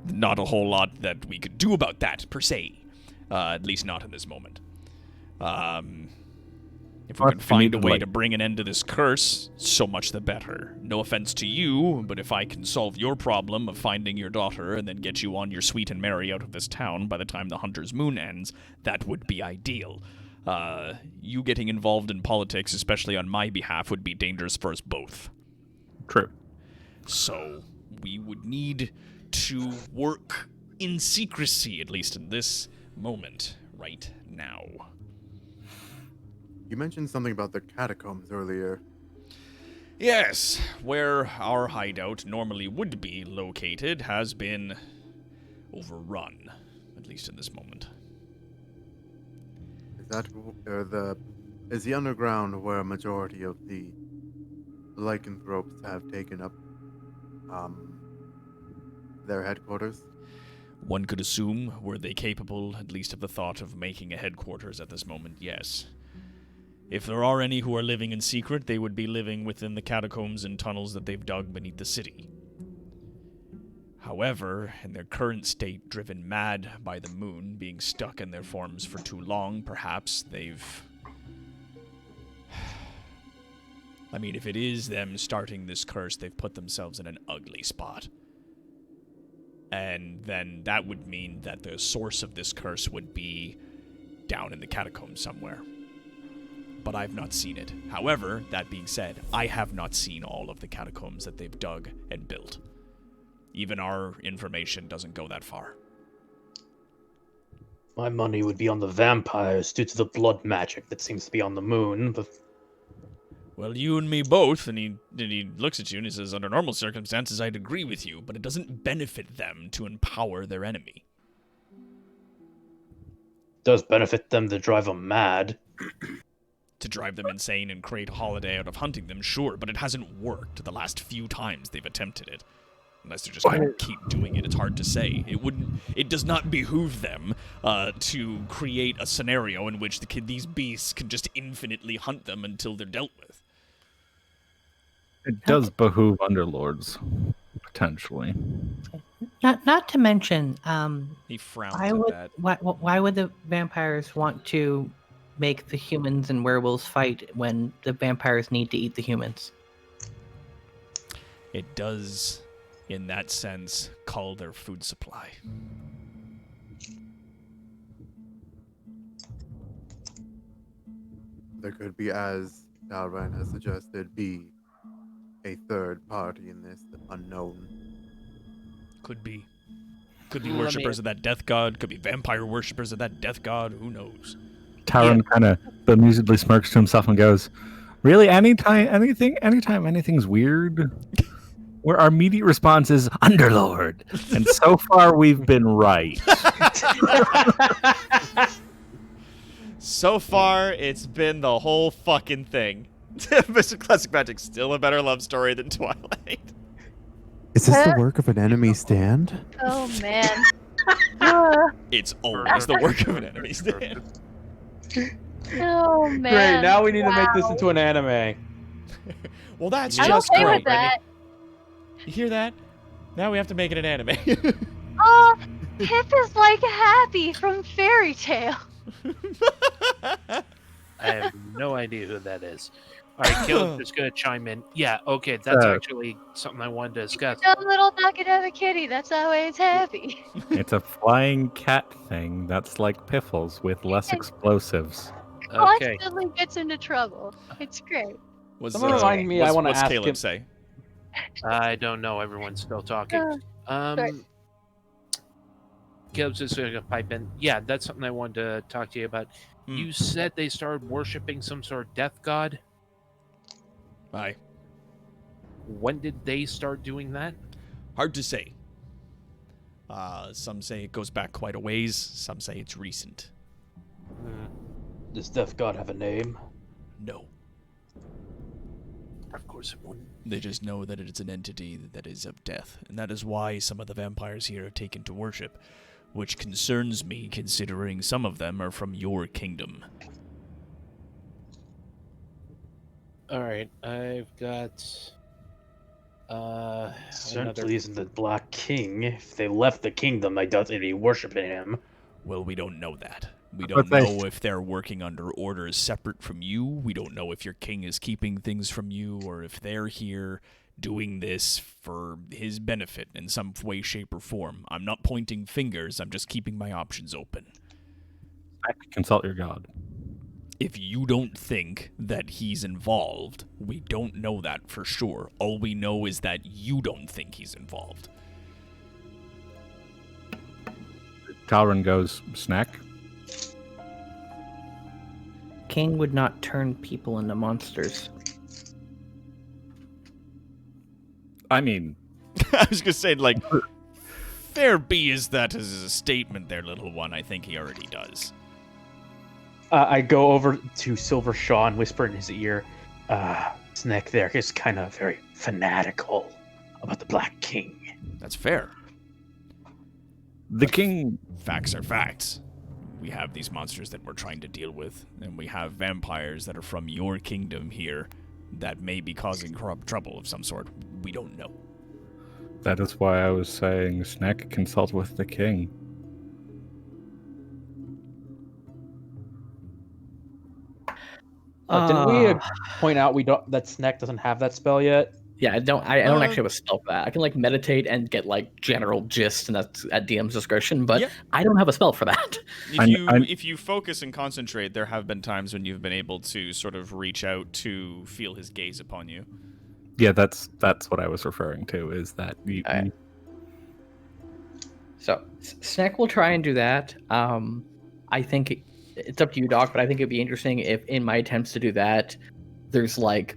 not a whole lot that we could do about that, per se. At least not in this moment. If we can find a way to bring an end to this curse, so much the better. No offense to you, but if I can solve your problem of finding your daughter and then get you on your sweet and merry out of this town by the time the Hunter's Moon ends, that would be ideal. You getting involved in politics, especially on my behalf, would be dangerous for us both. True. So, we would need to work in secrecy, at least in this moment, right now. You mentioned something about the catacombs earlier. Yes, where our hideout normally would be located has been overrun, at least in this moment. Is the underground where a majority of the lycanthropes have taken up their headquarters? One could assume, were they capable, at least of the thought of making a headquarters at this moment, yes. If there are any who are living in secret, they would be living within the catacombs and tunnels that they've dug beneath the city. However, in their current state, driven mad by the moon, being stuck in their forms for too long, perhaps they've... I mean, if it is them starting this curse, they've put themselves in an ugly spot. And then that would mean that the source of this curse would be down in the catacombs somewhere. But I've not seen it. However, that being said, I have not seen all of the catacombs that they've dug and built. Even our information doesn't go that far. My money would be on the vampires due to the blood magic that seems to be on the moon. Well, you and me both, and he looks at you and he says, under normal circumstances, I'd agree with you, but it doesn't benefit them to empower their enemy. It does benefit them to drive them mad. To drive them insane and create a holiday out of hunting them, sure, but it hasn't worked the last few times they've attempted it. Unless they're just going to keep doing it, it's hard to say. It does not behoove them to create a scenario in which these beasts can just infinitely hunt them until they're dealt with. It does behoove underlords, potentially. Not to mention, he frowns at that. Why would the vampires want to make the humans and werewolves fight when the vampires need to eat the humans? It does, in that sense, cull their food supply. There could be, as Dalran has suggested, be a third party in this, the unknown. Could be. Could be worshippers of that death god, could be vampire worshippers of that death god, who knows? Taran kind of bemusedly smirks to himself and goes, "Really? Anytime anything's weird, where our immediate response is Underlord, and so far we've been right." So far, it's been the whole fucking thing. Mr. Classic Magic's still a better love story than Twilight. Is this the work of an enemy stand? Oh man. It's always the work of an enemy stand. Oh man. Great. Now we need to make this Wow. into an anime. Well, that's I'm just okay great. with that. You hear that? Now we have to make it an anime. Oh, Pip is like Happy from Fairy Tale. I have no idea who that is. All right, Caleb's just gonna chime in. Yeah, okay, that's actually something I wanted to discuss. No little dog can have a kitty. That's always happy. It's a flying cat thing that's like Piffles with less explosives. Okay, Constantly gets into trouble. It's great. Someone remind me, I wanna what's ask Caleb him- say? I don't know. Everyone's still talking. Sorry. Caleb's just gonna pipe in. Yeah, that's something I wanted to talk to you about. Hmm. You said they started worshiping some sort of death god. Aye. When did they start doing that? Hard to say. Some say it goes back quite a ways. Some say it's recent. Does death god have a name? No. Of course it wouldn't. They just know that it's an entity that is of death, and that is why some of the vampires here have taken to worship, which concerns me considering some of them are from your kingdom. All right, I've got. Certainly isn't the Black King. If they left the kingdom, I doubt they'd be worshiping him. Well, we don't know that. We But don't they- know if they're working under orders separate from you. We don't know if your king is keeping things from you, or if they're here doing this for his benefit in some way, shape, or form. I'm not pointing fingers. I'm just keeping my options open. Consult your god. If you don't think that he's involved, we don't know that for sure. All we know is that you don't think he's involved. Talron goes, "Snack." King would not turn people into monsters. I mean, I was gonna say, like, fair be is that as a statement there, little one. I think he already does. I go over to Silver Shaw and whisper in his ear, Snack there is kind of very fanatical about the Black King. That's fair. the king. Facts are facts. We have these monsters that we're trying to deal with, and we have vampires that are from your kingdom here that may be causing trouble of some sort. We don't know. That is why I was saying, Snack, consult with the king. Didn't we point out that Snack doesn't have that spell yet? Yeah, I don't actually have a spell for that. I can like meditate and get like general gist, and that's at DM's discretion. But Yeah. I don't have a spell for that. If you focus and concentrate, there have been times when you've been able to sort of reach out to feel his gaze upon you. Yeah, that's what I was referring to. Is that you, Alright. So Snack will try and do that. I think it's up to you, Doc, but I think it'd be interesting if in my attempts to do that, there's like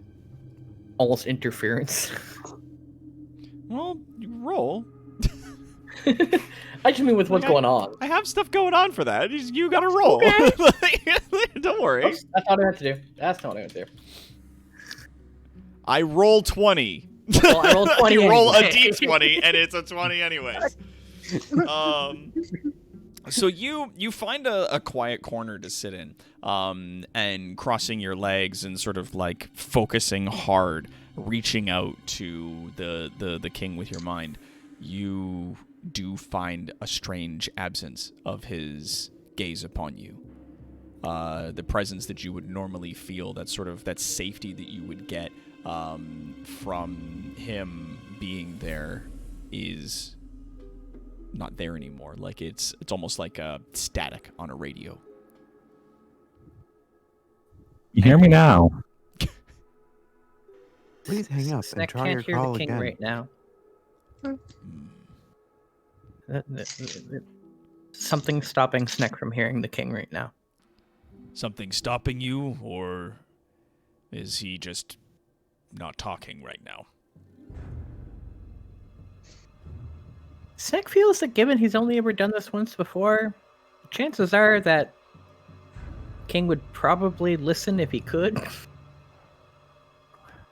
almost interference. Well, you roll. I just mean with what's going on. I have stuff going on for that. You gotta roll. Don't worry. Oops, that's not what I have to do. That's not what I have to do. I roll 20. Well, I rolled 20 You roll a anyway. d20, and it's a 20 anyways. So you find a quiet corner to sit in, and crossing your legs and sort of like focusing hard, reaching out to the king with your mind. You do find a strange absence of his gaze upon you. The presence that you would normally feel, that sort of that safety that you would get from him being there, is not there anymore. Like it's almost like a static on a radio. you hear me now? Please hang up and Snack try can't your hear call the king again. right now. Hmm. Something's stopping Snack from hearing the king right now. something stopping you, or is he just not talking right now? Snick feels that given he's only ever done this once before, chances are that King would probably listen if he could.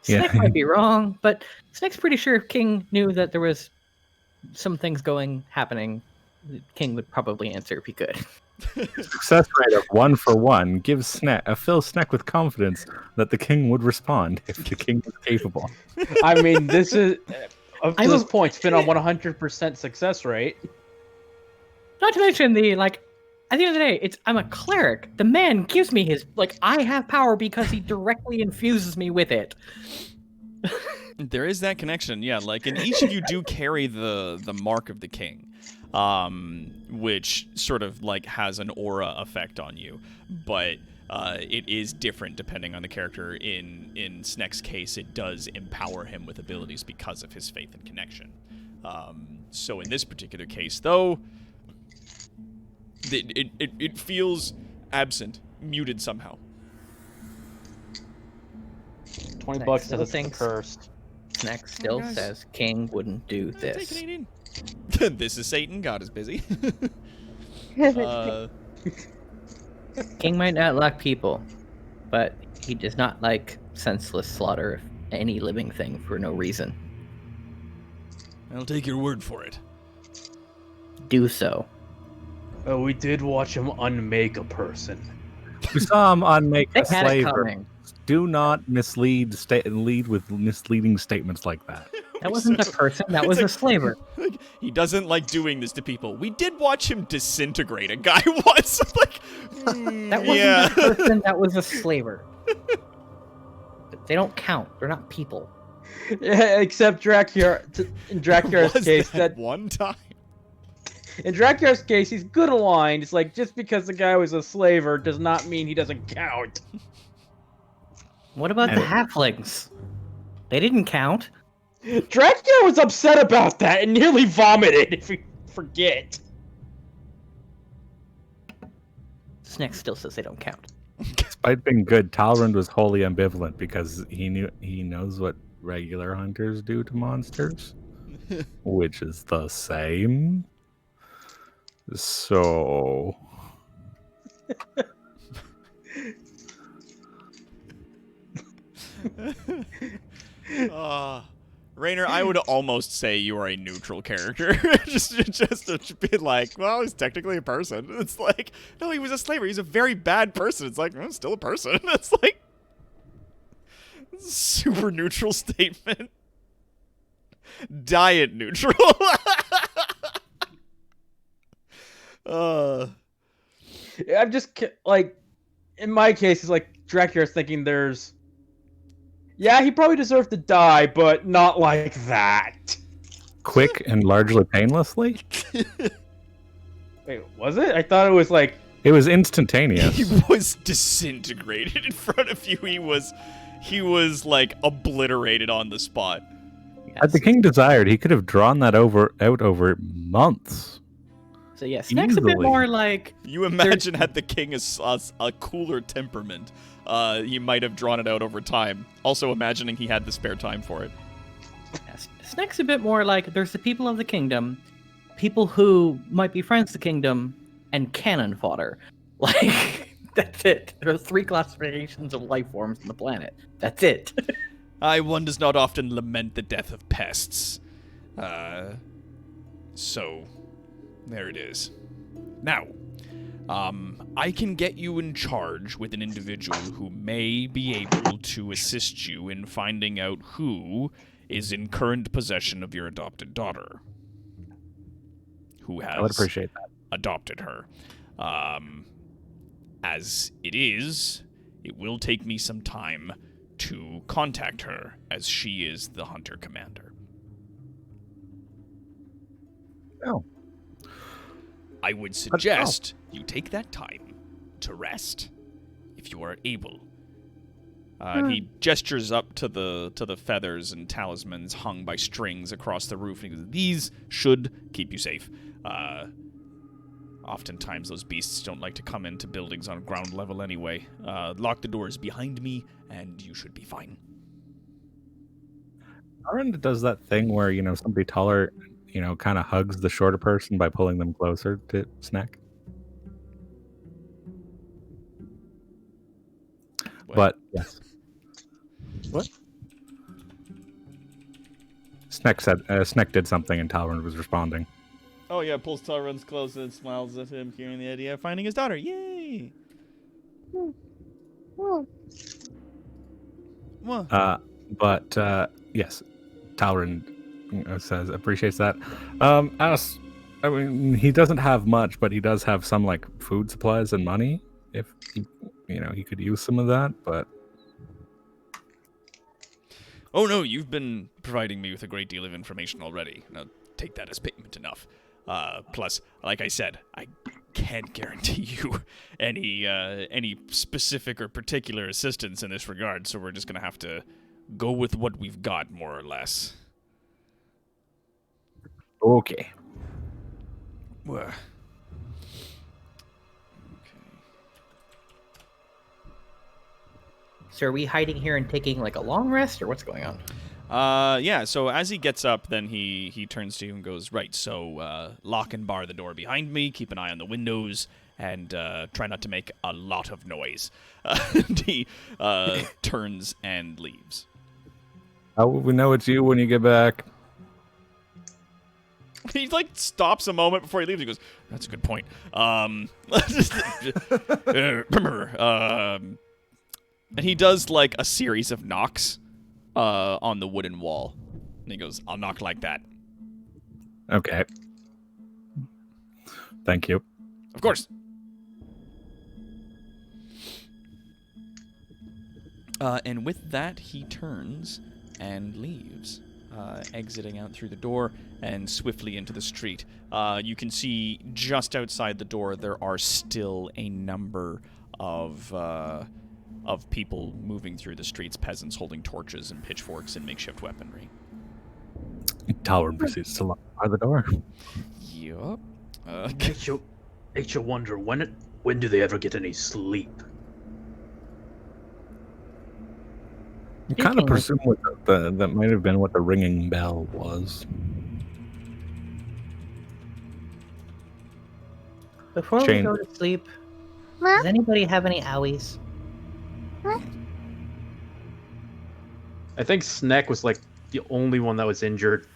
Yeah. Snick might be wrong, but Snick's pretty sure if King knew that there was some things happening, King would probably answer if he could. Success rate of 1 for 1 gives fills Sneck with confidence that the king would respond if the king was capable. I mean, this is up to this point, it's been on 100% success rate. Not to mention at the end of the day, I'm a cleric. The man gives me his I have power because he directly infuses me with it. There is that connection, yeah. And each of you do carry the mark of the king, which sort of has an aura effect on you, but it is different depending on the character. In Sneck's case, it does empower him with abilities because of his faith and connection. So in this particular case, though, it feels absent, muted somehow. $20 still to the thinks- cursed. Snick still guys. says King wouldn't do Take this. it in. This is Satan. God is busy. King might not like people, but he does not like senseless slaughter of any living thing for no reason. I'll take your word for it. Do so. Oh, we did watch him unmake a person. We saw him unmake They a had it slave. coming. Do not lead with misleading statements like that. That wasn't a person, that was a slaver. He doesn't like doing this to people. We did watch him disintegrate a guy once. That wasn't yeah. a person, that was a slaver. They don't count. They're not people. Yeah, except in Dracula's Was case, that one time. in Dracula's case, he's good aligned. It's just because the guy was a slaver does not mean he doesn't count. What about the halflings? They didn't count. Dracula was upset about that and nearly vomited, if you forget. Snick still says they don't count. Despite being good, Talrand was wholly ambivalent because he knows what regular hunters do to monsters, which is the same. So Rainer, I would almost say you are a neutral character. just to be well, he's technically a person. It's no, he was a slaver. He's a very bad person. It's well, still a person. It's super neutral statement. Diet neutral. I'm just in my case, it's Dracula's thinking there's. Yeah, he probably deserved to die, but not like that. quick and largely painlessly. Wait, was it? I thought it was It was instantaneous. He was disintegrated in front of you. He was obliterated on the spot. Had the king desired, he could have drawn that out over months. So yeah, Snick's a bit Easily. more like You imagine had the king a cooler temperament, he might have drawn it out over time. Also imagining he had the spare time for it. Snick's a bit more like there's the people of the kingdom, people who might be friends of the kingdom, and cannon fodder. That's it. There are 3 classifications of life forms on the planet. That's it. One does not often lament the death of pests. So, there it is. Now, I can get you in charge with an individual who may be able to assist you in finding out who is in current possession of your adopted daughter. Who has I would appreciate that. adopted her. As it is, it will take me some time to contact her, as she is the hunter commander. Oh. I would suggest you take that time to rest, if you are able. He gestures up to the feathers and talismans hung by strings across the roof, and he goes, "These should keep you safe. Oftentimes those beasts don't like to come into buildings on ground level anyway. Lock the doors behind me, and you should be fine. Arend does that thing where, somebody taller, kind of hugs the shorter person by pulling them closer to Snack. What? But, yes. What? Snack did something and Talrand was responding. Oh yeah, pulls Talrand's close and smiles at him, hearing the idea of finding his daughter. Yay! What? But yes, Talrand says appreciates that. He doesn't have much, but he does have some like food supplies and money. If he, he could use some of that. But Oh no, you've been providing me with a great deal of information already. Now take that as payment enough. Plus, like I said, I can't guarantee you any specific or particular assistance in this regard, so we're just gonna have to go with what we've got, more or less. okay. Well, okay. So are we hiding here and taking like a long rest, or what's going on? Yeah, so as he gets up, then he turns to you and goes, right, so lock and bar the door behind me, keep an eye on the windows, and try not to make a lot of noise. And he turns and leaves. How will we know it's you when you get back? He, like, stops a moment before he leaves. He goes, that's a good point. And he does, like, a series of knocks on the wooden wall. And he goes, I'll knock like that. Okay. Thank you. Of course. And with that, he turns and leaves, exiting out through the door and swiftly into the street. You can see just outside the door there are still a number of people moving through the streets, peasants holding torches and pitchforks and makeshift weaponry. Talrand proceeds to lock the door. Yup. Makes you wonder when do they ever get any sleep? You kind of presume that might have been what the ringing bell was. Before Shane. we go to sleep, does anybody have any owies? I think Snack was like the only one that was injured.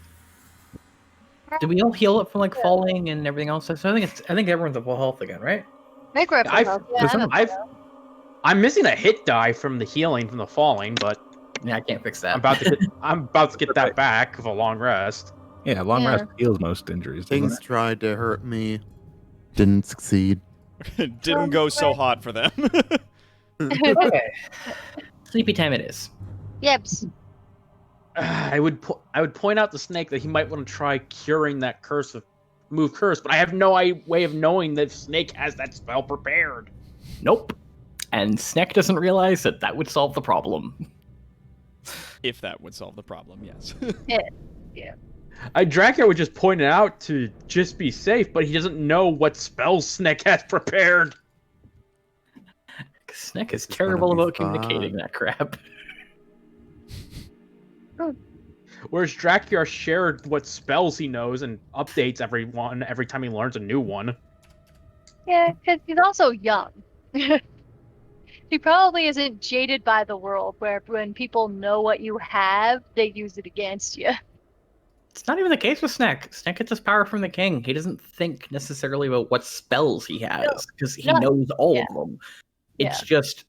Did we all heal up from like falling and everything else? So I think everyone's at full health again, right? Make her up for I've- help. Yeah, I don't I've- know. I'm missing a hit die from the healing from the falling, but Yeah, I can't fix that. I'm about to get that back with a long rest. Yeah, long Yeah. rest heals most injuries. doesn't Kings it? tried to hurt me. Didn't succeed. Didn't go so hot for them. Okay. Sleepy time it is. Yips. I would point out to Snake that he might want to try curing that move curse, but I have no way of knowing that Snake has that spell prepared. Nope. And Sneck doesn't realize that would solve the problem. If that would solve the problem, yes. Dracula would just point it out to just be safe, but he doesn't know what spells Snake has prepared. Sneck is This is gonna terrible be about communicating fun. that crap. Whereas Dracula shared what spells he knows and updates every time he learns a new one. Yeah, because he's also young. He probably isn't jaded by the world, where when people know what you have, they use it against you. It's not even the case with Sneck. Sneck gets his power from the king. He doesn't think necessarily about what spells he has, because he No. knows all Yeah. of them. It's just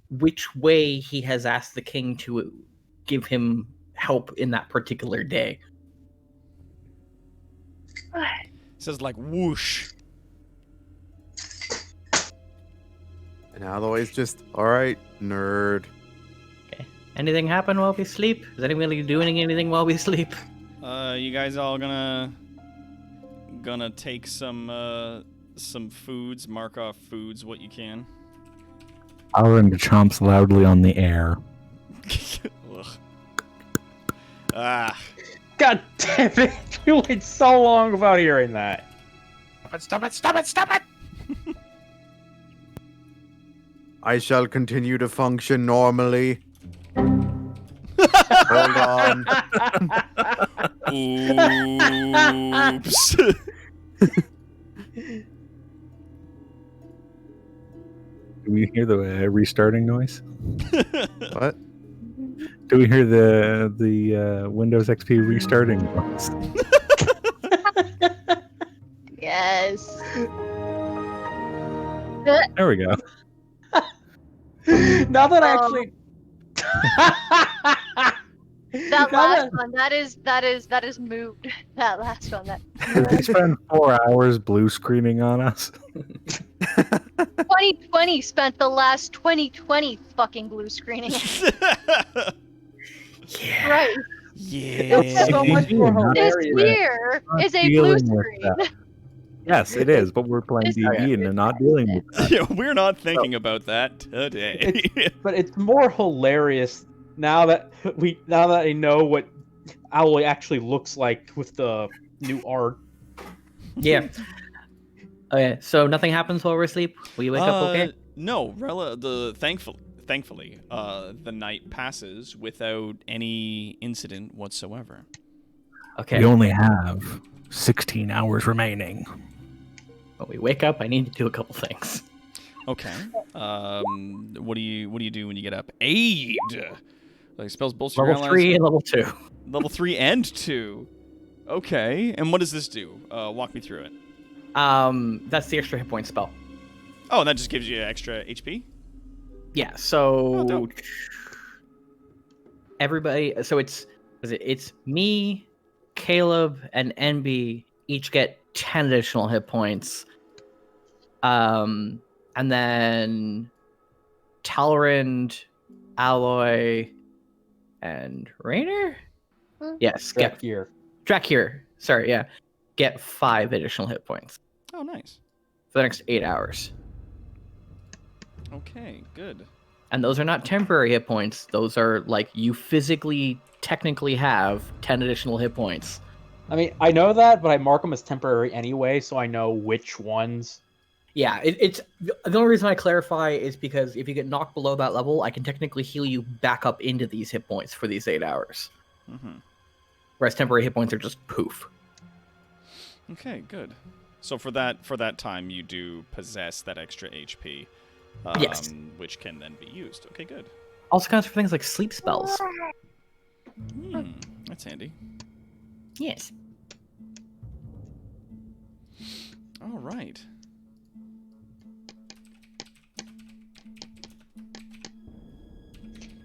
which way he has asked the king to give him help in that particular day. Says like whoosh. And Aloy's just, alright, nerd. Anything happen while we sleep? Is anybody doing anything while we sleep? You guys all gonna take some foods, mark off foods what you can. Talrand chomps loudly on the air. Ugh. Ah. God damn it! You wait so long about hearing that. Stop it! I shall continue to function normally. Hold on. Oops. Do we hear the restarting noise? What? Do we hear the Windows XP restarting noise? Yes. There we go. Now that I actually. That last one, that is moved. That last one, that Did they spend 4 hours blue screening on us? 2020 spent the last 2020 fucking blue screening. Yeah. Right. Yeah. So much more This hilarious. year is a blue Dealing with screen. that. Yes, it is, but we're playing This- DB and not dealing with that. Yeah, we're not thinking about that today. But it's more hilarious now that I know what Alloy actually looks like with the new art. Yeah. Okay, so nothing happens while we're asleep? Will you wake up okay? No, thankfully, the night passes without any incident whatsoever. Okay. We only have 16 hours remaining. When we wake up, I need to do a couple things. Okay. What do you do when you get up? Aid. Like spells bolster your Level allies. 3 and level 2. Level 3 and 2. Okay. And what does this do? Walk me through it. That's the extra hit point spell. Oh, and that just gives you extra HP? Yeah, Oh, so dope. everybody, so it's me, Caleb, and NB each get 10 additional hit points. And then Talrand, Alloy, and Rainer? Yes, get Here. Drakir. Sorry, yeah. Get 5 additional hit points Oh, nice. for the next 8 hours. Okay, good. And those are not temporary hit points. Those are like you physically, technically have 10 additional hit points. I mean, I know that, but I mark them as temporary anyway, so I know which ones. Yeah, it's the only reason I clarify is because if you get knocked below that level, I can technically heal you back up into these hit points for these 8 hours. Mm-hmm. Whereas temporary hit points are just poof. Okay, good. So for that time, you do possess that extra HP. Yes. Which can then be used. Okay, good. Also counts for things like sleep spells. That's handy. Yes. All right.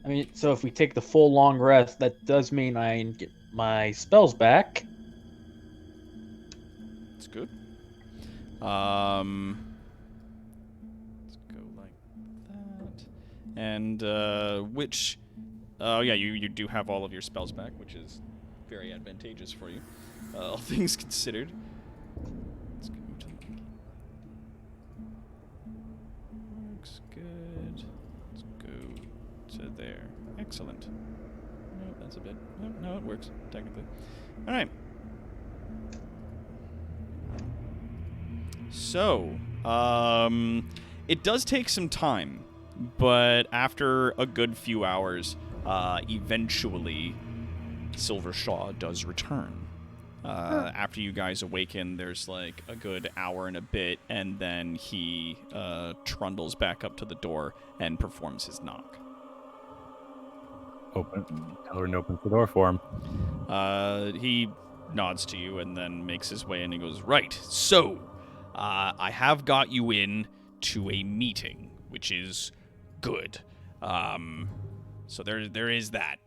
I mean, so if we take the full long rest, that does mean I get my spells back. That's good. Let's go like that. And which? Oh yeah, you do have all of your spells back, which is very advantageous for you, all things considered. Let's go to monkey. Looks good. Let's go to there. Excellent. No, that's a bit. No, it works technically. All right. So, it does take some time, but after a good few hours, eventually, Silvershaw does return. After you guys awaken, there's like a good hour and a bit, and then he trundles back up to the door and performs his knock. Talrand opens the door for him. He nods to you and then makes his way, and he goes, "Right, so I have got you in to a meeting, which is good. So there is that."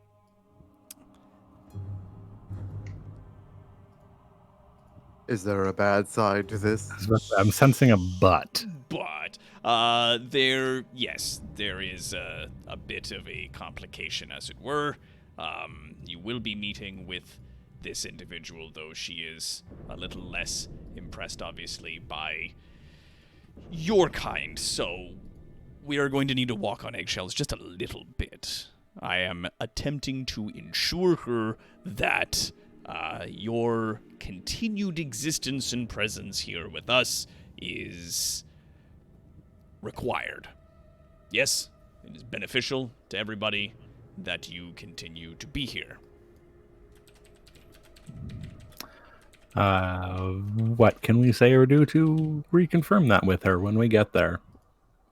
Is there a bad side to this? I'm sensing a butt. But there is a bit of a complication, as it were. You will be meeting with this individual, though she is a little less impressed, obviously, by your kind. So we are going to need to walk on eggshells just a little bit. I am attempting to ensure her that Your continued existence and presence here with us is required. Yes, it is beneficial to everybody that you continue to be here. What can we say or do to reconfirm that with her when we get there?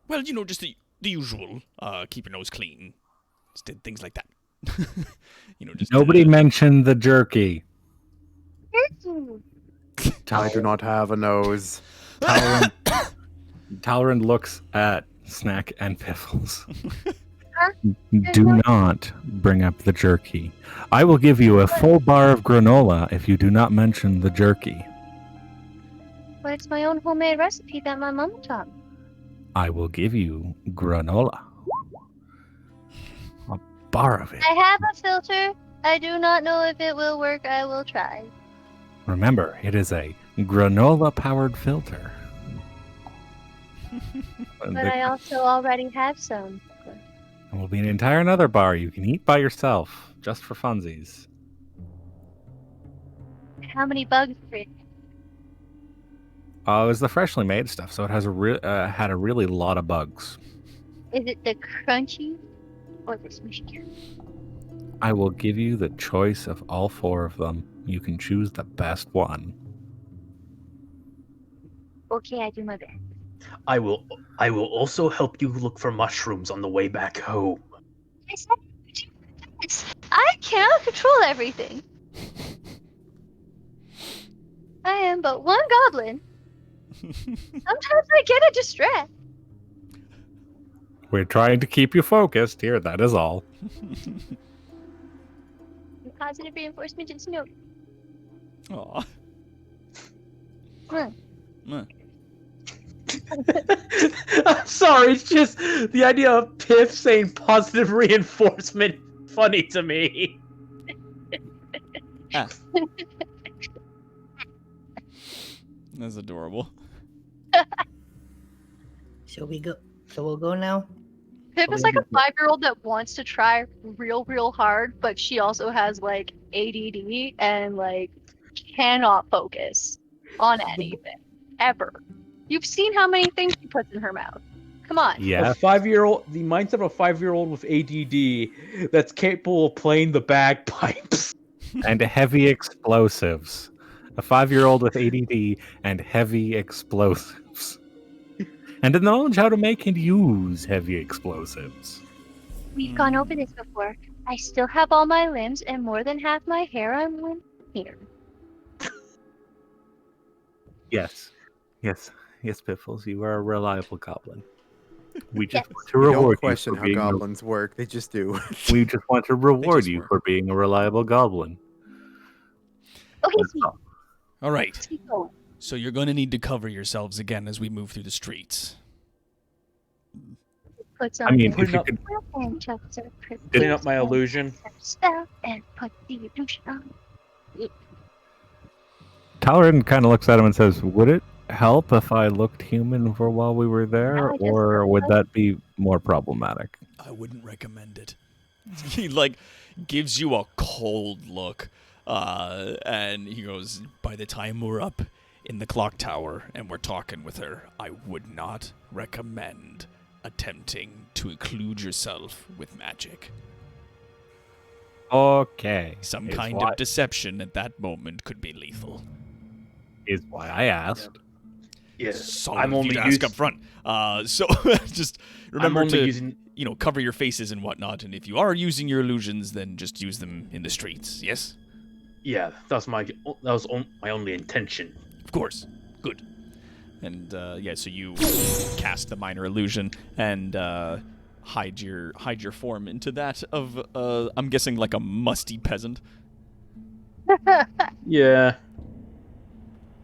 Well, just the usual. Keep your nose clean. Just did things like that. Just Nobody mentioned the jerky. I do not have a nose. Talrand looks at Snack and Piffles. Do not bring up the jerky. I will give you a full bar of granola if you do not mention the jerky. But it's my own homemade recipe that my mom taught me. I will give you granola. A bar of it. I have a filter. I do not know if it will work. I will try. Remember, it is a granola-powered filter. But I also already have some. It will be an entire another bar you can eat by yourself, just for funsies. How many bugs are in it? It was the freshly made stuff, so it has had a really lot of bugs. Is it the crunchy or the smushy? I will give you the choice of all 4 of them. You can choose the best one. Okay, I do my best. I will also help you look for mushrooms on the way back home. I said do this. I cannot control everything. I am but one goblin. Sometimes I get a distract. We're trying to keep you focused here, that is all. Positive reinforcement is no. Aw. I'm sorry, it's just the idea of Piff saying positive reinforcement funny to me. That's adorable. So we'll go now? Pip is like a 5-year-old that wants to try real hard, but she also has like ADD and like cannot focus on anything ever. You've seen how many things she puts in her mouth. Come on. Yeah. A 5-year-old, the mindset of a 5-year-old with ADD that's capable of playing the bagpipes. And heavy explosives. A 5-year-old with ADD and heavy explosives. And the knowledge how to make and use heavy explosives. We've gone over this before. I still have all my limbs and more than half my hair on one here. Yes, Piffles, you are a reliable goblin. We just want to We reward don't you question for how being goblins work. They just do. We just want to reward just you work. for being a reliable goblin. Okay, That's sweet. all. All right. Keep going. So you're going to need to cover yourselves again as we move through the streets. Put some I mean, Put if you up- could, and chucks are Clean up my illusion. spell and put the illusion on. Talrand kind of looks at him and says, "Would it help if I looked human for while we were there, I just or would look- that be more problematic?" I wouldn't recommend it. He gives you a cold look, and he goes, "By the time we're up in the clock tower and we're talking with her, I would not recommend attempting to include yourself with magic. Okay, Some is kind why- of deception at that moment could be lethal." is why I asked. Yes, So I'm I'm only to ask using. up front. So just I'm remember only to using. cover your faces and whatnot. And if you are using your illusions, then just use them in the streets. Yes, Yeah, that was my only intention. of course. Good. And so you cast the minor illusion and hide your form into that of I'm guessing like a musty peasant. Yeah,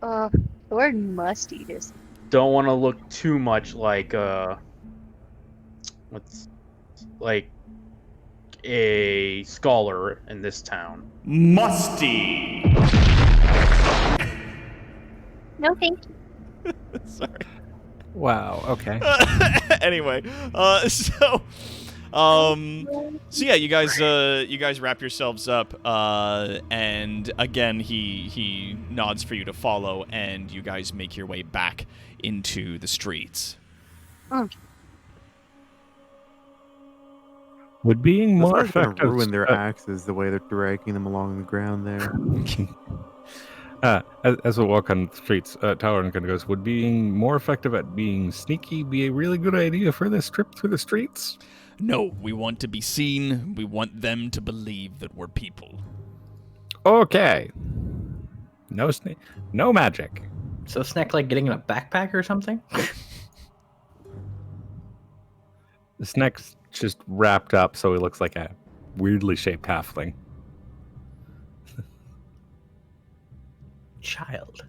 The word musty just don't want to look too much like what's like a scholar in this town. Musty. no thank you. Sorry. Wow. Okay. Anyway, so So yeah, you guys wrap yourselves up, and again he nods for you to follow, and you guys make your way back into the streets. Would being That's more what's gonna effective ruin their axes the way they're dragging them along the ground there. as we walk on the streets, Tower kind of goes, would being more effective at being sneaky be a really good idea for this trip through the streets? No, we want to be seen. We want them to believe that we're people. Okay. No magic. So Snack like getting in a backpack or something? The Snack's just wrapped up so he looks like a weirdly shaped halfling. Child.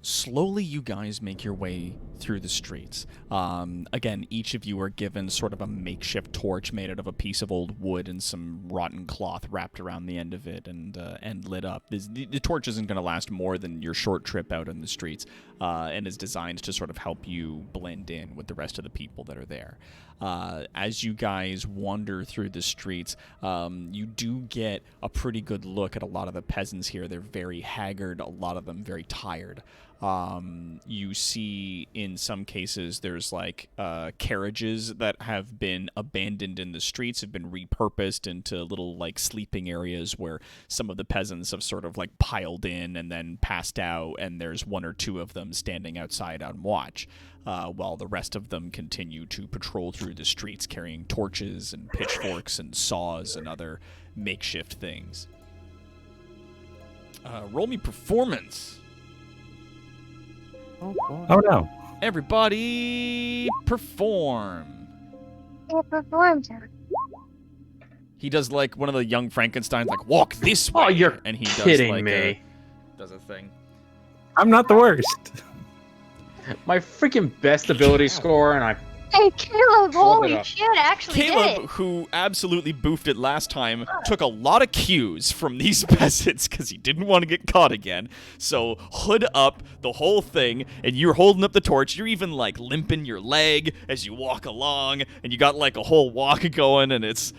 Slowly, you guys make your way through the streets. Again, each of you are given sort of a makeshift torch made out of a piece of old wood and some rotten cloth wrapped around the end of it and lit up. The torch isn't going to last more than your short trip out in the streets, and is designed to sort of help you blend in with the rest of the people that are there. As you guys wander through the streets, you do get a pretty good look at a lot of the peasants here. They're very haggard, a lot of them very tired. You see in some cases there's like carriages that have been abandoned in the streets, have been repurposed into little like sleeping areas where some of the peasants have sort of like piled in and then passed out, and there's one or two of them standing outside on watch, while the rest of them continue to patrol through the streets carrying torches and pitchforks and saws and other makeshift things. Roll me performance. Oh, boy. Oh no. Everybody perform. It performs. He does like one of the young Frankensteins, like walk this way. Oh, you're and he does kidding like me. does a thing. I'm not the worst. My freaking best ability score, and I Hey, Caleb, Flip it holy up. shit, actually did Caleb, it. who absolutely boofed it last time, took a lot of cues from these peasants because he didn't want to get caught again. So hood up the whole thing, and you're holding up the torch. You're even like limping your leg as you walk along, and you got like a whole walk going, and it's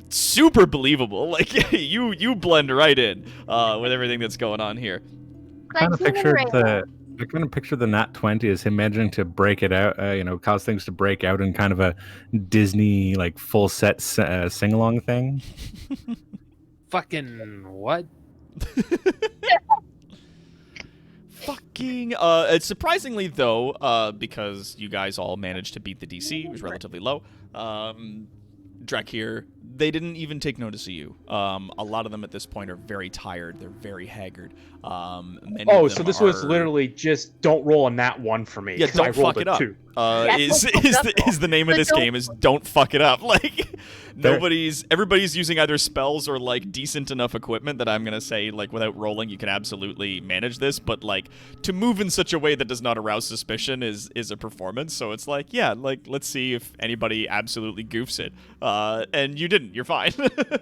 super believable. Like you blend right in with everything that's going on here. kind of Like, pictured human I kind of picture the Nat 20 as him managing to break it out, cause things to break out in kind of a Disney like full set sing along thing. Fucking what? Fucking surprisingly though, because you guys all managed to beat the DC, it was relatively low. Drek here, they didn't even take notice of you. A lot of them at this point are very tired. They're very haggard. Many Oh, of so them this was are- literally just don't roll a nat 1 for me. Yeah, 'cause I don't rolled fuck it a up. 2. Is the name of But this don't- game is don't fuck it up. Like everybody's using either spells or like decent enough equipment that I'm gonna say like without rolling you can absolutely manage this, but like to move in such a way that does not arouse suspicion is a performance. So it's like, yeah, like let's see if anybody absolutely goofs it. And you didn't. You're fine.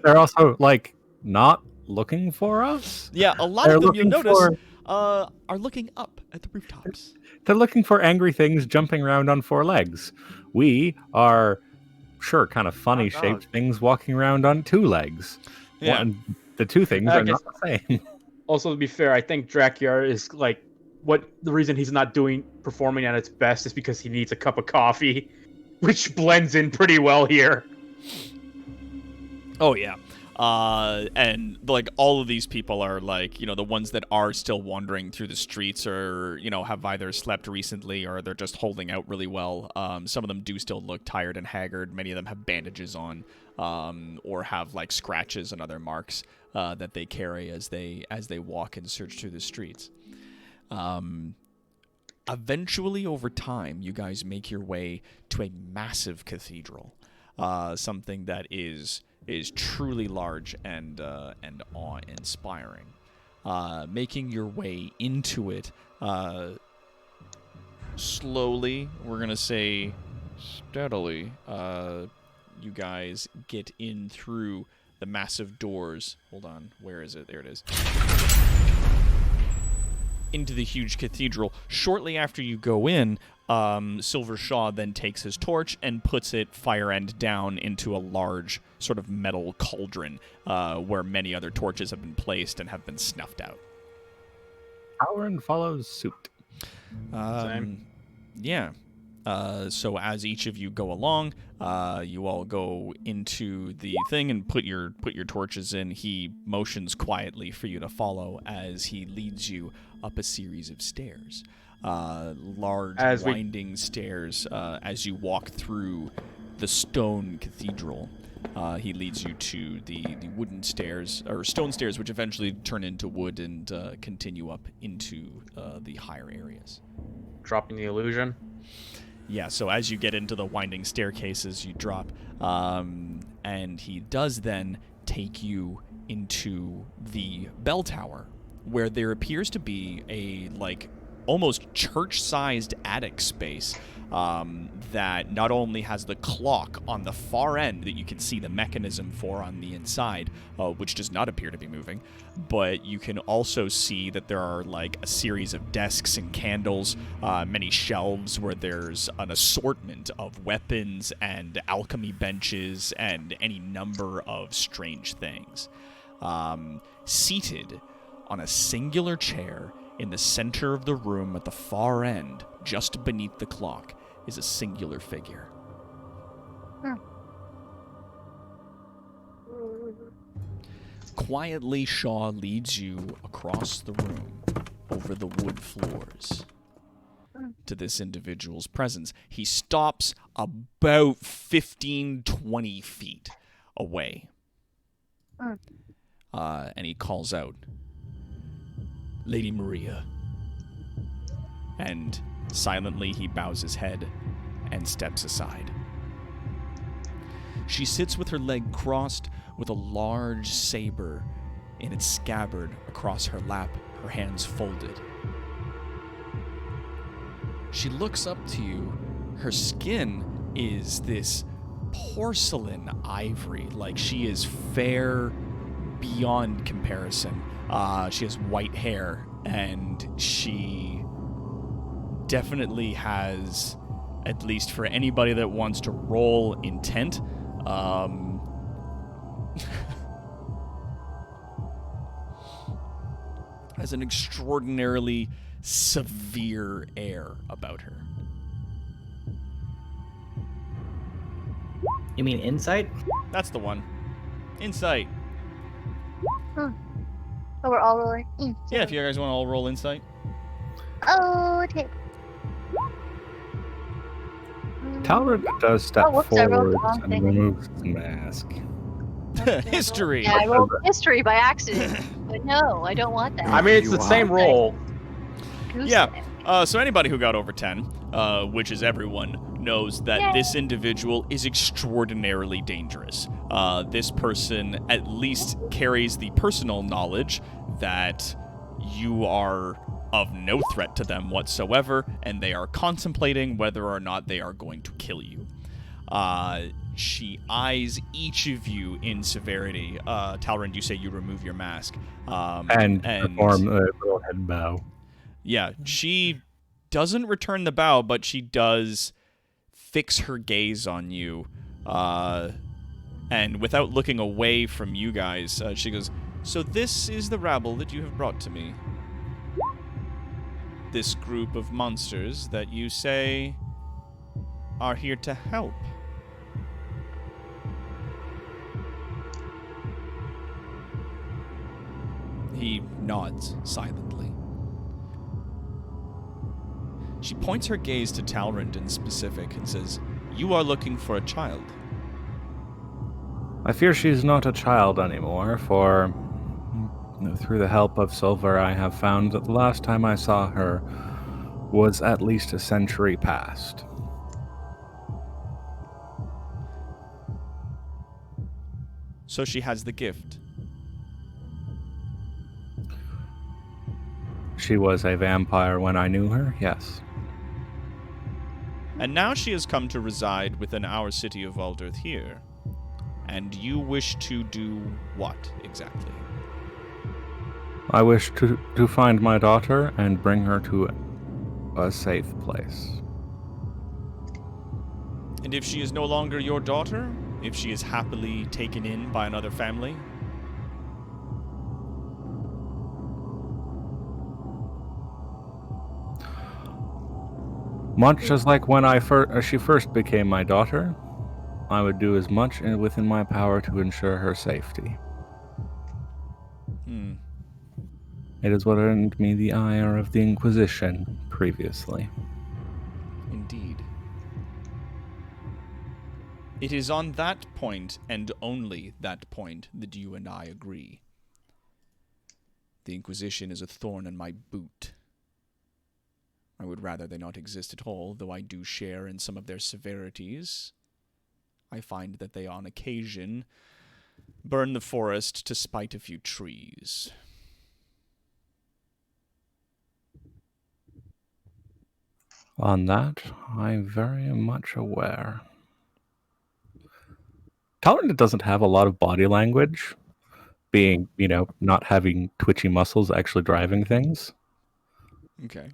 They're also like not looking for us. Yeah, a lot They're of them you'll looking notice for- are looking up at the rooftops. They're looking for angry things jumping around on 4 legs. We are, sure, kind of funny Hot shaped dog. things walking around on 2 legs. Yeah. The 2 things I are guess- not the same. Also, to be fair, I think Drakyar is like the reason he's not performing at its best is because he needs a cup of coffee, which blends in pretty well here. Oh yeah. And like all of these people are like, the ones that are still wandering through the streets or, have either slept recently or they're just holding out really well. Some of them do still look tired and haggard. Many of them have bandages on, or have like scratches and other marks, that they carry as they walk and search through the streets. Eventually over time, you guys make your way to a massive cathedral, something that is truly large and awe-inspiring. Making your way into it slowly, we're going to say steadily, you guys get in through the massive doors. Hold on, where is it? There it is. Into the huge cathedral. Shortly after you go in, Silver Shaw then takes his torch and puts it fire end down into a large sort of metal cauldron where many other torches have been placed and have been snuffed out. Halloran follows suit. Same. Yeah. So as each of you go along, you all go into the thing and put your torches in. He motions quietly for you to follow as he leads you up a series of stairs. Large winding stairs as you walk through the stone cathedral. He leads you to the wooden stairs, or stone stairs, which eventually turn into wood and continue up into the higher areas. Dropping the illusion. Yeah, so as you get into the winding staircases, you drop, and he does then take you into the bell tower, where there appears to be a, like, almost church-sized attic space that not only has the clock on the far end that you can see the mechanism for on the inside, which does not appear to be moving, but you can also see that there are like a series of desks and candles, many shelves where there's an assortment of weapons and alchemy benches and any number of strange things. Seated on a singular chair in the center of the room at the far end, just beneath the clock, is a singular figure. Quietly, Shaw leads you across the room, over the wood floors, to this individual's presence. He stops about 15-20 feet away. And he calls out, "Lady Maria." And silently he bows his head and steps aside. She sits with her leg crossed, with a large saber in its scabbard across her lap, her hands folded. She looks up to you. Her skin is this porcelain ivory, like she is fair beyond comparison. She has white hair, and she definitely has, at least for anybody that wants to roll intent, has an extraordinarily severe air about her. You mean insight? That's the one. Insight. So we're all rolling. Yeah, if you guys want to all roll insight. Oh, okay. Talbot does step whoops, I rolled forward the wrong and thing. removes the mask. History. Yeah, I rolled history by accident. But no, I don't want that. I mean, it's the same roll. Goose Yeah. egg. So anybody who got over 10, which is everyone, knows that Yay. this individual is extraordinarily dangerous. This person at least carries the personal knowledge that you are of no threat to them whatsoever, and they are contemplating whether or not they are going to kill you. She eyes each of you in severity. Talrand, you say you remove your mask. And perform a little head bow. Yeah, she doesn't return the bow, but she does fix her gaze on you. And without looking away from you guys, she goes, "So this is the rabble that you have brought to me? This group of monsters that you say are here to help?" He nods silently. She points her gaze to Talrand in specific and says, "You are looking for a child." I fear she's not a child anymore, for through the help of Silver, I have found that the last time I saw her was at least a century past. So she has the gift. She was a vampire when I knew her, yes. And now she has come to reside within our city of Aldorth here. And you wish to do what, exactly? I wish to find my daughter and bring her to a safe place. And if she is no longer your daughter, if she is happily taken in by another family, Much as like when she first became my daughter, I would do as much within my power to ensure her safety. It is what earned me the ire of the Inquisition previously. indeed. It is on that point, and only that point, that you and I agree. The Inquisition is a thorn in my boot. I would rather they not exist at all, though I do share in some of their severities. I find that they on occasion burn the forest to spite a few trees. On that, I'm very much aware. Talon doesn't have a lot of body language, being, not having twitchy muscles actually driving things. Okay.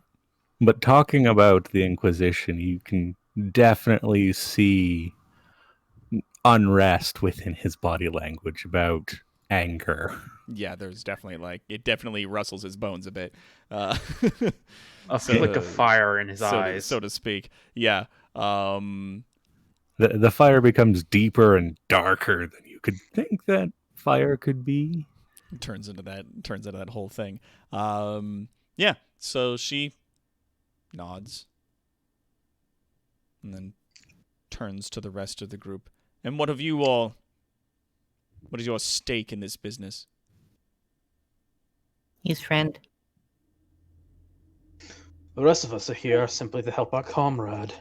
But talking about the Inquisition, you can definitely see unrest within his body language about anger. Yeah, there's definitely, it definitely rustles his bones a bit. A flick of fire in his eyes. So to speak. Yeah. The fire becomes deeper and darker than you could think that fire could be. Turns into that whole thing. Yeah, so she nods and then turns to the rest of the group. And what is your stake in this business? His friend. The rest of us are here simply to help our comrade.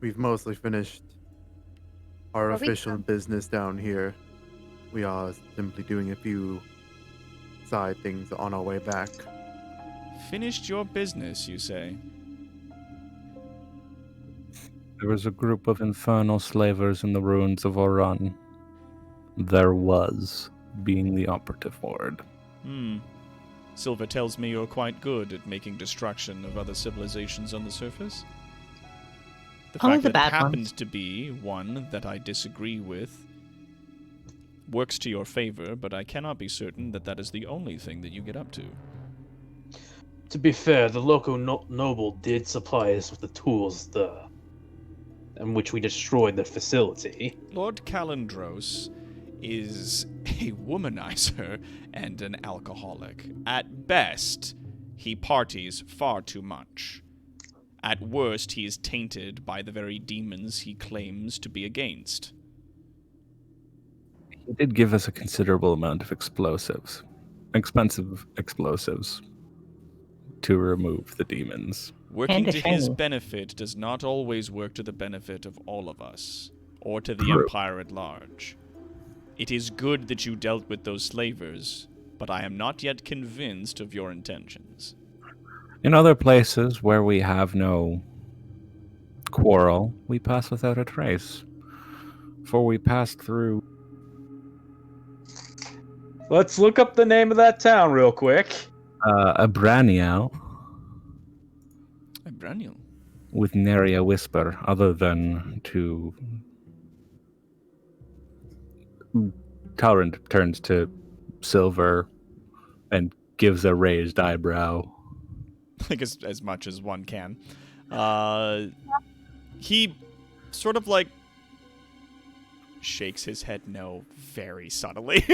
We've mostly finished our official business down here. We are simply doing a few side things on our way back. Finished your business, you say? There was a group of infernal slavers in the ruins of Oran. There was, being the operative word. Silver tells me you're quite good at making destruction of other civilizations on the surface. The Only fact the that it bad happens ones. to be one that I disagree with works to your favor, but I cannot be certain that that is the only thing that you get up to. To be fair, the local noble did supply us with the tools in which we destroyed the facility. Lord Kalendros is a womanizer and an alcoholic. At best, he parties far too much. At worst, he is tainted by the very demons he claims to be against. He did give us a considerable amount of explosive explosives, to remove the demons. Working And to his shiny. benefit does not always work to the benefit of all of us, or to the True. Empire at large. It is good that you dealt with those slavers, but I am not yet convinced of your intentions. In other places where we have no quarrel, we pass without a trace. For we passed through. Let's look up the name of that town real quick. Abraniel Abraniel. with nary a whisper, other than to. Talrand turns to Silver and gives a raised eyebrow. Like as much as one can. He sort of shakes his head no very subtly.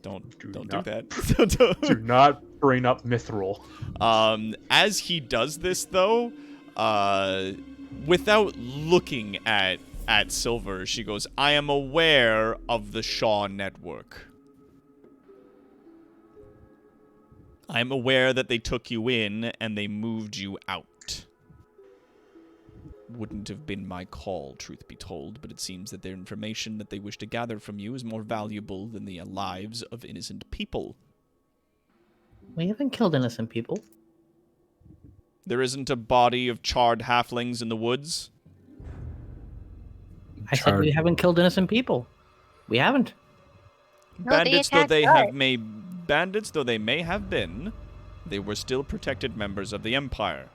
Don't do that. Do not bring up Mithril. As he does this though, without looking at Silver, she goes, I am aware of the Shaw network. I'm aware that they took you in and they moved you out. Wouldn't have been my call, truth be told, but it seems that their information that they wish to gather from you is more valuable than the lives of innocent people. We haven't killed innocent people. There isn't a body of charred halflings in the woods? I said we haven't killed innocent people. We haven't. No, they Bandits attacked us. though they may have been, they were still protected members of the Empire.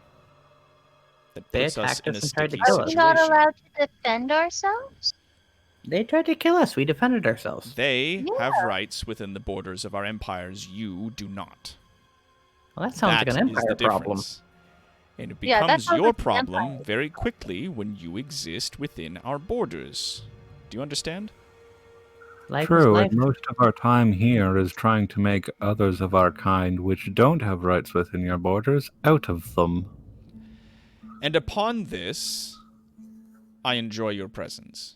That They puts us attacked in a us and tried to sticky kill Are us. we situation. not allowed to defend ourselves? They tried to kill us. We defended ourselves. They have Yeah. rights within the borders of our empires. You do not. Well, that sounds like an That is empire the problem. difference. And it Yeah, that becomes sounds your like an problem empire. very quickly when you exist within our borders. Do you understand? Life is True, life. and most of our time here is trying to make others of our kind, which don't have rights within your borders, out of them. And upon this, I enjoy your presence.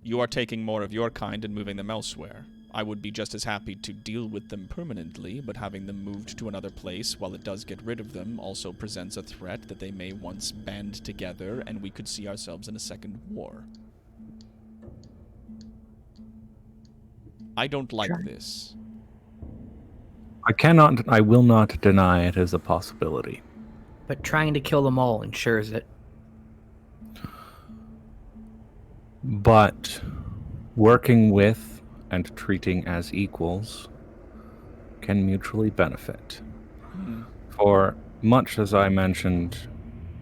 You are taking more of your kind and moving them elsewhere. I would be just as happy to deal with them permanently, but having them moved to another place, while it does get rid of them, also presents a threat that they may once band together and we could see ourselves in a second war. I don't like this. I will not deny it as a possibility. But trying to kill them all ensures it. But working with and treating as equals can mutually benefit. For much as I mentioned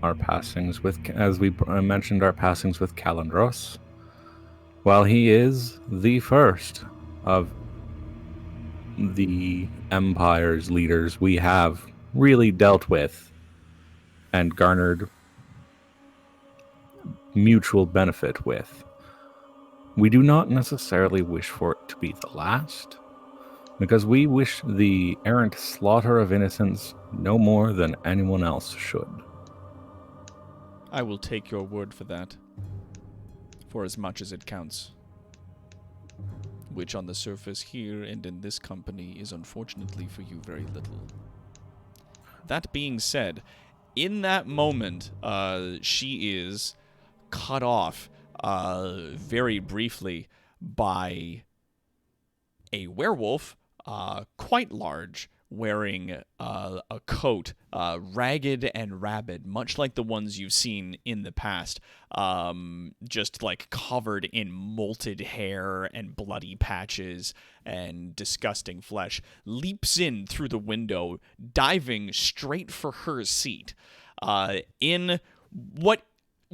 our passings with, mentioned our passings with Kalendros, while he is the first of the Empire's leaders we have really dealt with and garnered mutual benefit with, we do not necessarily wish for it to be the last, because we wish the errant slaughter of innocents no more than anyone else should. I will take your word for that, for as much as it counts. Which on the surface here and in this company is unfortunately for you very little. That being said, in that moment, she is cut off very briefly by a werewolf, quite large, wearing a coat, ragged and rabid, much like the ones you've seen in the past, just like covered in molted hair and bloody patches and disgusting flesh, leaps in through the window, diving straight for her seat, in what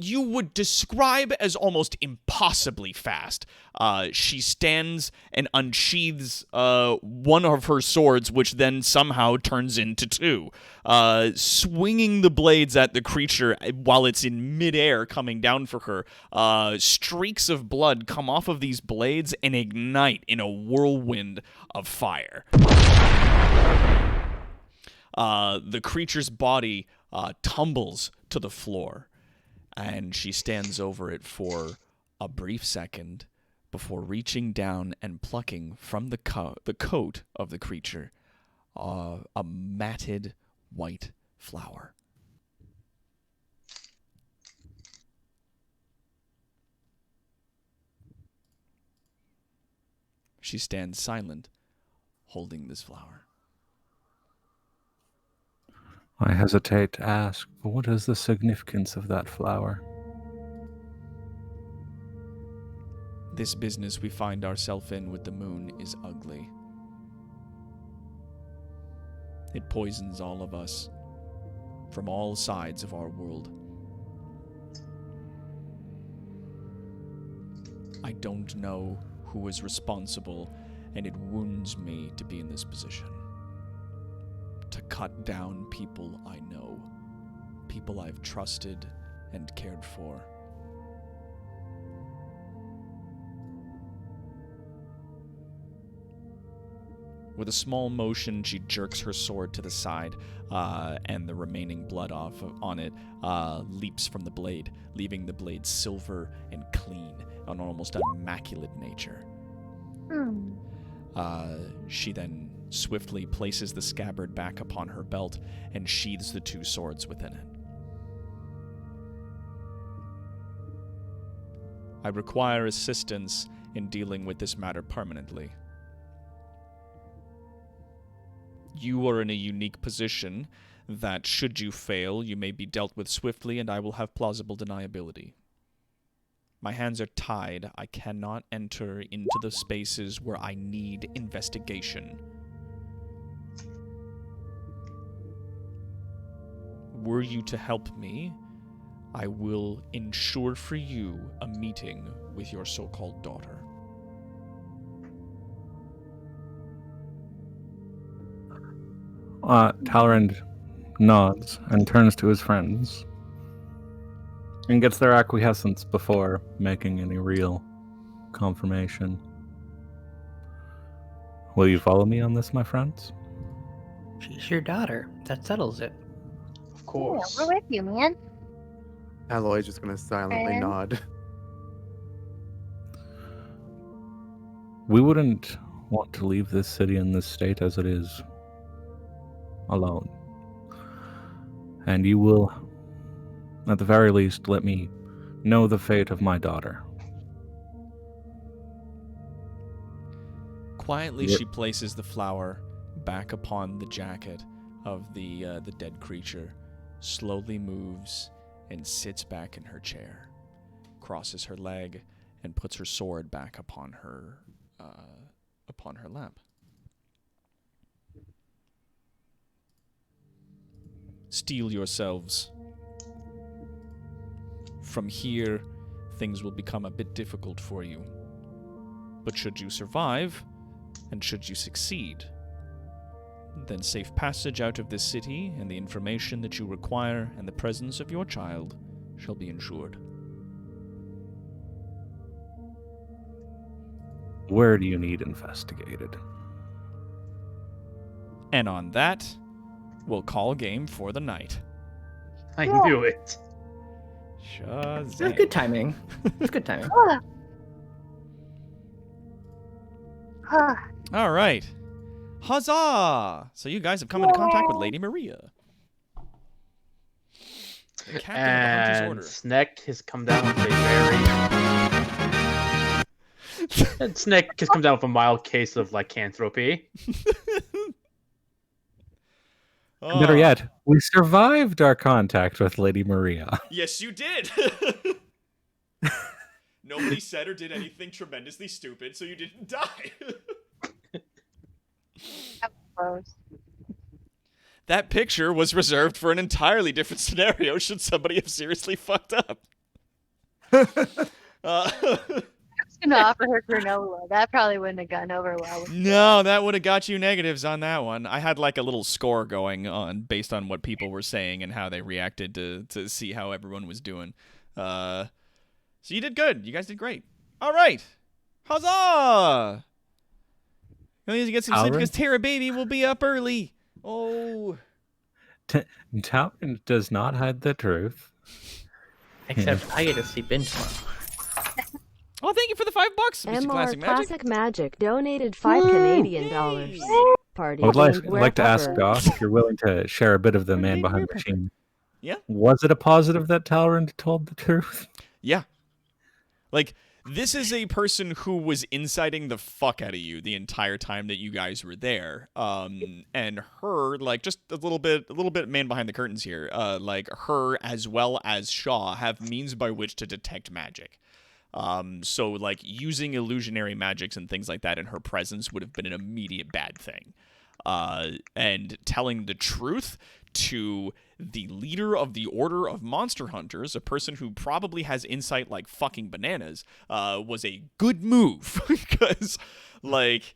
you would describe as almost impossibly fast. She stands and unsheathes one of her swords, which then somehow turns into two, swinging the blades at the creature while it's in midair coming down for her. Streaks of blood come off of these blades and ignite in a whirlwind of fire. The creature's body tumbles to the floor, and she stands over it for a brief second before reaching down and plucking from the coat of the creature a matted white flower. She stands silent, holding this flower. I hesitate to ask, but what is the significance of that flower? This business we find ourselves in with the moon is ugly. It poisons all of us from all sides of our world. I don't know who is responsible, and it wounds me to be in this position. To cut down people I know, people I've trusted and cared for. With a small motion, she jerks her sword to the side, and the remaining blood on it leaps from the blade, leaving the blade silver and clean, an almost immaculate nature. She then swiftly places the scabbard back upon her belt and sheathes the two swords within it. I require assistance in dealing with this matter permanently. You are in a unique position that, should you fail, you may be dealt with swiftly and I will have plausible deniability. My hands are tied. I cannot enter into the spaces where I need investigation. were you to help me, I will ensure for you a meeting with your so-called daughter. Talrand nods and turns to his friends and gets their acquiescence before making any real confirmation. Will you follow me on this, my friends? She's your daughter. That settles it. Of Yeah, course. we're with you, man. Alloy's just gonna silently Friend? nod. We wouldn't want to leave this city in this state as it is alone. And you will, at the very least, let me know the fate of my daughter. Quietly, Yep. she places the flower back upon the jacket of the dead creature, slowly moves and sits back in her chair, crosses her leg, and puts her sword back upon her lap. Steel yourselves. From here, things will become a bit difficult for you. But should you survive, and should you succeed, then safe passage out of this city and the information that you require and the presence of your child shall be ensured. Where do you need investigated? And on that, we'll call game for the night. I knew it. Shazam. Good timing. It's good timing. All right. Huzzah! So you guys have come into contact with Lady Maria. The captain of the Hunter's And Order. Sneck has come down with a very. And Sneck has come down with a mild case of lycanthropy. Better Oh, yet, we survived our contact with Lady Maria. Yes, you did. Nobody said or did anything tremendously stupid, so you didn't die. Close. That picture was reserved for an entirely different scenario should somebody have seriously fucked up. I was gonna offer her granola. That probably wouldn't have gone over well. No, that would have got you negatives on that one. I had like a little score going on based on what people were saying and how they reacted to see how everyone was doing. So you did good. You guys did great. All right. Huzzah! You get some sleep Alright. because Terra Baby will be up early. Oh. Talrand does not hide the truth. Except I get to sleep in tomorrow. Oh, thank you for the $5, Mr. MR Classic Magic. Classic Magic donated 5 Canadian dollars. Party I would game like to ask wherever. Goss if you're willing to share a bit of the Party man game behind the wherever. machine. Yeah. Was it a positive that Talrand told the truth? Yeah. Like, this is a person who was inciting the fuck out of you the entire time that you guys were there. And her, like, just a little bit man behind the curtains here. Like, her as well as Shaw have means by which to detect magic. So, like, using illusionary magics and things like that in her presence would have been an immediate bad thing. And telling the truth to the leader of the Order of Monster Hunters, a person who probably has insight like fucking bananas, was a good move. Because, like,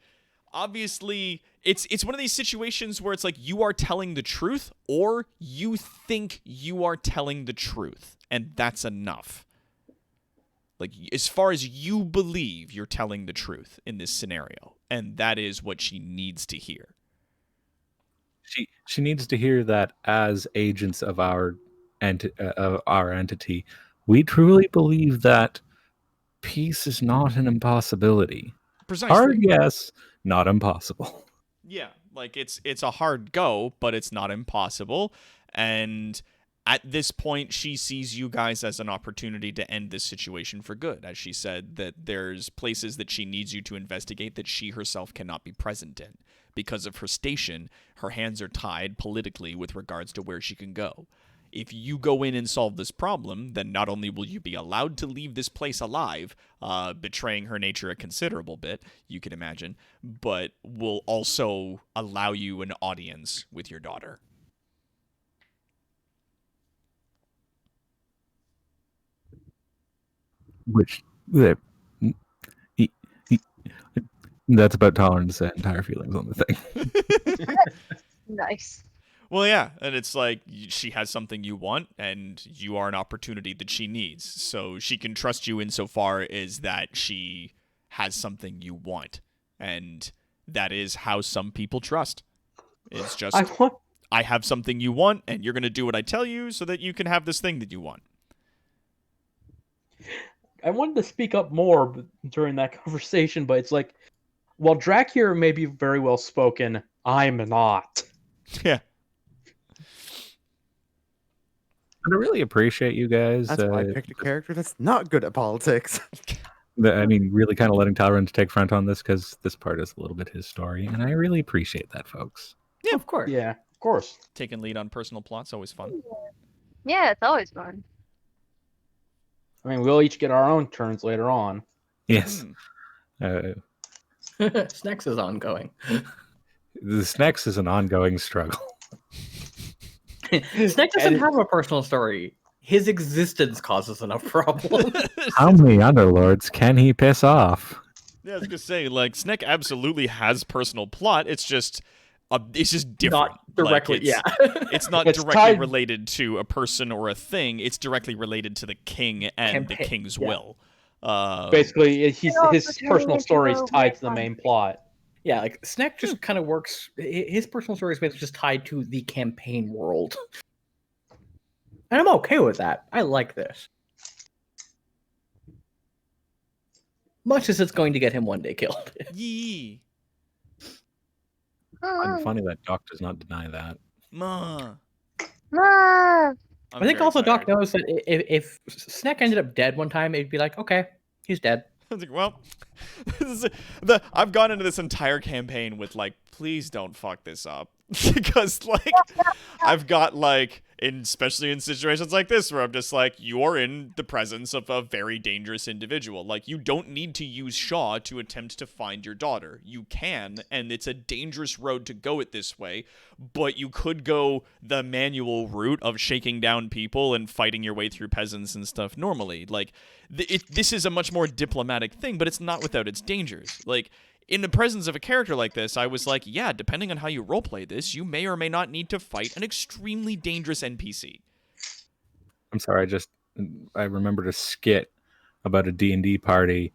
obviously, it's one of these situations where it's like you are telling the truth or you think you are telling the truth. And that's enough. Like, as far as you believe you're telling the truth in this scenario. And that is what she needs to hear. She needs to hear that as agents of our entity, we truly believe that peace is not an impossibility. Precisely. Hard, yes, not impossible. Yeah, like it's a hard go, but it's not impossible. And at this point, she sees you guys as an opportunity to end this situation for good. As she said, that there's places that she needs you to investigate that she herself cannot be present in. Because of her station, her hands are tied politically with regards to where she can go. If you go in and solve this problem, then not only will you be allowed to leave this place alive, betraying her nature a considerable bit, you can imagine, but will also allow you an audience with your daughter. which that he- he- that's about tolerance and entire feelings on the thing. Nice. Well, yeah, and it's like she has something you want, and you are an opportunity that she needs. So she can trust you insofar as that she has something you want, and that is how some people trust. It's just I have something you want, and you're gonna do what I tell you, so that you can have this thing that you want. I wanted to speak up more during that conversation, but it's like, while Dracula may be very well spoken, I'm not. Yeah. And I really appreciate you guys. That's why I picked a character that's not good at politics. I mean, really kind of letting Talrun take front on this because this part is a little bit his story, and I really appreciate that, folks. Yeah, of course. Yeah, of course. Taking lead on personal plots always fun. Yeah, it's always fun. I mean, we'll each get our own turns later on. Yes. Snex is ongoing. The Snex is an ongoing struggle. Snex doesn't have a personal story. His existence causes enough problem. How many underlords can he piss off? Yeah, I was gonna say, like, Sneck absolutely has personal plot. It's just different. Not directly, Like, it's not It's directly tied- related to a person or a thing. It's directly related to the king and the Campaign, king's yeah. will. Basically, his also personal turning story is into a tied to the weapon. main plot. Yeah, like Sneck just kind of works. His personal story is basically just tied to the campaign world, and I'm okay with that. I like this, much as it's going to get him one day killed. Yee. I'm funny that Doc does not deny that. Ma. Ah, I think also Doc knows that if Sneck ended up dead one time, it'd be like, okay, he's dead. I was like, well, I've gone into this entire campaign with like, please don't fuck this up, because like, I've got like, especially in situations like this where I'm just like, you are in the presence of a very dangerous individual. Like, you don't need to use Shaw to attempt to find your daughter. You can, and it's a dangerous road to go it this way, but you could go the manual route of shaking down people and fighting your way through peasants and stuff normally. Like, this is a much more diplomatic thing, but it's not without its dangers. Like, in the presence of a character like this, I was like, yeah, depending on how you roleplay this, you may or may not need to fight an extremely dangerous NPC. I'm sorry, I remembered a skit about a D&D party,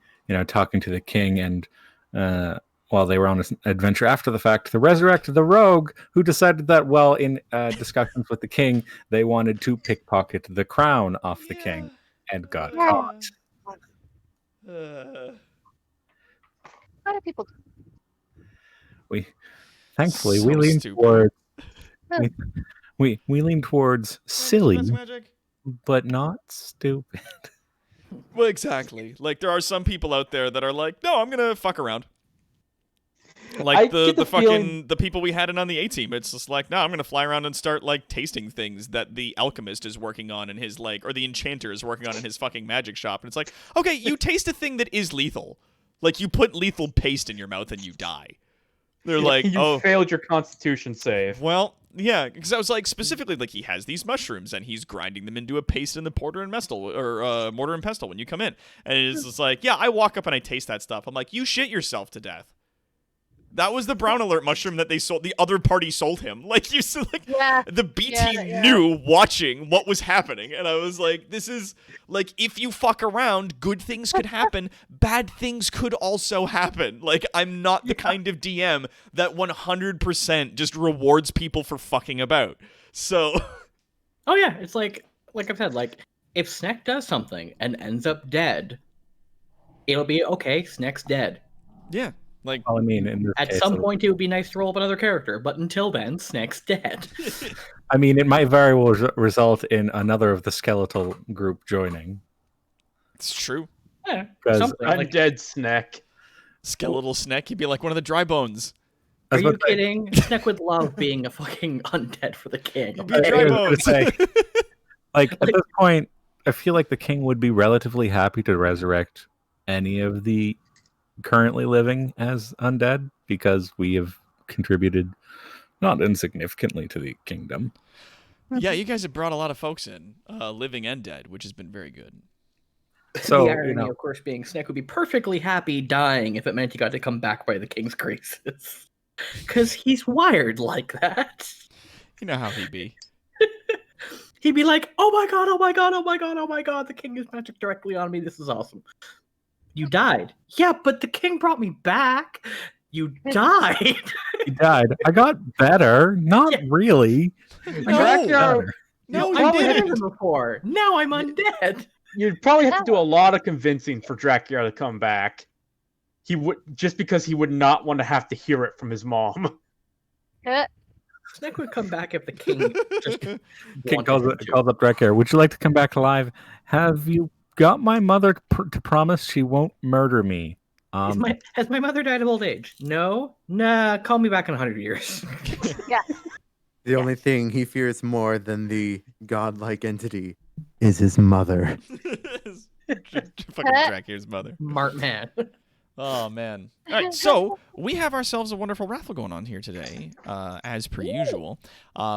talking to the king, and while they were on an adventure after the fact, they resurrected the rogue who decided that, well, in discussions with the king, they wanted to pickpocket the crown off the king and got caught. how do people? Thankfully, So we lean stupid. towards we lean towards silly, Magic. but not stupid. Well, exactly. Like, there are some people out there that are like, no, I'm gonna fuck around. I Like get the the fucking feeling- the people we had in on the A team. It's just like, no, I'm gonna fly around and start like tasting things that the alchemist is working on in his or the enchanter is working on in his fucking magic shop. And it's like, okay, you taste a thing that is lethal. Like, you put lethal paste in your mouth and you die. They're like, you oh, failed your Constitution save. well, yeah, because I was like, specifically, like, he has these mushrooms and he's grinding them into a paste in the mortar and pestle when you come in. And it's just like, yeah, I walk up and I taste that stuff. I'm like, you shit yourself to death. That was the brown alert mushroom that they sold. The other party sold him. Like, you said, like, Yeah. the B Yeah, team yeah. knew watching what was happening. And I was like, this is, like, if you fuck around, good things could happen. Bad things could also happen. Like, I'm not the kind of DM that 100% just rewards people for fucking about. So, Oh yeah, it's like I've said, like if Sneck does something and ends up dead, it'll be okay. Sneck's dead. yeah. Like, Well, I mean, in this At case, some point, it would be nice to roll up another character, but until then, Sneck's dead. I mean, it might very well result in another of the skeletal group joining. it's true. Yeah, 'Cause something I'm like. dead, Snack. Skeletal Snack, he'd be like one of the dry bones. I Are was you about to say- kidding? Sneck would love being a fucking undead for the king. He'd be I dry was gonna bones. say, like, at this point, I feel like the king would be relatively happy to resurrect any of the currently living as undead because we have contributed not insignificantly to the kingdom. Yeah, you guys have brought a lot of folks in, living and dead, which has been very good. So, the irony, of course, being Snick would be perfectly happy dying if it meant he got to come back by the king's graces. Because he's wired like that. You know how he be. He'd be like, oh my god, oh my god, oh my god, oh my god, the king is magic directly on me, this is awesome. You died. Yeah, but the king brought me back. You died. He died. I got better. Not really. Dracula, No, I you did didn't. it before. Now I'm undead. you'd probably have to do a lot of convincing for Dracula to come back. He would, just because he would not want to have to hear it from his mom. Snick would come back if the king just King wanted him to. calls up Dracula. Would you like to come back alive? Have you got my mother to promise she won't murder me? Has my mother died of old age? No? Nah, call me back in 100 years. Yeah. The only thing he fears more than the godlike entity is his mother. Fucking Dracula's mother. Smart man. Oh, man. All right, so we have ourselves a wonderful raffle going on here today, as per usual.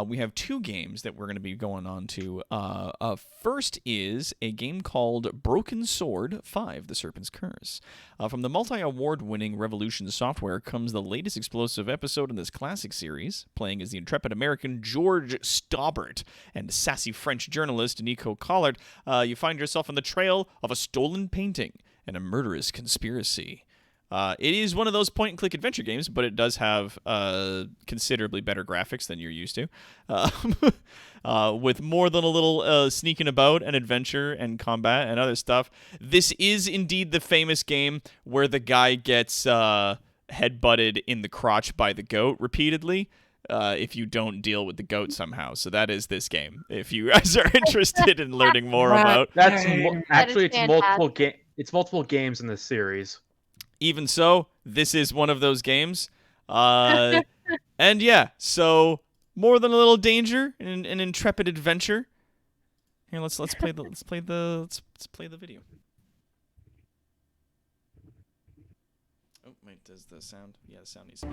We have 2 games that we're going to be going on to. First is a game called Broken Sword 5, The Serpent's Curse. From the multi-award-winning Revolution Software comes the latest explosive episode in this classic series, playing as the intrepid American George Staubert and sassy French journalist Nico Collard. You find yourself on the trail of a stolen painting and a murderous conspiracy. It is one of those point-and-click adventure games, but it does have considerably better graphics than you're used to, with more than a little sneaking about and adventure and combat and other stuff. This is indeed the famous game where the guy gets headbutted in the crotch by the goat repeatedly if you don't deal with the goat somehow. So that is this game, if you guys are interested in learning more about. That's actually fantastic. It's multiple games in this series. Even so, this is one of those games. And yeah, so more than a little danger and an intrepid adventure. Here, let's play the video. Oh, wait, does the sound? Yeah, the sound needs to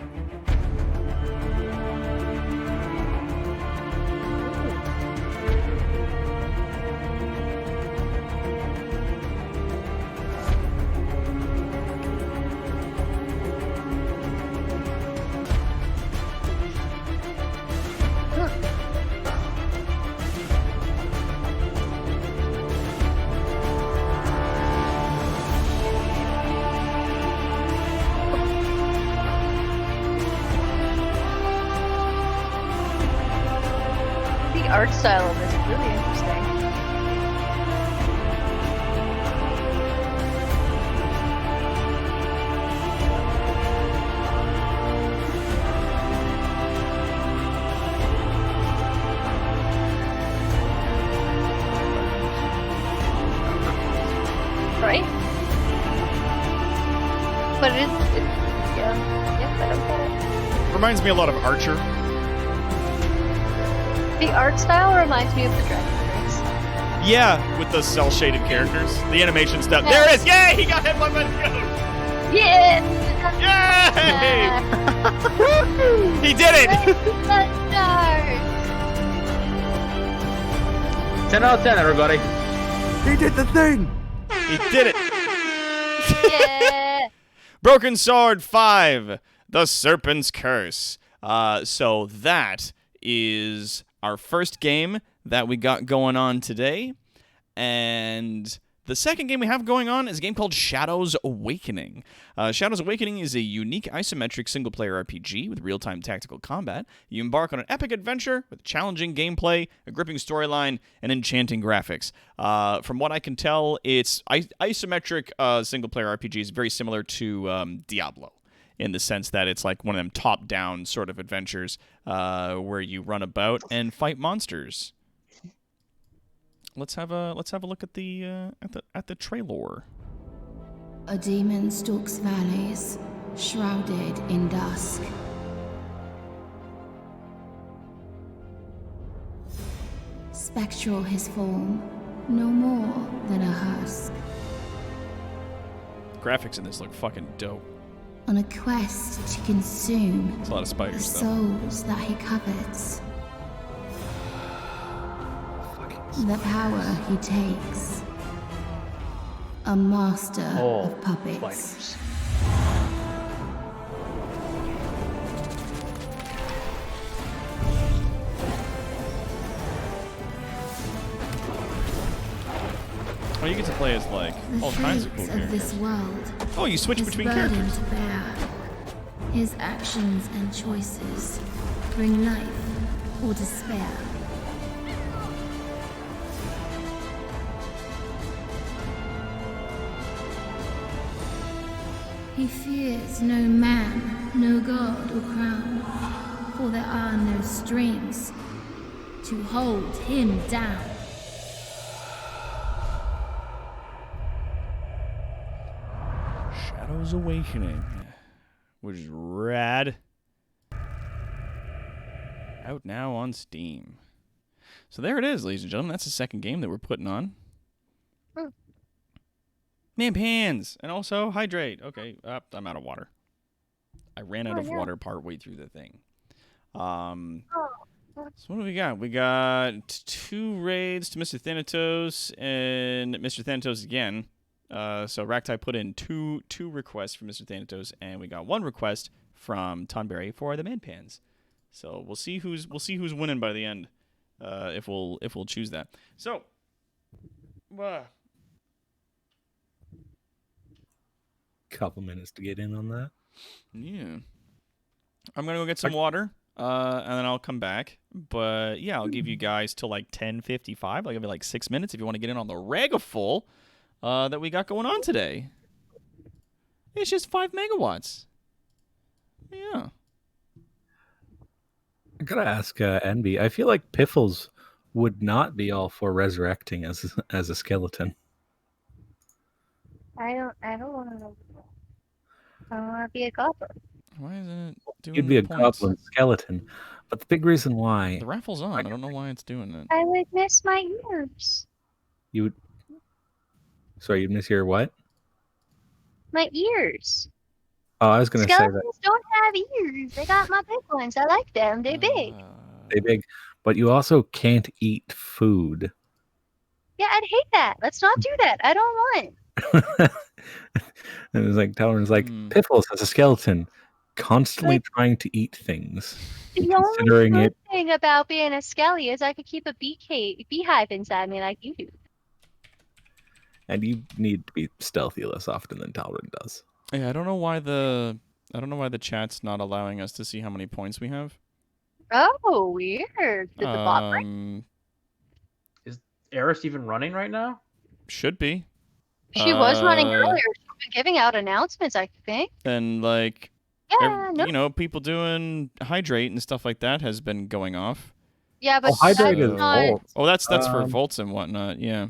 The art style of this is really interesting. Right? But it's yeah, I don't get it. Reminds me a lot of Archer. The art style reminds me of the Dragon Prince. Yeah, with the cel-shaded characters. The animation stuff. There it is! Yay! He got hit by the goat! Yeah! Yay! He did it! 10 out of 10, everybody. He did the thing! He did it! Yeah! Broken Sword 5, The Serpent's Curse. So that is our first game that we got going on today. And the second game we have going on is a game called Shadows Awakening. Shadows Awakening is a unique isometric single-player RPG with real-time tactical combat. You embark on an epic adventure with challenging gameplay, a gripping storyline, and enchanting graphics. From what I can tell, it's isometric single-player RPG is very similar to Diablo, in the sense that it's like one of them top-down sort of adventures where you run about and fight monsters. Let's have a look at the trailer. A demon stalks valleys, shrouded in dusk. Spectral his form, no more than a husk. Graphics in this look fucking dope. On a quest to consume There's a lot of the spiders though. souls that he covets. The power he takes. a master Oh, of puppets. spiders. Oh, you get to play as like The all kinds of fates cool of this characters. world. Oh, you switch His between burden characters. to bear. His actions and choices bring life or despair. He fears no man, no god or crown, for there are no strings to hold him down. Shadows Awakening, which is rad. Out now on Steam. So there it is, ladies and gentlemen. That's the second game that we're putting on. Man pans, and also hydrate. Okay, I'm out of water. I ran out of water partway through the thing. So what do we got? We got 2 raids to Mr. Thanatos and Mr. Thanatos again. So Raktai put in two requests for Mr. Thanatos, and we got 1 request from Tonberry for the man pans. So we'll see who's winning by the end, if we'll choose that. So, Couple minutes to get in on that. yeah, I'm gonna go get some water, and then I'll come back. But yeah, I'll give you guys till like 10:55. I'll give you like 6 minutes if you want to get in on the Regaful that we got going on today. It's just 5 megawatts. Yeah. I gotta ask Envy. I feel like Piffles would not be all for resurrecting as a skeleton. I don't want to. I want to be a goblin. Why isn't it doing You'd be a points? goblin skeleton, but the big reason why The raffle's on. I don't know why it's doing it. I would miss my ears. you would. Sorry, you'd miss your what? My ears. Oh, I was gonna say that Skeletons don't have ears. They got my big ones. I like them. They're big. they big, but you also can't eat food. Yeah, I'd hate that. Let's not do that. I don't want. And it was like Talon's like Piffles as a skeleton, constantly trying to eat things. The only Considering good it, thing about being a skelly is I could keep a beehive inside me like you do. and you need to be stealthy less often than Talon does. Yeah, I don't know why the chat's not allowing us to see how many points we have. Oh, weird. Did the bot break? Is Eris even running right now? Should be. She was running earlier. She's been giving out announcements, I think. And like, Yeah, no. you know, people doing hydrate and stuff like that has been going off. Yeah, but hydrate that's is not... Volt. Oh, that's for volts and whatnot. Yeah.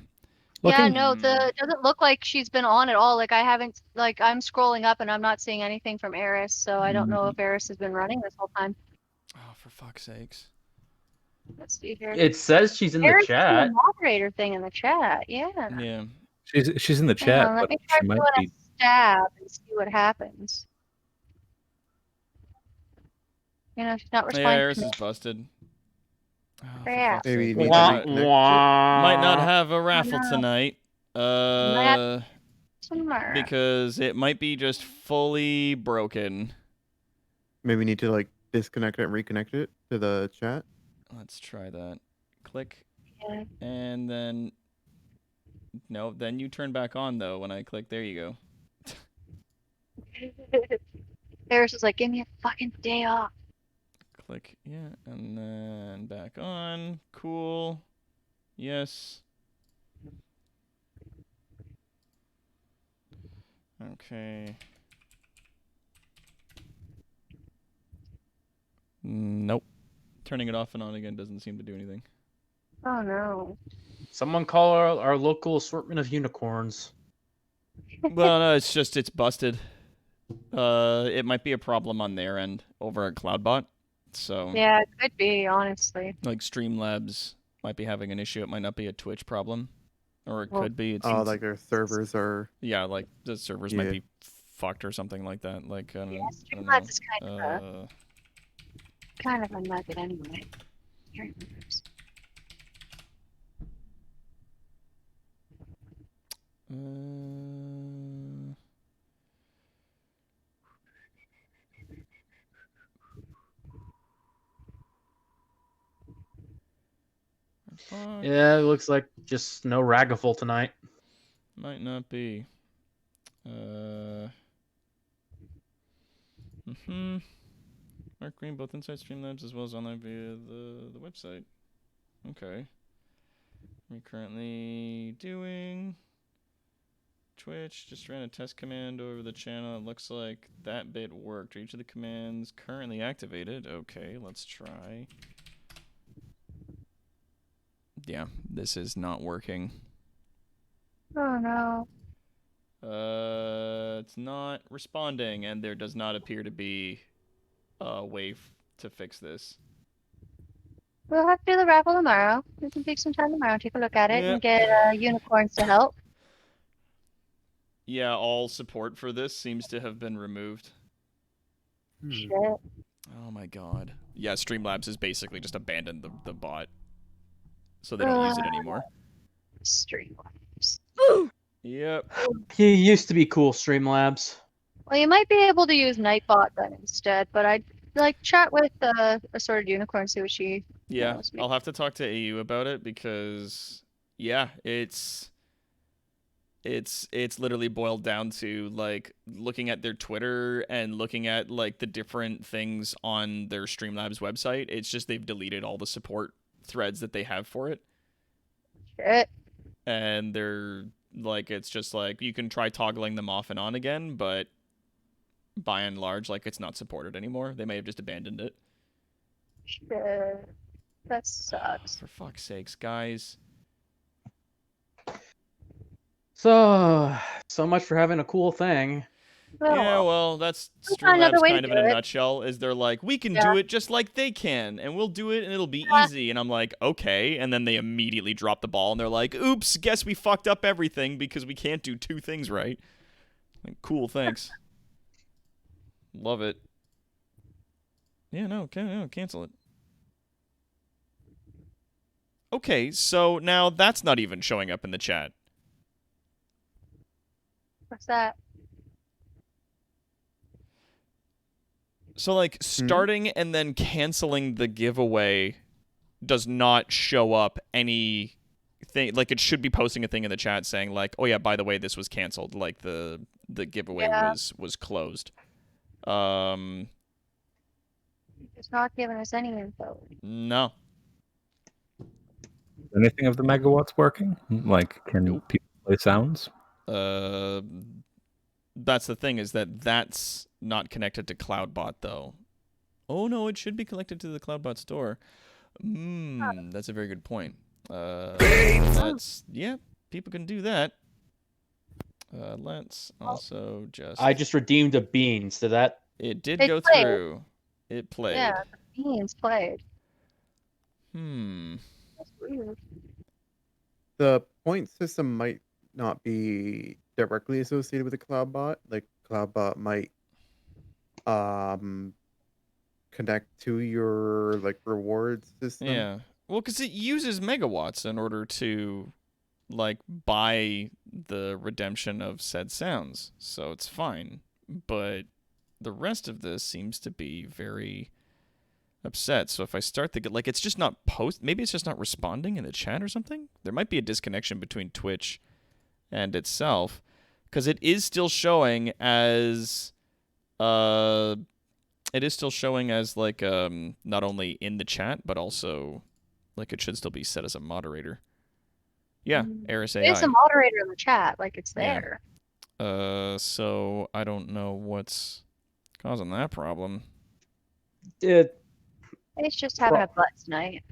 Yeah, no, it doesn't look like she's been on at all. Like I'm scrolling up and I'm not seeing anything from Eris, so I don't know if Eris has been running this whole time. Oh, for fuck's sakes. Let's see here. It says she's in Eris the is chat. the moderator thing in the chat. Yeah. Yeah. She's in the Hang chat, on, let but me try she might doing be. a stab and see what happens. You know, she's not Yeah, responding Eris to me. is busted. Oh, for Yeah. fuck's Maybe sake. you need Might to reconnect. might not have a raffle no. tonight. Somewhere. Because it might be just fully broken. Maybe you need to like disconnect it and reconnect it to the chat. Let's try that. Click. Yeah. And then... No, then you turn back on, though, when I click. There you go. Eris is like, give me a fucking day off. Click. Yeah, and then back on. Cool. Yes. Okay. Nope. Turning it off and on again doesn't seem to do anything. Oh no. Someone call our local assortment of unicorns. Well, no, it's busted. It might be a problem on their end over at Cloudbot. So Yeah, it could be, honestly. like Streamlabs might be having an issue. It might not be a Twitch problem, or it Well- could be. It Oh, seems, like their servers are. yeah, like the servers Yeah. might be fucked or something like that. Like I don't, Yeah, I don't Streamlabs know. is kind of a nugget anyway. Here it is. Yeah, it looks like just no Ragaful tonight. Might not be. Mark Green, both inside Streamlabs as well as online via the website. Okay. We're currently doing Twitch. Just ran a test command over the channel. It looks like that bit worked. Each of the commands currently activated. Okay, let's try. Yeah, this is not working. Oh no. It's not responding, and there does not appear to be a way to fix this. We'll have to do the raffle tomorrow. We can take some time tomorrow, take a look at it, Yep. and get unicorns to help. Yeah, all support for this seems to have been removed. Shit. Oh my god. Yeah, Streamlabs has basically just abandoned the bot. So they don't use it anymore. Streamlabs. Yep. He used to be cool, Streamlabs. Well, you might be able to use Nightbot then instead, but I'd like chat with Assorted Unicorn, see what she Yeah, knows. I'll have to talk to AU about it because, yeah, it's literally boiled down to like looking at their Twitter and looking at like the different things on their Streamlabs website. It's just they've deleted all the support threads that they have for it. Shit. And they're like, it's just like you can try toggling them off and on again, but by and large, like it's not supported anymore. They may have just abandoned it. Shit. That sucks. For fuck's sakes, guys. So much for having a cool thing. Yeah, well, that's We'll find another Streamlabs way to kind of do in a it. nutshell, is they're like, we can Yeah. do it just like they can, and we'll do it, and it'll be easy. And I'm like, okay. And then they immediately drop the ball, and they're like, oops, guess we fucked up everything because we can't do two things right. Like, cool, thanks. Love it. Yeah, no, cancel it. Okay, so now that's not even showing up in the chat. What's that? So, like, starting and then canceling the giveaway does not show up anything. Like, it should be posting a thing in the chat saying, like, oh, yeah, by the way, this was canceled. Like, the giveaway was closed. It's not giving us any info. No. Anything of the megawatts working? Like, can people play sounds? That's the thing, is that's not connected to CloudBot, though. Oh, no, it should be connected to the CloudBot store. That's a very good point. Yeah, people can do that. Let's also just... I just redeemed a beans. Did that? It did It go played. through. It played. Yeah, the beans played. That's weird. The point system might not be directly associated with the CloudBot. Like CloudBot might connect to your like reward system. Yeah. Well, because it uses megawatts in order to like buy the redemption of said sounds, so it's fine. But the rest of this seems to be very upset. So if I start like, it's just not maybe it's just not responding in the chat or something. There might be a disconnection between Twitch and itself, because it is still showing as like not only in the chat but also like it should still be set as a moderator. Yeah, ArisAI. It's a moderator in the chat, like it's Yeah. there. So I don't know what's causing that problem. It. It's just having a butt tonight.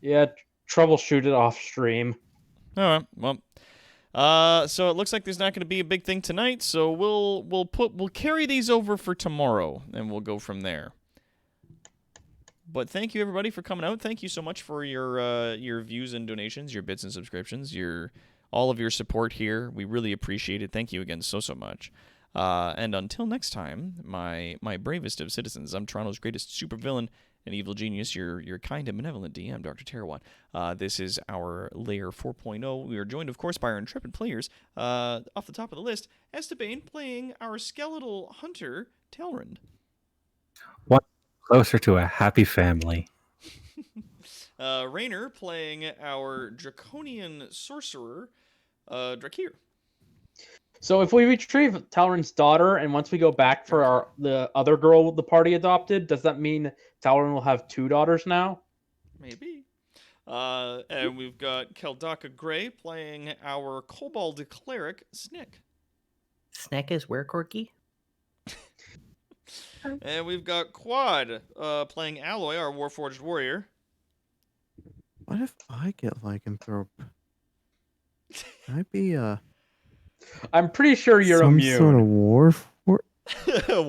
Yeah, troubleshoot it off stream. All right. Well, so it looks like there's not going to be a big thing tonight. So we'll carry these over for tomorrow, and we'll go from there. But thank you everybody for coming out. Thank you so much for your views and donations, your bits and subscriptions, all of your support here. We really appreciate it. Thank you again so much. And until next time, my bravest of citizens, I'm Toronto's greatest supervillain and evil genius, your kind and benevolent DM, Dr. Terrawan. This is our Layer 4.0. We are joined, of course, by our intrepid players. Off the top of the list, Esteban playing our skeletal hunter, Telrand. One closer to a happy family. Rainer playing our draconian sorcerer, Drakir. So if we retrieve Talron's daughter, and once we go back for the other girl the party adopted, does that mean Talron will have 2 daughters now? Maybe. And we've got Keldaka Gray playing our kobold cleric, Snick. Snack is where, Corky? And we've got Quad playing Alloy, our warforged warrior. What if I get lycanthrope? Can I be I'm pretty sure you're some immune. sort of war? Why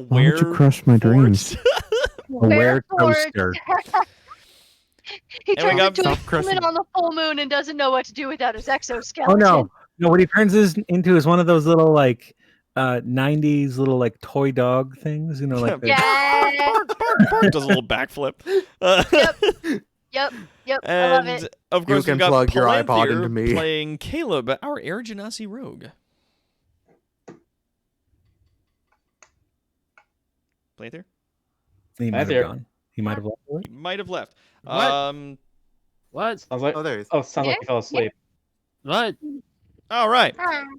Where would you crush my dreams? Aware toaster. He And we turns got into a self-crescent. human on the full moon and doesn't know what to do without his exoskeleton. Oh no! What he turns into is one of those little like 90s little like toy dog things, you know, like the- Yeah. Bark, bark, bark, does a little backflip. Yep. I And love it. of course, You we've can got plug your iPod Palantir into me. playing Caleb, our Air Genasi rogue. Play there? he might have there. gone. He might have left. He might have left. What? What? Sounds like, Oh, there he is. sounds like he fell asleep. What? All right.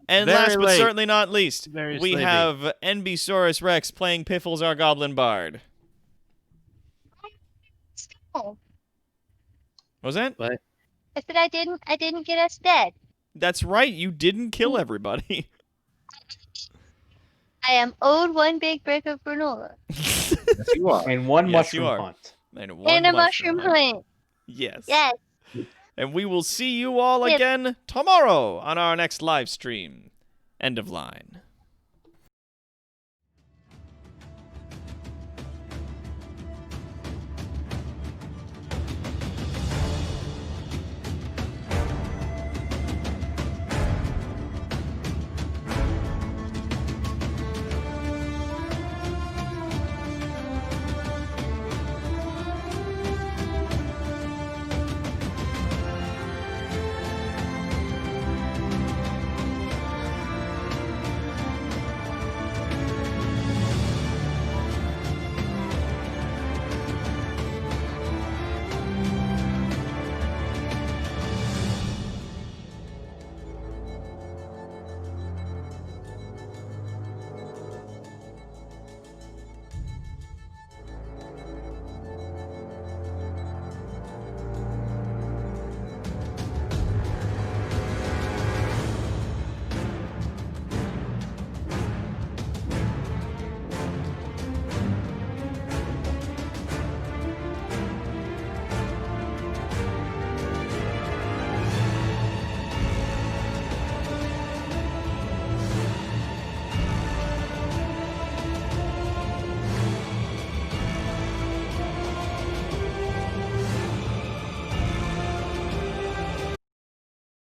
And Very last but late. certainly not least, Very we sleepy. have NB Rex playing Piffles, our Goblin Bard. Oh, What was that? I said I didn't get us dead. That's right. You didn't kill everybody. I am owed 1 big brick of granola. Yes, you are. And 1 Yes, you mushroom are. hunt. And And a mushroom hunt. Yes. Yes. And we will see you all Yes. again tomorrow on our next live stream. End of line.